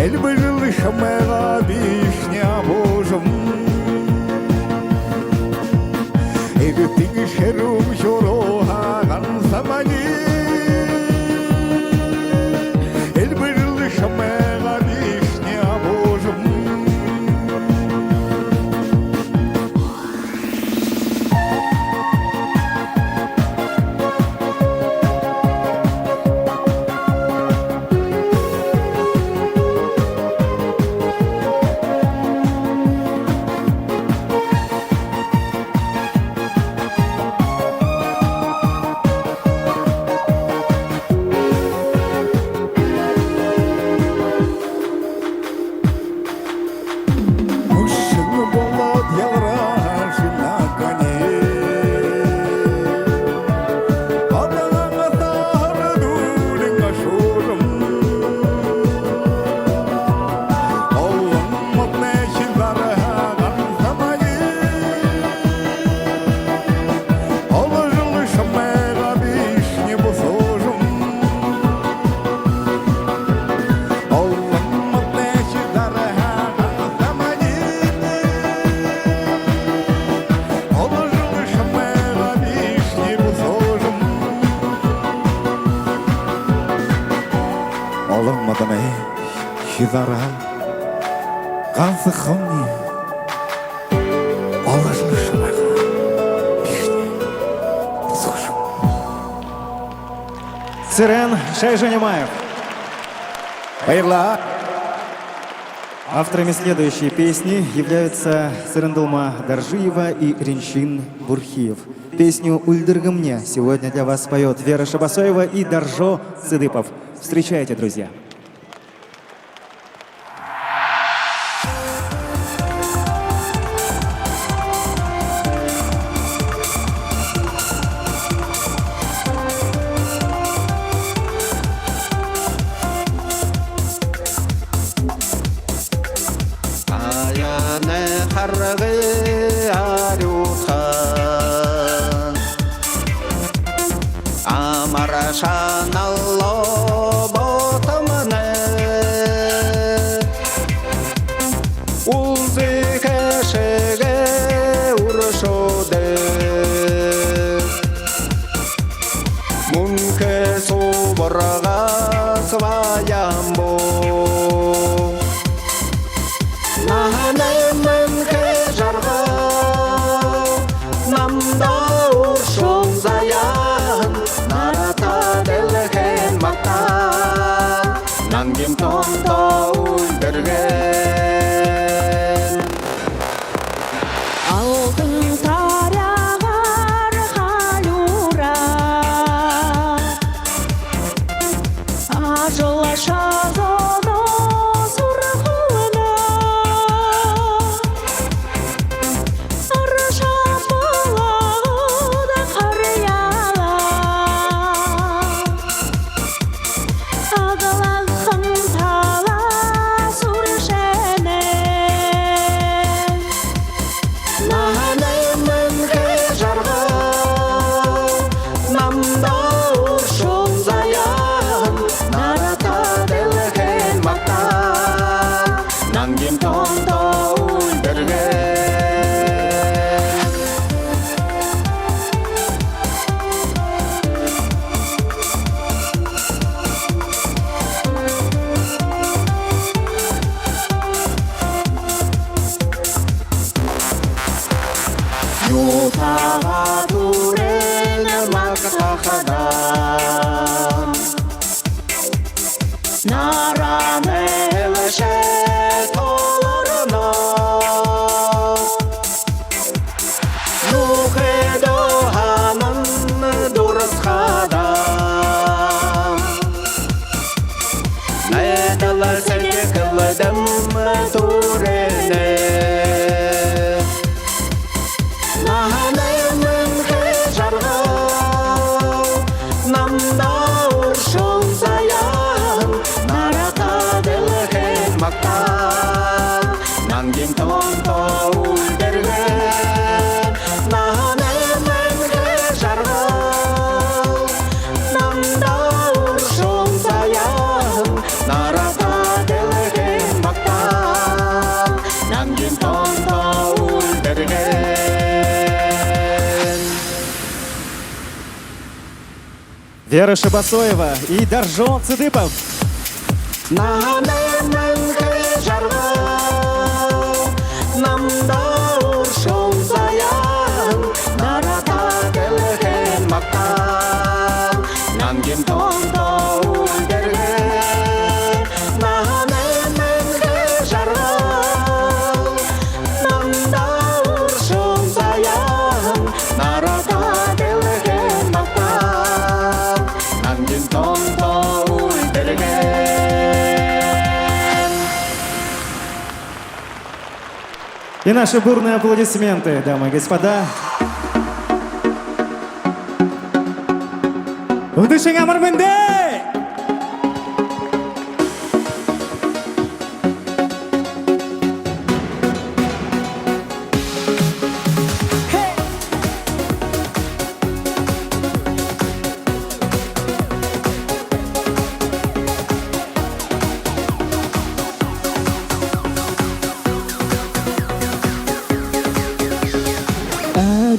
Эльбыжил шамайга бишня божам. Everything is sherum shoro hagan samani. Elbiril shamega bishnya bojum. Цирен Шайжанимаев. Авторами следующей песни являются Цирендулма Даржиева и Ринчин Бурхиев. Песню «Ульдыргы мне» сегодня для вас поет Вера Шабасоева и Даржо Цыдыпов. Встречайте, друзья. Nam đau sông 남긴 돈도 울들게 алтын тарағар халюра ажыла шазоно сұрғылына арыша бұлағыда қарияла ағылақын тала сұрышене 나는 해자르고 남도 우숑자야 나라다 될게 맞다 남긴 돈도 울들게 유타가 둘에는 막사하다 나라네 레셰 토르노 누구도 하는 도르스하다 내달라 생각을듬 둘에네 나는 해자르고 남도 우숑자야 나라다 될게 맞다 남긴 돈도 울들게 나는 해자르고 남도 우숑자야 나라다 될게 맞다 남긴 돈도 울들게 Вера Шабасоева и Даржон Цыдыпов. 나는 해자르고 남도 우숑자야 나라다 될게 맞다 남긴 돈도 울들게 나는 해자르고 남도 우숑자야 나라다 될게 맞다 남긴 돈도 울들게 И наши бурные аплодисменты, дамы и господа. Удышing Амар Менде!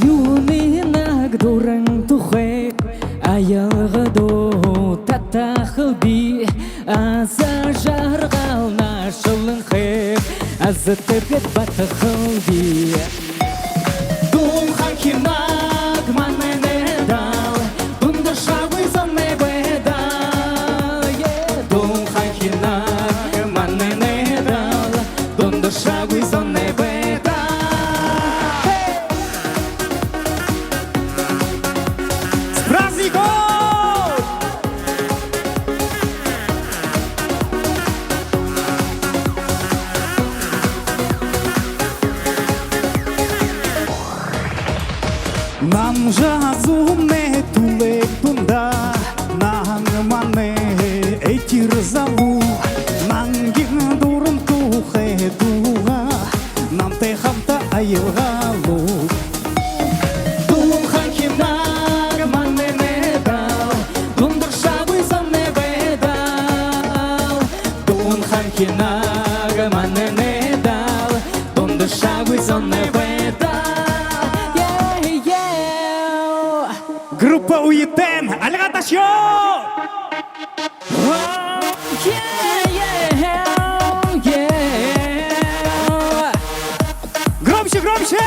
Арюнинак дуран тухек, аяғыду татахыл би, аса жарғал нашылын хек, азы тепет батахыл би. Дулхан хинак манене дал, дунда шавы зане бедал. Дулхан хинак манене дал, дунда шавы зане бедал. Нам жазуне тулек тунда наңмане этир залу нангин дурын тухе туга нам те хамта айылгалу Дулхан хинак манене дал, дундыр шабы зане бедал. Дулхан хинак манене дал, дундыр шабы зане бедал. Группа УЕТН, алгаташё! Громче, громче!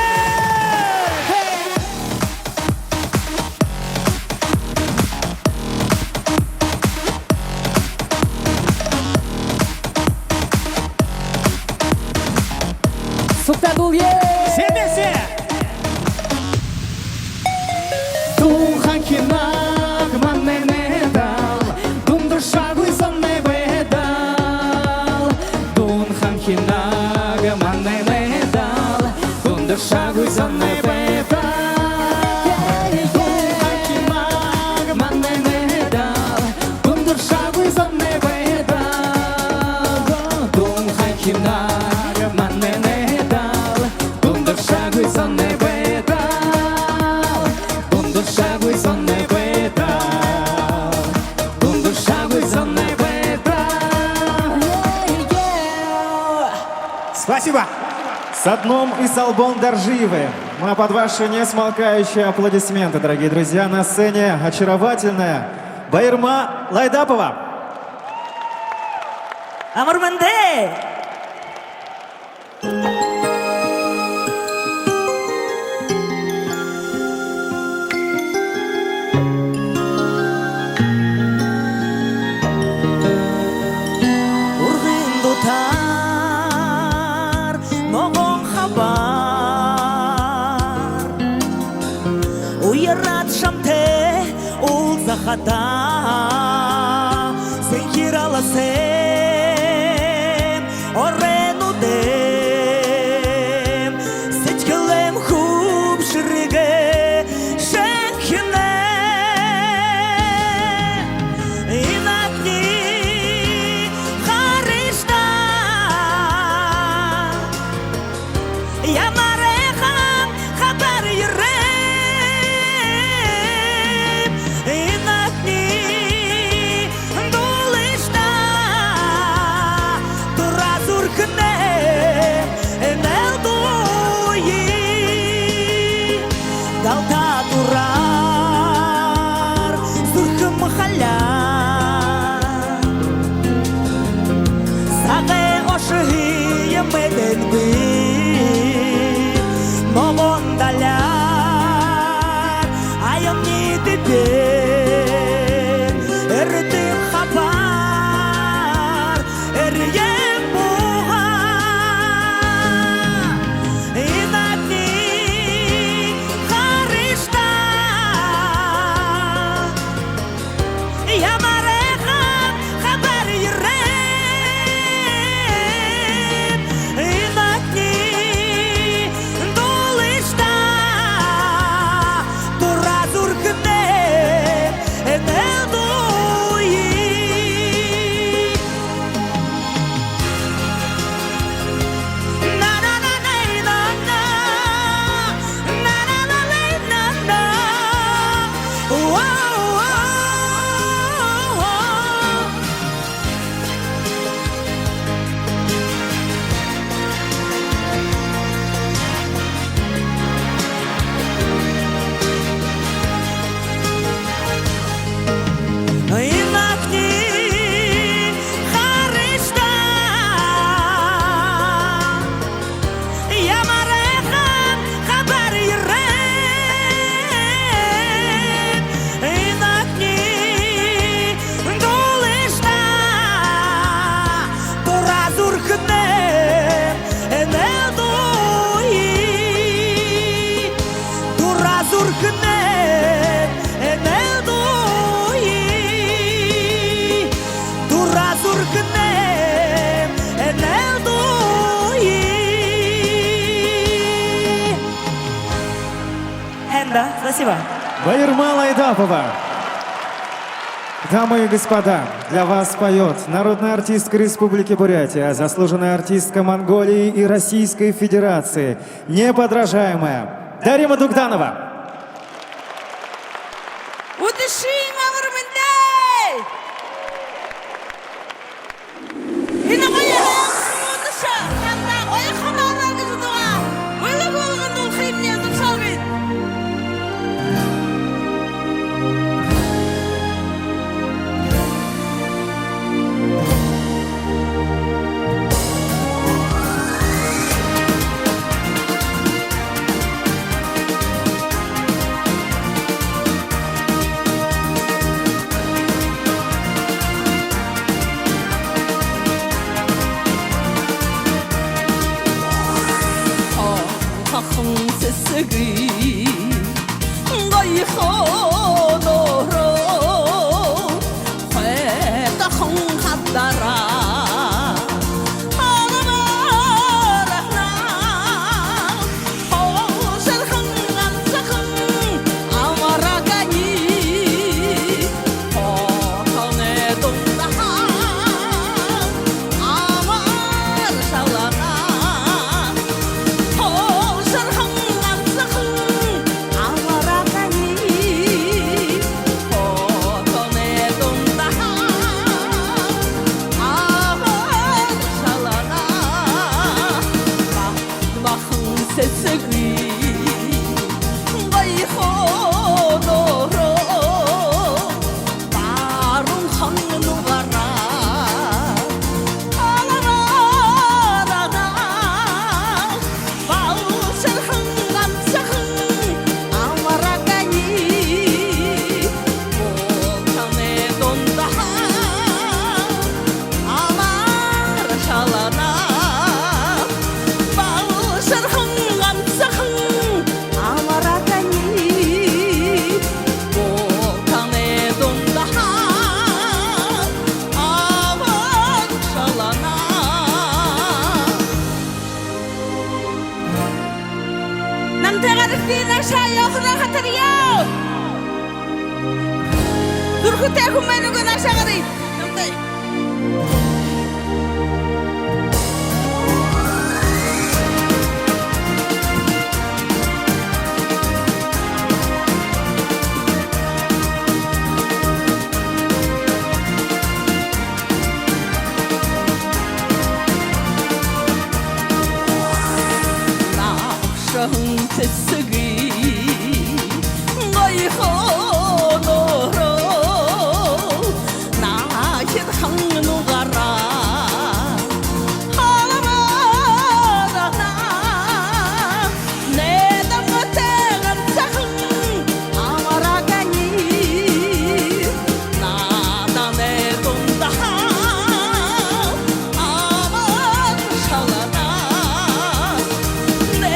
сонной беда. Хакимаг манне медал, гундур шагуй сонной беда. Дум хакимаг манне медал, гундур шагуй сонной беда. Гундур шагуй сонной беда. Гундур шагуй сонной беда. Спасибо! С дном и с лбом Доржиевы. Мы под ваши несмолкающие аплодисменты, дорогие друзья. На сцене очаровательная Байырма Лайдапова. Амурманде! Урғын дотар, моғын хабар. Уйрат шамте, ол захата. Сен кираласем, оррену дем. Сечкілем хуб шырыге, шенкіне. Инакни харишта. Я марехам хабар ерем. Инакни дулышта. Туразур кнем энел дуи. Далта турар зурхым халя. Саге ошыгы емеден бир. Могон даляр айым не дебен. Эрдим хабар эрьем буга. Инакни харишта. Я марехам хабар ерем. Инакни дулышта. Туразур кнем энел дуи. На-на-на-на-на-на. На-на-на-на-на-на. Уау-уау. Инакни харишта. Я марехам хабар ерем. Инакни дулышта. Туразур кнем энел дуи. Туразур кнем энел дуи. Туразур кнем энел дуи. Энда, спасибо. Байырма Лайдапова. Дамы и господа, для вас поет народная артистка Республики Бурятия, заслуженная артистка Монголии и Российской Федерации, неподражаемая Дарима Дугданова. Удыши, Амурманде! Инамайарам удыша. Янда ойхана арагызы дуа. Ойлы болған ол химне дұмсалбет. Ара Тадьяу! Дурхуте хуменуга нашагады! Tesgi ngồi khô nô rô na chết hăng nô gara halama da na ne dam te gan sakh amara gani na da ne tum da amar shalana ne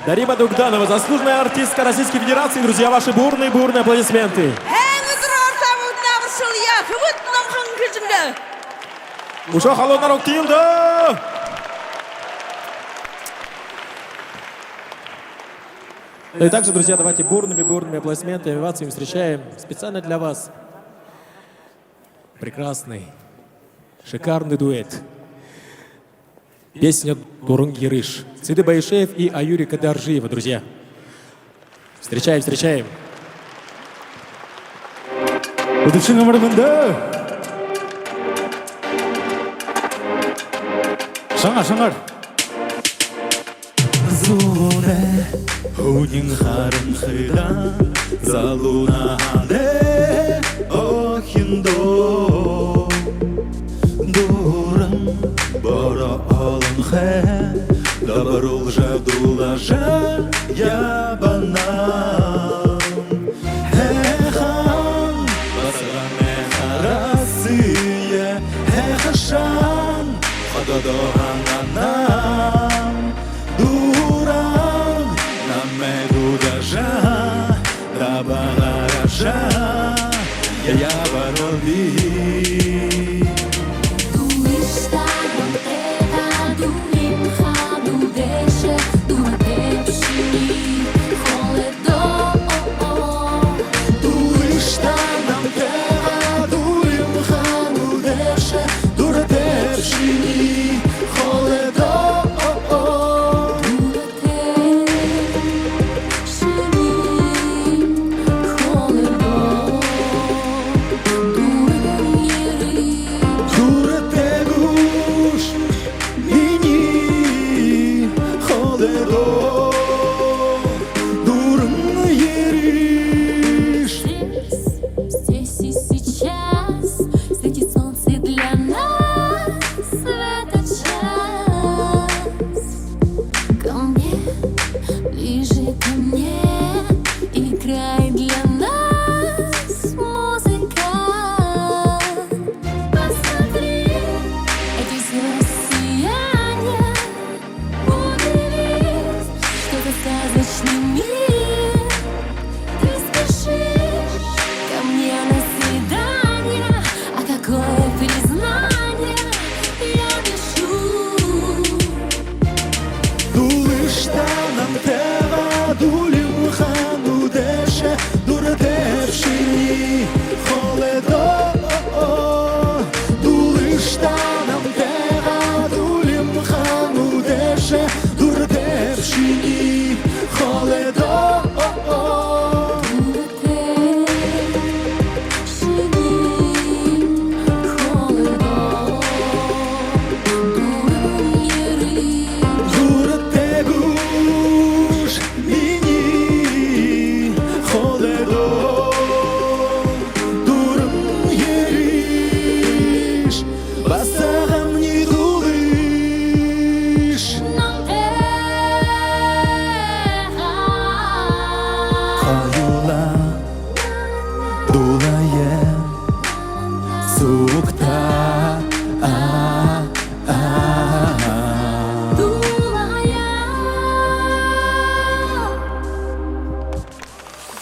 Дарима Дугданова, заслуженная артистка Российской Федерации. Друзья, ваши бурные аплодисменты. Уже холодный рок Тилда! И также, друзья, давайте бурными аплодисментами, овациями встречаем специально для вас прекрасный, шикарный дуэт. Песня «Турун Ерыш». Циды Баишеев и Аюри Кадаржиева, друзья. Встречаем. Удачи номер мында. Шаңар. Зулуне Унин харым хыда Залуна хане Охиндо Дурым Бора алын хэ Добрул жадулажа Ябанам Хэхан Басраме харасые Хэхашан Хададогананам Дуран Намегудажа Дабагаража Я вороби Дура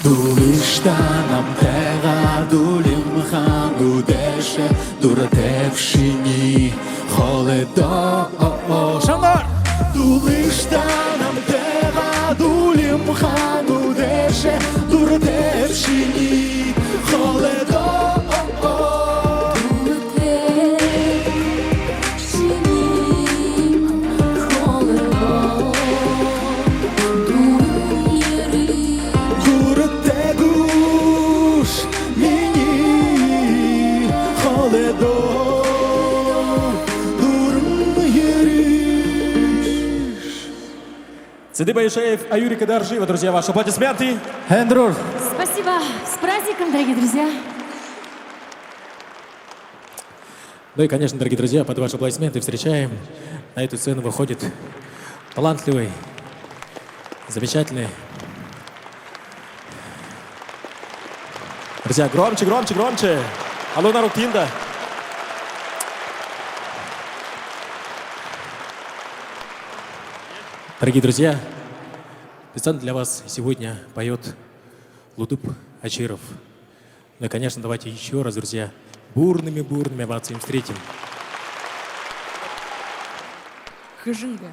Дулыштанам тега дулим хану деше дуратевшини холедо. Шандар! Дулыштанам тега дулим хану деше дуратевшини холедо. Сиды Байшеев, Аюрика Даржива, друзья, ваши аплодисменты. Хендрур. Спасибо. С праздником, дорогие друзья. Ну и, конечно, дорогие друзья, под ваши аплодисменты встречаем. На эту сцену выходит талантливый, замечательный. Друзья, громче, громче, громче. Алло, народ Тинда. Дорогие друзья, специально для вас сегодня поет Лутуп Ачиров. Ну и, конечно, давайте еще раз, друзья, бурными овациями встретим. Хыжинга.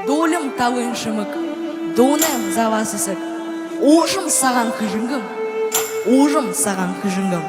Долем тавын шымык, донем за вас ісік. Ужым саған хыжынгым, ужым саған хыжынгым.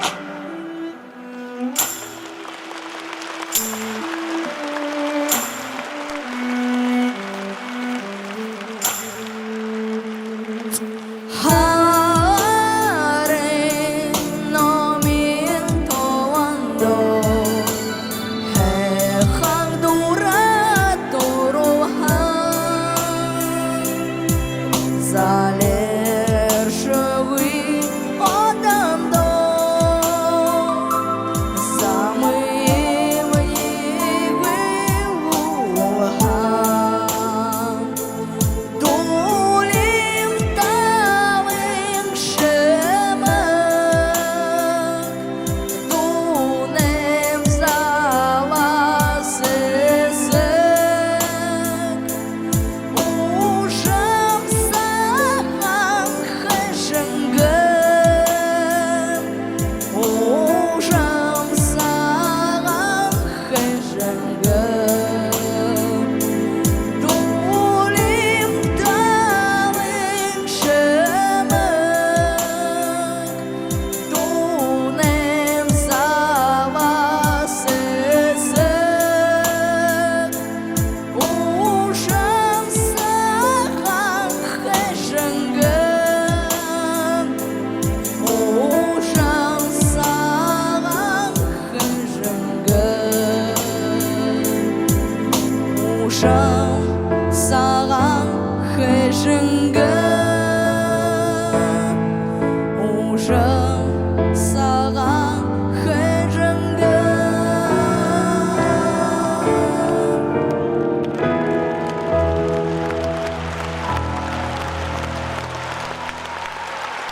Залежи ви одам до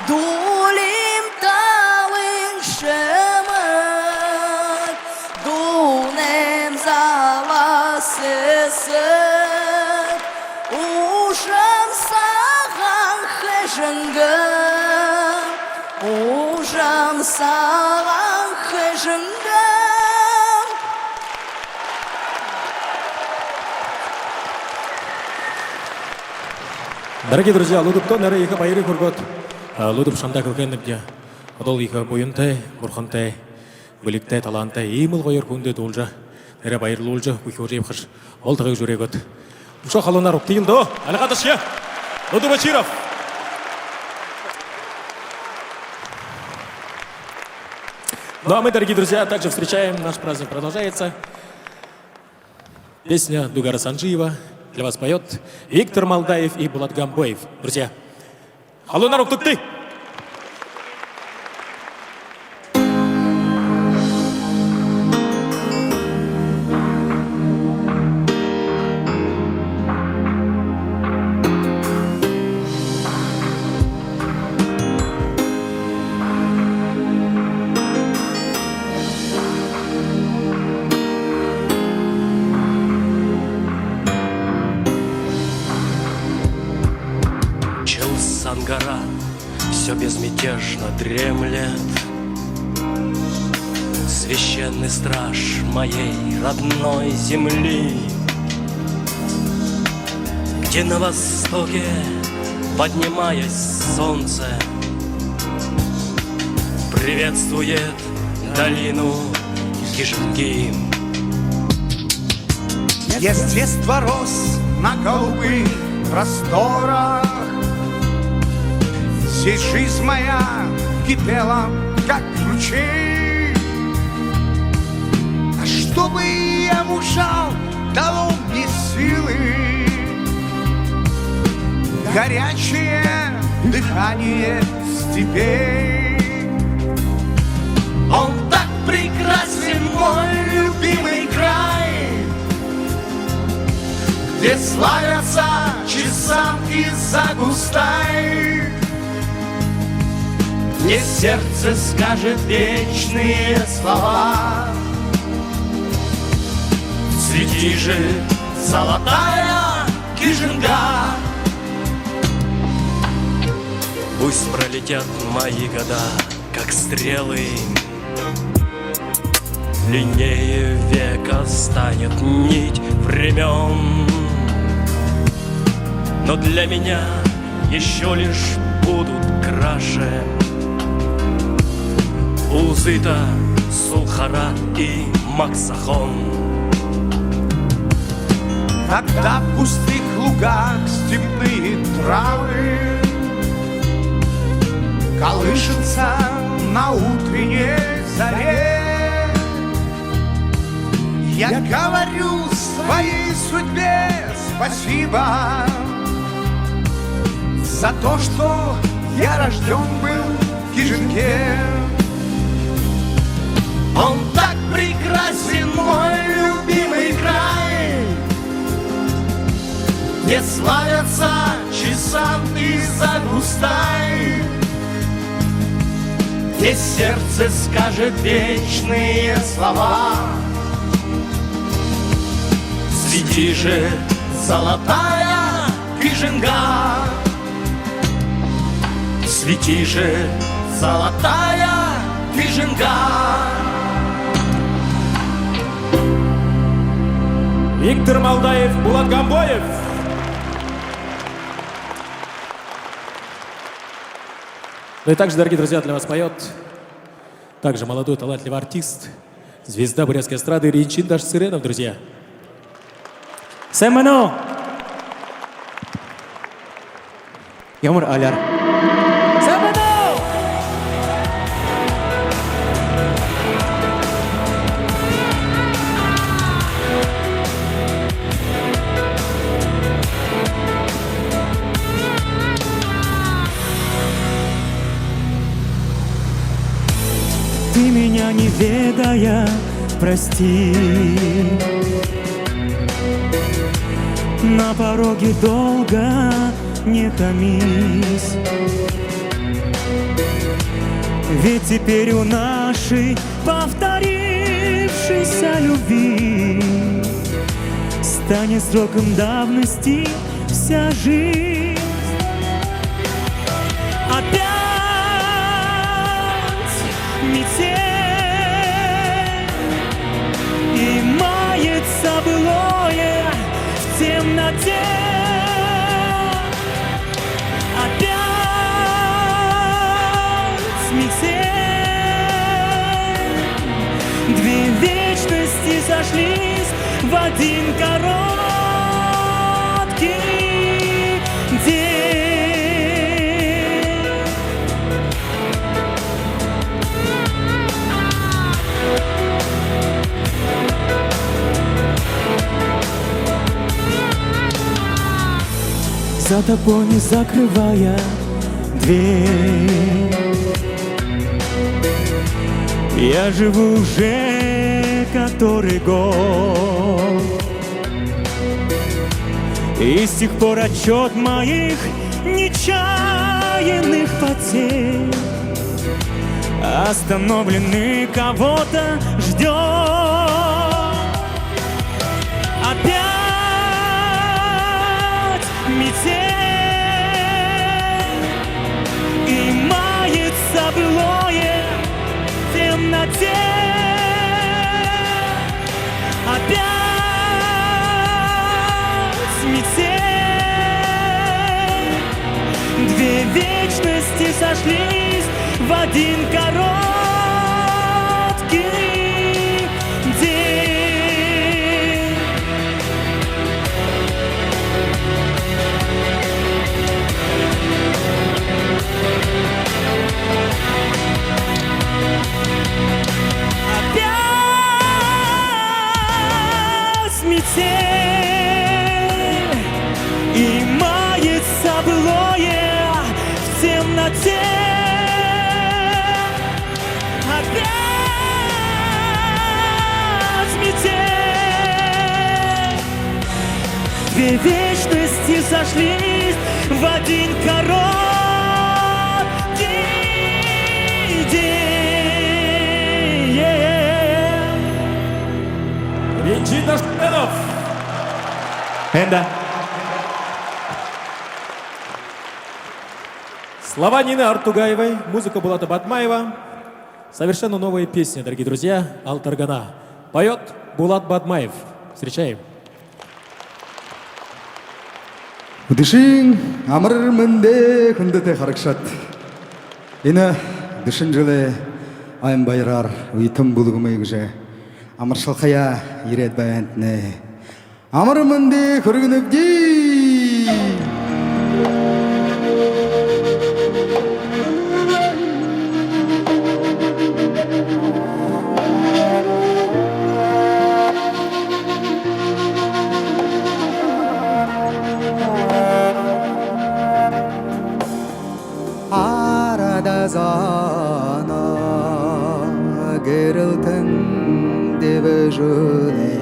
Дулим талын шымык, дунем завасысык, ушым саған хышынгым, ушым саған хышынгым. Дорогие друзья, лудуптон нары екі байыры көргөт. Лудуп шанда көлгенімде. Одол екі бойынтай, бұрхантай, біліктай, талантай, еміл қойыр күнде должа. Нәрі байырлы олжа, көйкі ожайып қыш. Ол тағай жүрегөт. Ұша қалонар ұқтейілді о. Әлі қатышы. Лудуп Бачиров. Ну а мы, дорогие друзья, также встречаем. Наш праздник продолжается. Песня Дугара Санжиева. Для вас поет Виктор Молдаев и Булат Гамбоев. Друзья, алло, народ, тут ты! Гора все безмятежно дремлет. Священный страж моей родной земли, где на востоке, поднимаясь солнце, приветствует долину Кишинги. Я с детства рос на голубых просторах. Здесь жизнь моя кипела, как ручей. А чтобы я мужал, дало мне силы горячее дыхание степей. Он так прекрасен, мой любимый край, где славятся чесанки Загустай, где сердце скажет вечные слова. Свети же, золотая Кишинга. Пусть пролетят мои года, как стрелы, длиннее века станет нить времен. Но для меня еще лишь будут краше Узыта, Сулхара и Максахон. Когда в пустых лугах степные травы колышутся на утренней заре, я говорю своей судьбе спасибо за то, что я рожден был в Кишинге. Он так прекрасен, мой любимый край, где славятся чесанки Загустай, где сердце скажет вечные слова. Свети же, золотая Кишинга. Свети же, золотая Кишинга. Виктор Молдаев, Булат Гамбоев. Ну и также, дорогие друзья, для вас поет также молодой талантливый артист, звезда бурятской эстрады Ринчин Даш Сыренов, друзья. Сэмэно! Ямар аляр. Ты меня не ведая, прости. На пороге долго не томись. Ведь теперь у нашей повторившейся любви станет сроком давности вся жизнь. Опять метель, и мается былое в темноте. Опять метель, две вечности сошлись в один короткий день. За тобой не закрывая дверь, я живу уже который год, и с тех пор отчет моих нечаянных потерь остановленный кого-то ждет. Опять метель, и мается былое в темноте. Опять метель, две вечности сошлись в один короткий день. Опять метель, и мается былое в темноте. Опять метель, две вечности сошлись в один короткий день. Венчит наш Пенов. Энда. Слова Нины Артугаевой, музыка Булата Батмаева. Совершенно новая песня, дорогие друзья, «Алтаргана». Поет Булат Батмаев. Встречаем. Дышин амар мэнде хүндэтэй харагшат. Энэ дышин жылы айн баяраар уйтан булгумай гэж амар шалхая ирээд байнт нэ. Амар мэнде хөргөнөвди. Zana geriltin devejule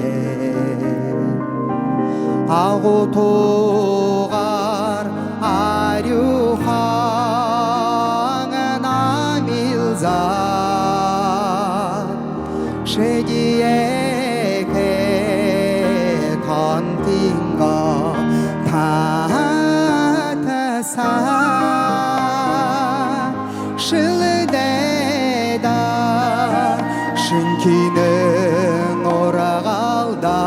Ağutuğar aryuhangına milzat Şediyeke tantinga tatasa Şılde'da şünkinin orağalda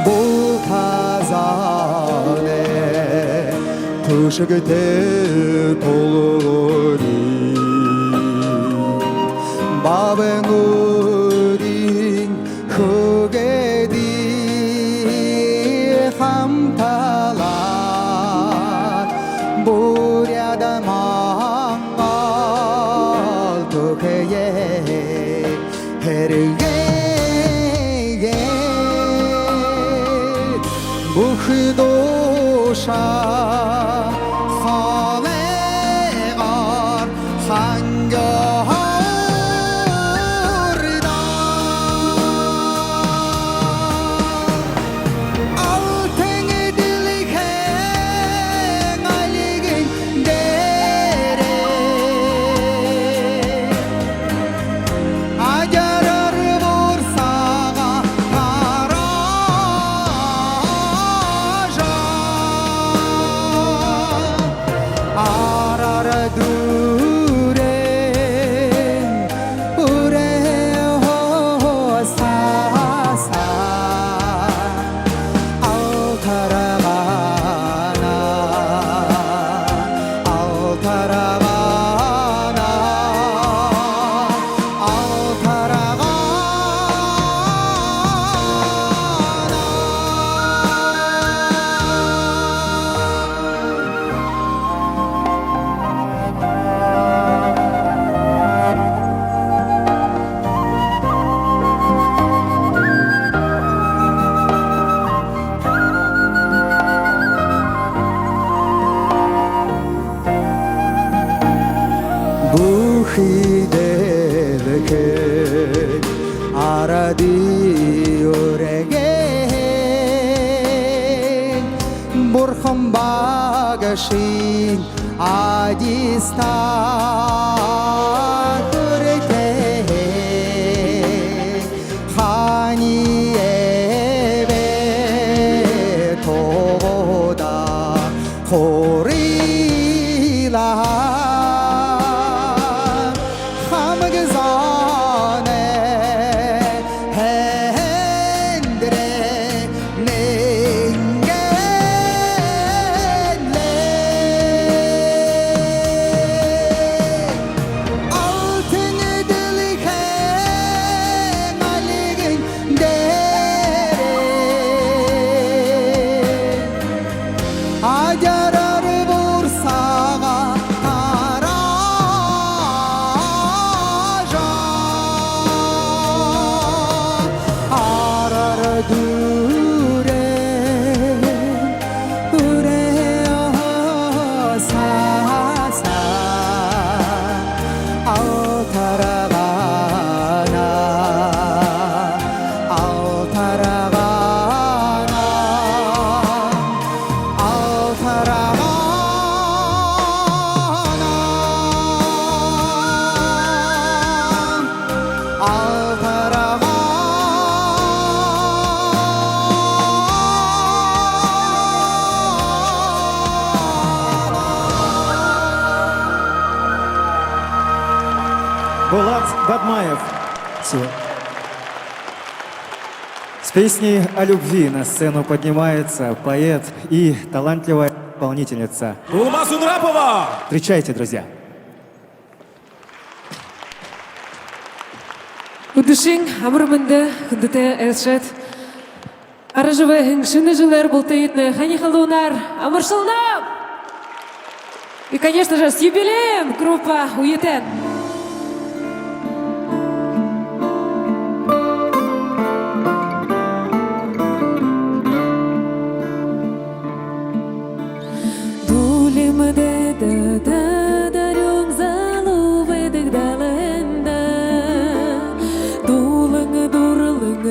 Bu kazane tuşugte toluri Babın urin hugedi hamtalar Buryada Bukhidosha khale Buhidelke aradi oregen Burkham bagashin adistan urete Khani eve toda khorila Булат Бадмаев. С песней о любви на сцену поднимается поэт и талантливая исполнительница. Булма Сунрапова! Встречайте, друзья. Удушин, амрманды, хындыте эршет. Аражывы хыңшыны жылэр болтаитны ханихалунар, амыршылнам! И, конечно же, с юбилеем группа «УЕТН».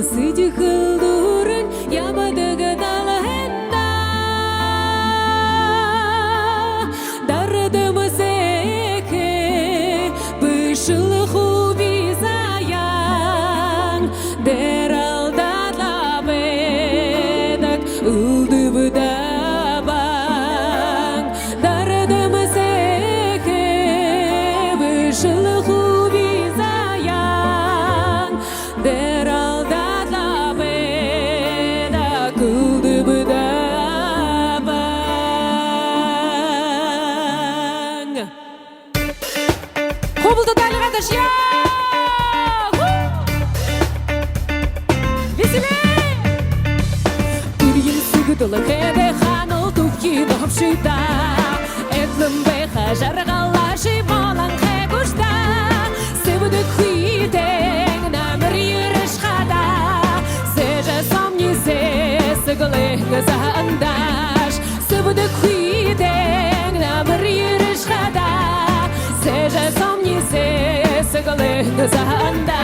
Сыди хылдурын, ямадыгы далында. Дарыдымы зеке, бышылы хуби заян. Дер алдатла бедак, улды выдабан. Дарыдымы зеке, бышылы хуби заян. Дер Кобылды дайлығады жия! Веселей! Үрген сүгіділі кәді қаныл түпкі допшыда Этлім бәйқа жарғала жималан қәгушта Сывыды күйтен намыр еріш қада Сәжі сомнизе сығылығы заңдаш Сывыды күйтен намыр еріш қада Сәжі сомнизе сығылығы заңдаш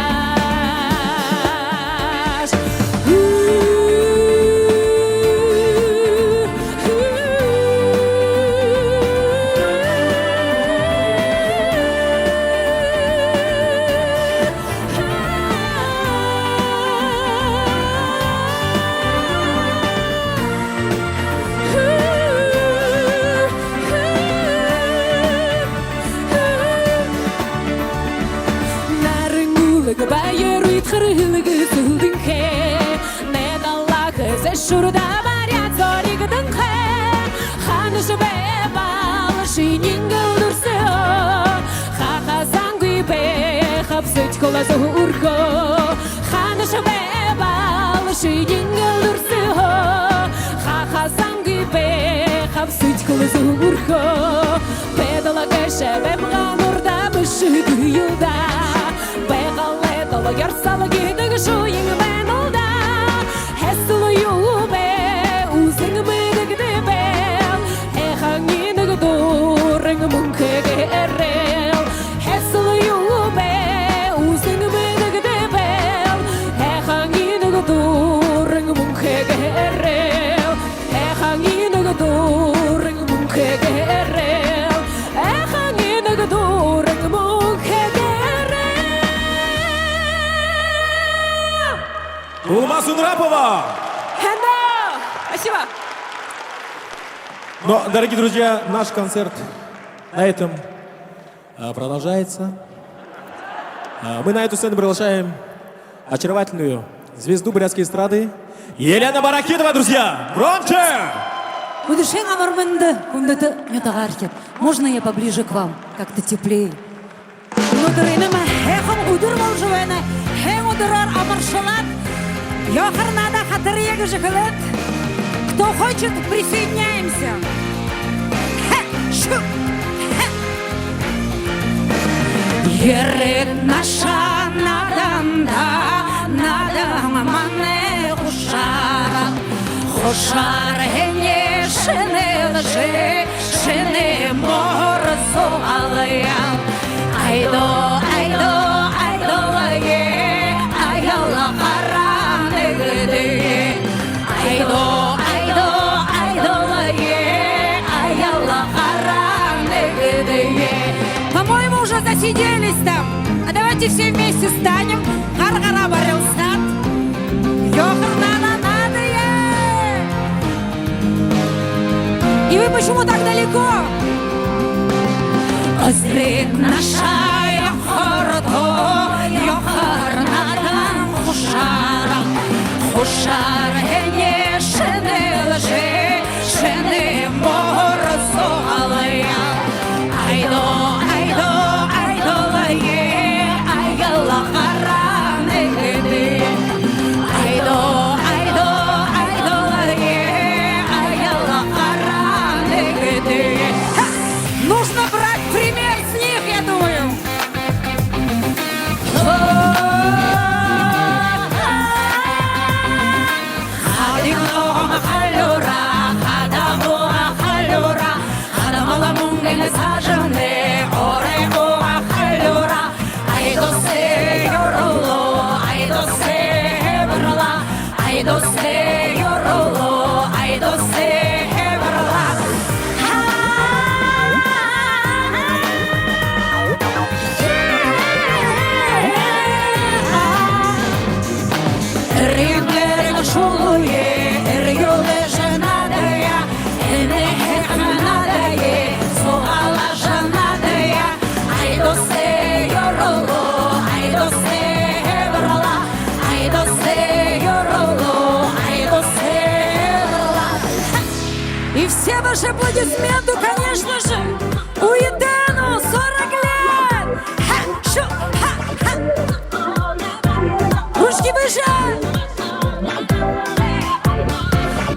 Байыр ұйтқырылығы сүлдің ке Недаллағы зәшұрда барят зоригдің ке Ханышы бәбал шыныңғыл дұрсы Хақазан күйбе қапсыт қолазы ұрғы Ханышы бәбал шыныңғыл дұрсы Хақазан күйбе қапсыт қолазы ұрғы Педалағы шәбәм ғанұрда бұшы күйілда Ярсалы кедігі шойың бән олда Әсілі юу бә, ұзың мүдігді бәл Әқаң енігі дұрың мүнкігі әрел Шунрапова! Спасибо. Но, дорогие друзья, наш концерт на этом продолжается. Мы на эту сцену приглашаем очаровательную звезду бурятской эстрады Елена Баракидова, друзья! Громче! Удушен амарменда, кумдата нютагаркет. Можно я поближе к вам, как-то теплее? Удуринама хехом удур волжуэна, хем удурар амаршалат. Йохарнада хатырьега жихалет. Кто хочет, присоединяемся. Ерек наша наданда, надамане хушара. Хушара хене шене лже, шене морзо алаял. Айдо, айдо, айдо лае, айала харане где. Айдо, айдо, айдо лае, айала харане где. По-моему, уже засиделись там. А давайте все вместе станем. Гаргара барел стат. Йохарнада надо е. И вы почему так далеко? Озрит наша йохарто, йохарнада хушара. Хушара хене шене лже, шене морзо алаял. Айдо, айдо, айдо лае, айала харане где. Айдо, айдо, айдо лае, айала харане где. Нужно брать пример с них, я думаю. Айдо се йороло, айдо се хеврала. Рюблер шулуе, рюле женадая, энех надае, суала жанадая. Айдо се йороло, айдо се хеврала, айдо се йороло, айдо се хеврала. И все ваши аплодисменты, конечно же, Уедену 40 лет! Ха-шу, ха-ха! Ручки выше!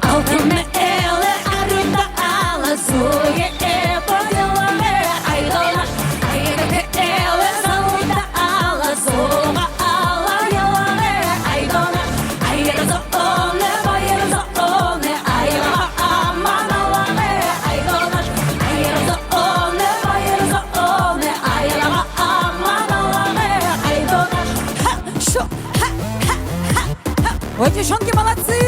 Алтыны эле арында алазуе эподеламе айдона. Айдыны эле залында алазуга алаяламе айдона. Айрзо оне, байрзо оне, айла аманаламе айдона. Айрзо оне, байрзо оне, айла аманаламе айдона. Ха-шу, ха-ха-ха-ха! Ой, девчонки, молодцы!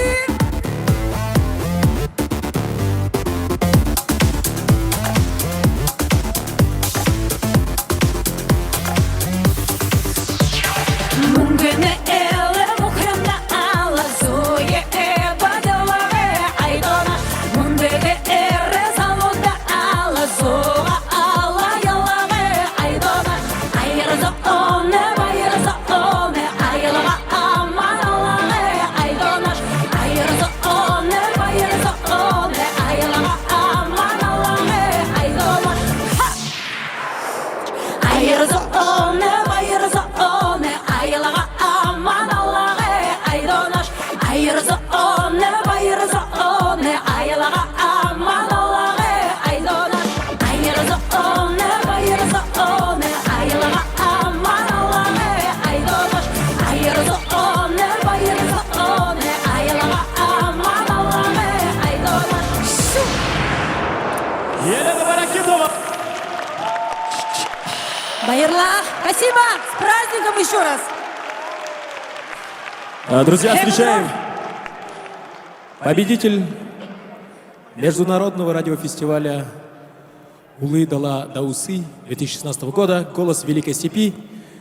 Мунгene ele mukremda alazуе эподеламе айдона. Мундеге эре залуда алазуга алаяламе айдона. Айрзо оне, байрзо оне, айла аманаламе айдона. Айрзо оне, байрзо оне, айла аманаламе айдона. Айрзо оне, байрзо оне, айла аманаламе айдона. Айрзо оне, байрзо оне, айла аманаламе айдона. Айрзо оне, байрзо оне, айла аманаламе айдона. Айрзо оне, байрзо оне, айла аманаламе айдона. Елена Баракидова! Байерла, спасибо! С праздником еще раз! Друзья, встречаем победитель международного радиофестиваля «Улы дала даусы» 2016 года «Голос Великой Степи».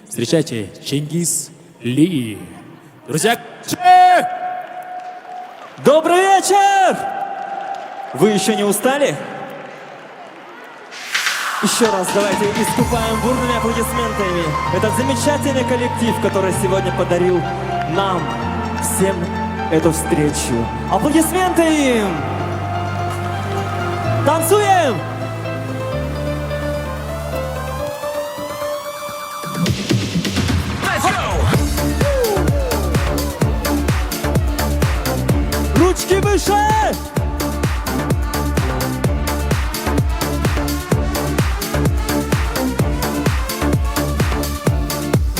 Встречайте, Чингис Ли. Друзья, Добрый вечер! Вы еще не устали? Еще раз давайте искупаем бурными аплодисментами этот замечательный коллектив, который сегодня подарил нам всем эту встречу. Аплодисменты им! Танцуем! Ручки выше!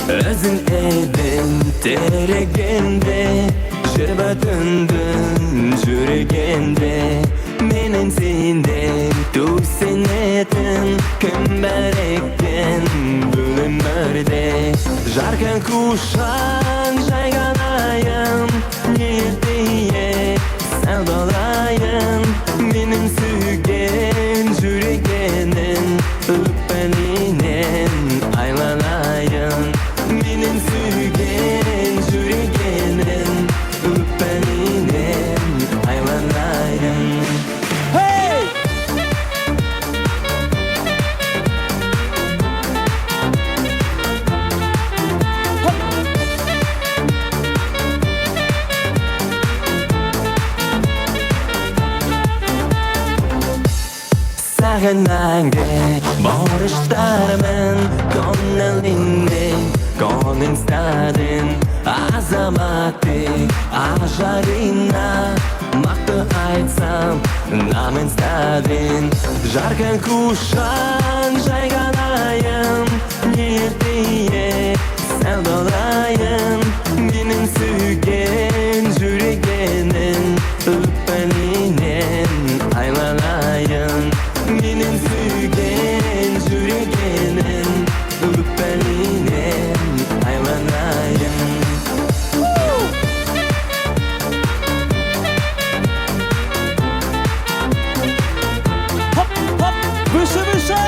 Özün edin teregende Şırbatındın jürgende Menen sende tüsenetin Kümberekten bölümlerde Jarkan kuşan jayganayım Niyetiye sevdalayım Benim sügen jürgenin Öpeninen aylanayım Benim sügen jürgenin Öpeninen aylanayım Hey! Sağınange borçlarımın Gönlünde Gönlün stadın Azamati Ajarina Maktı aytsam Namın stadın Jarkan kuşan Jayganayım Niyetiye sevdalayım Benim sügen jürgenin Öpeninen aylanayım Benim sügen jürgenin Öpeninen aylanayım Hop hop выше выше!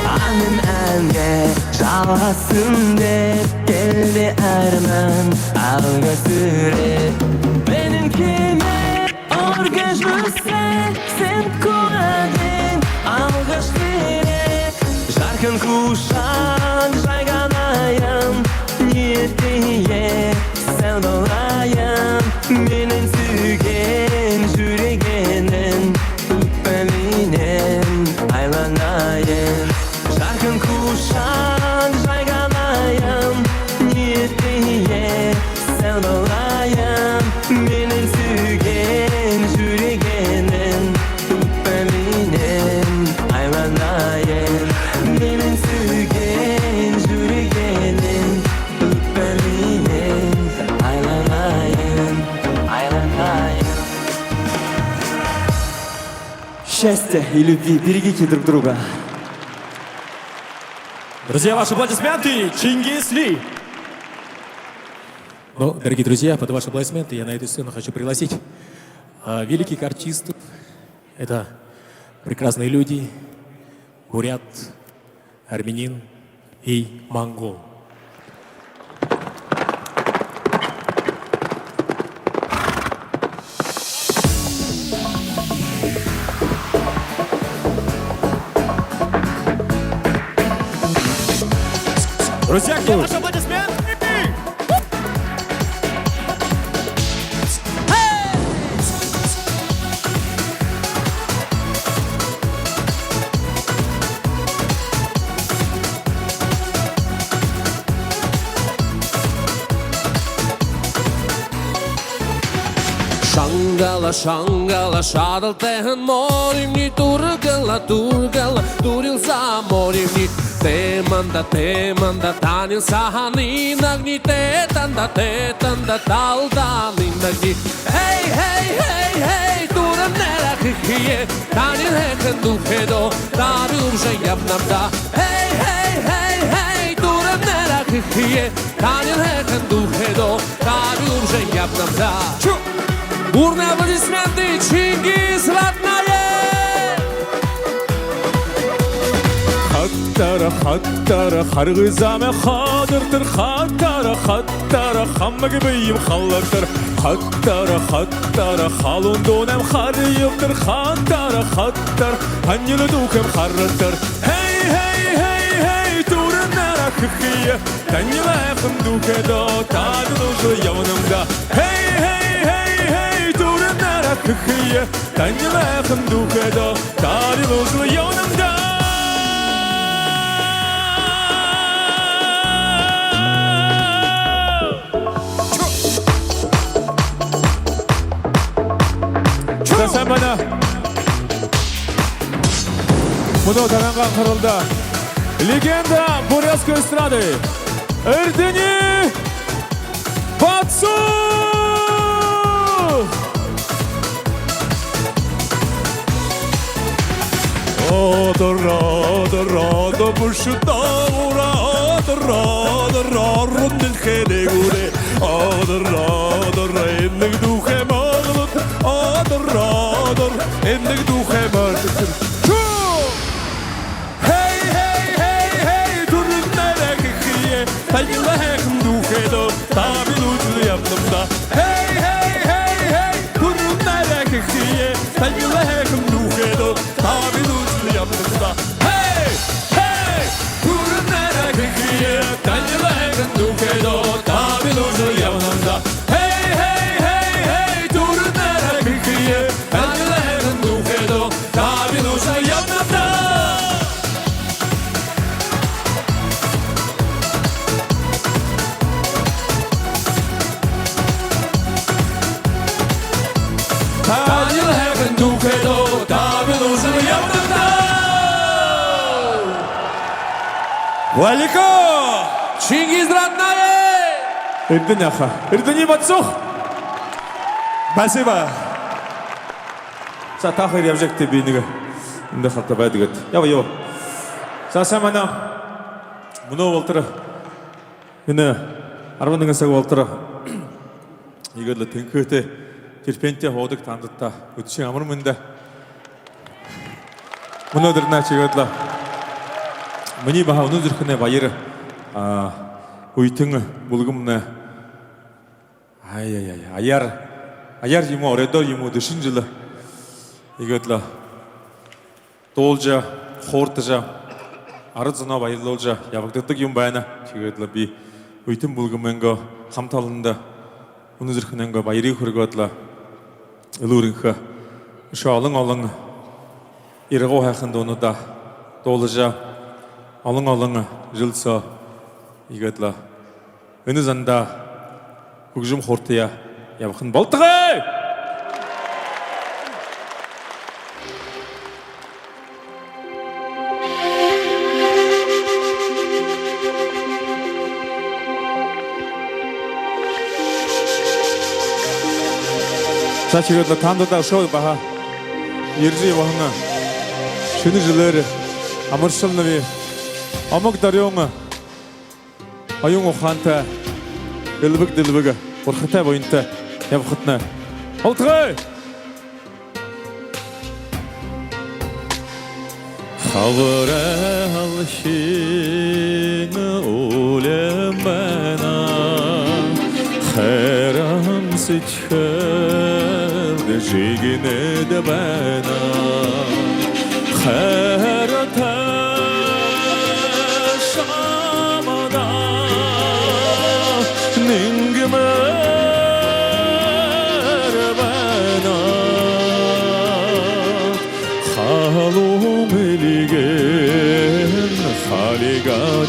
Annem enge çalasın de geldi Ermen alga süre benimkine orgajmüse sen koydun alga süre jarkın kuşan jayganayım niyetiye sevdalayım benim sügen jüregenin öpeninen aylanayım Jarkın kuşan jayganayım Niyetiye sevdalayım Benim sügen jüregenin Öpeninen aylanayım Benim sügen jüregenin Öpeninen aylanayım Aylanayım Счастья и любви, берегите друг друга. Друзья, ваши аплодисменты, Чингис Ли. Ну, дорогие друзья, под ваши аплодисменты я на эту сцену хочу пригласить великих артистов. Это прекрасные люди, бурят, армянин и монгол. Друзья, где ваши аплодисменты? Шангала, шангала, шадалтehen моримни, тургала, тургала, турил за моримни. Теманда, танил сахани нагни, тетанда, талдани нагни. Эй, эй, эй, эй, турам нера хихие, танил хекен духедо, дарю уже ябнамда. Эй, эй, эй, эй, турам нера хихие, танил хекен духедо, дарю уже ябнамда. Бурные аплодисменты, Чингис, родная! хаттары Харгызаме хадыртыр хаттары Хаммаг бейім халлартыр Хаттары Халундонам харыйыптыр Хаттары Аннелы духам харраттыр Hey, турыннара хыхые Таннела әхім духедо Тадылыжы явынымда Hey, турыннара хыхые Таннела әхім духедо Тадылыжы явынымда Sen bana bunu tanıyan kırıldı. Legenda Бурятской эстрады Эрдени Батсу! Рада бушта ура рада руннен хелегуре рада эннек духе мағлыт рада эннек духе мағлыт Tanrı'la hekim duhedo, tabi uçlu yaptımda. Hey, kurun nereye kiye? Tanrı'la hekim duhedo, tabi uçlu yaptımda. Hey, kurun nereye kiye? Tanrı'la hekim duhedo, tabi uçlu yaptımda. Hey, kurun nereye kiye? Tanrı'la hekim duhedo, tabi uçlu yaptımda. Tanrı'la hekim duhedo, tabi uçlu yaptımda. Валико! Чингиз родная! Эрденяха, Эрдени Батсух! Спасибо! Сатахир явжек тебе инига. Инда хатта байдыгат. Ява. Сасамана. Муно волтыра. Ина арваныңа саг волтыра. Игадла тенкөте. Терпенте ходык тандытта. Өтшен амыр мында. Муно дырна чигадла. Мені баға оның зүркіне байыры ұйтыңы бұлғымына аяр ему, оредор ему дышын жылы егетла толжа, қортыжа арызына байырлы олжа ябықтықтық ем байына егетла би ұйтын бұлғымынға қамталында оның зүркіненға байыры көргетла ұлырыңға шалың ирғо хақында оны да толжа алың жылса егетла үні занда көкжім қортыя ябықын балтығы! Сач егетла тандыда шой баға ержей бағына шыны жылары амыршылныви Амок дарёңа, аюң оқанта, ділбігі, орқыта бойынта, ябықытна. Алтығай! Хавыра алшыны олем бәна, Хайрам сычхылды жегіне де бәна, Хайрата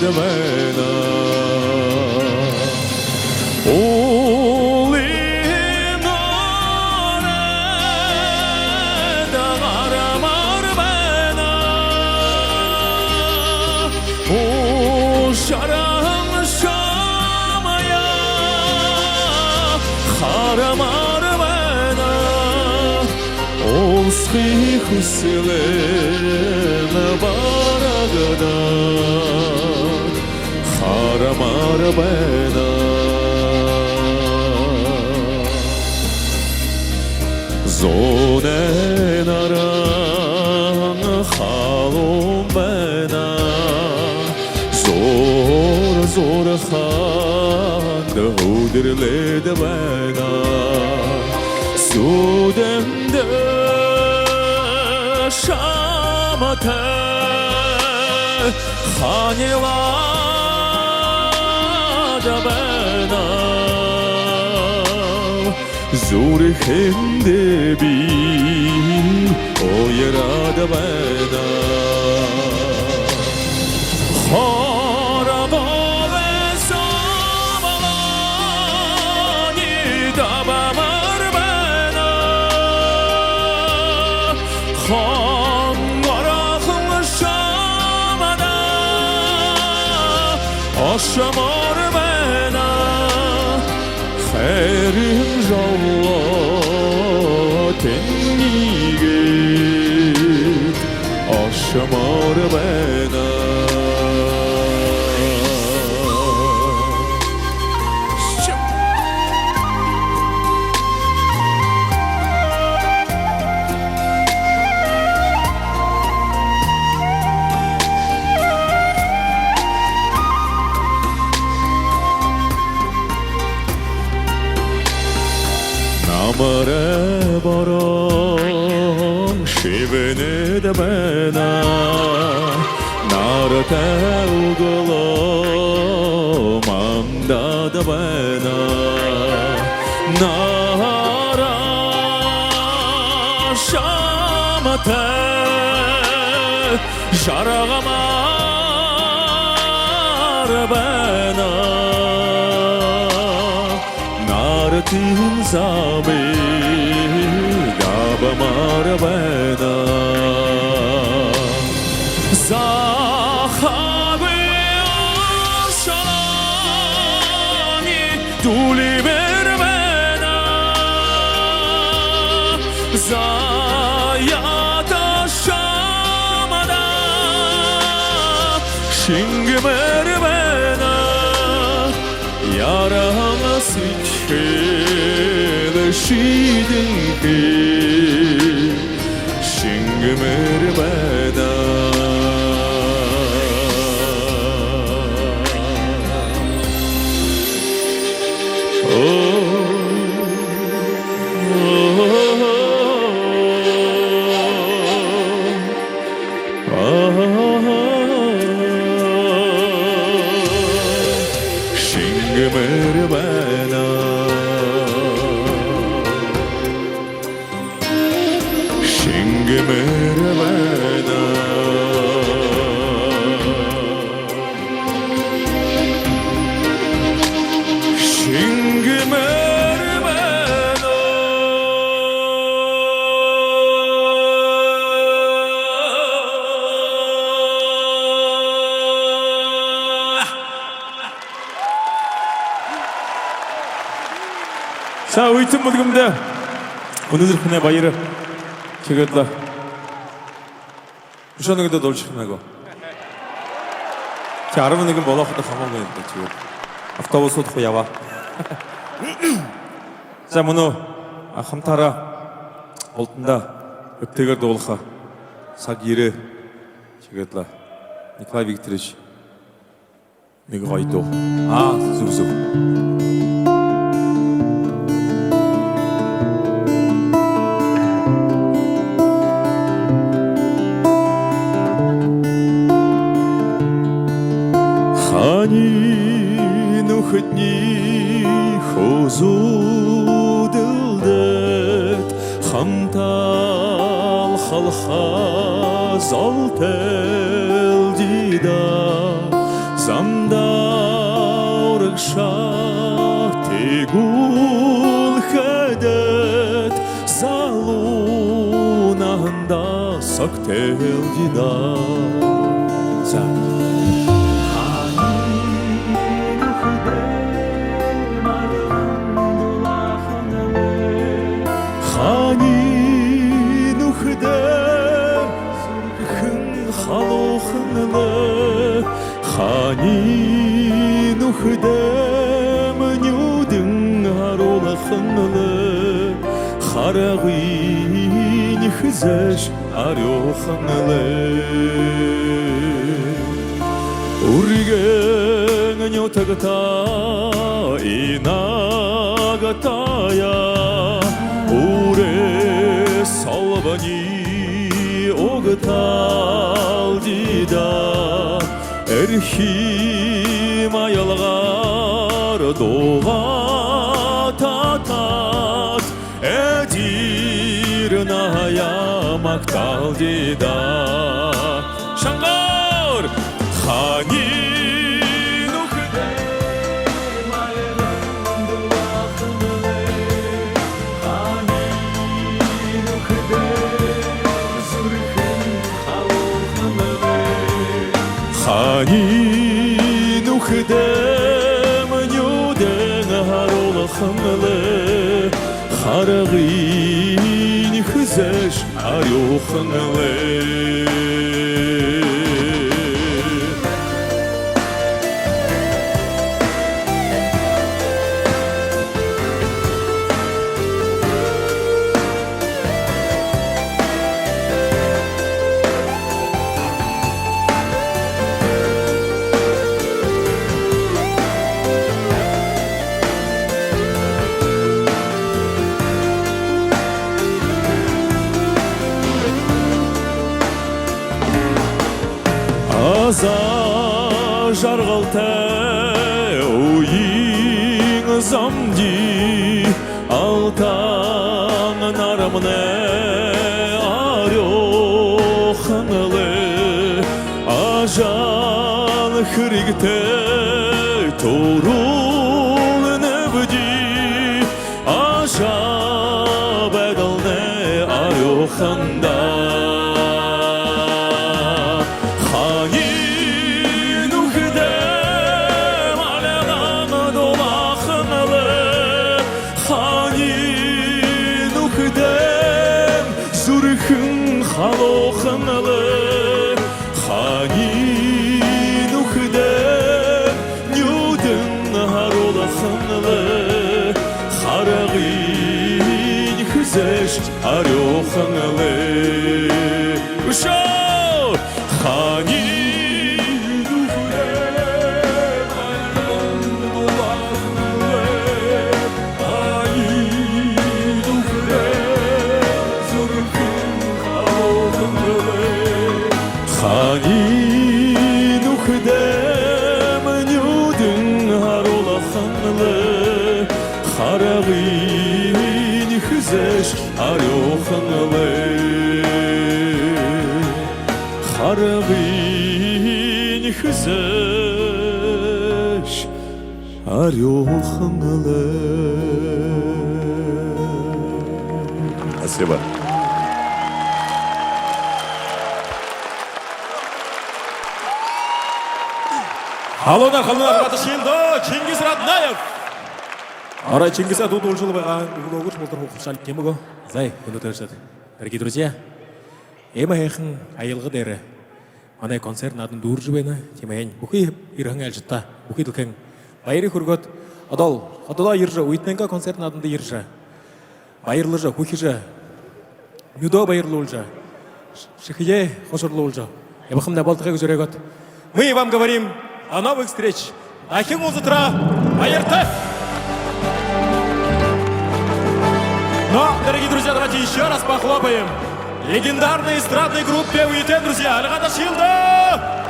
Demena Olim orada aramar bana O şaran şamaya haramar bana Olski hüslen baragada Haramar bana Zonen aran halum bana зорханды удерледі бәна судымды шаматы ханилады бәна зурхенде би ойрады бәна Aşamar bana Xeyrin jalla tennigit Aşamar bana Namare baron şivene de bana Narate ugolo manda da bana Nara şamate Jaragamar bana Nartin zabe Dabamar bana Zahabe Aşalani Duli ver bana Zayada şamada Şingmer bana Yarama sıçkele şidin ki Şingmer bana Şingmer bana Şingmer bana Şingmer bana 자, 의튼 무드금대 오늘들 그네 바이르 제겠다 우선은 그때 널 치르나고 자, 아르면 이건 뭐라 하다 가만 보냈다 지금 автобус отху ява 자, мұны хамтара олтында өптегер долха сагиры 제getla Николай Викторович Мегайто зуб Hani nuhni huzudildet Hamtal halha zaltel dida Zamda urksha tegul hedet Zalunanda saktel dida Hani nuhdam nyudun harolakhnle Kharagin khzash arokhnle Urgen нютагта и нагатая уре салвани огтал дида эрхи маялгар дуга татат эдир ная мактал дида шангар хани خاني نخدم نيودن هارول خمله خارغين خزش عريو خمله Аза жаргалта уйин замди алтан нарамне арёханле ажан хригте турул небди ажа бедалне арёханда خلوخنله خاني نخدم نيودن هارول خنله خارغين خزشت عريو خنله وشو خاني خاني نخدم نيودن هارول خنله خارغين خزش عريو خنله خارغين خزش عريو خنله Спасибо. Халонар қатышында Чингис Раднаев. Ара Чингис Аду должен быть угловыш болтыр хушал кемого. Зай, bunu тырышат. Дорогие друзья, эмахэн айылгы дәрі. Анай концерт надын дур жубена, темайын бухи ирхан алжытта, бухи дылкен. Байры хургот, адал, хатыла иржа, уйтненга концерт надынды иржа. Байырлыжа, хухижа, мюдо байырлы улжа. Шихие хошырлы улжа. Ябахымна балтыға күзірегот. Мы вам говорим о новых встреч. Ахим утра, Байерта! Но, дорогие друзья, давайте еще раз похлопаем легендарной эстрадной группе «Уитен», друзья. Алгата Шилда!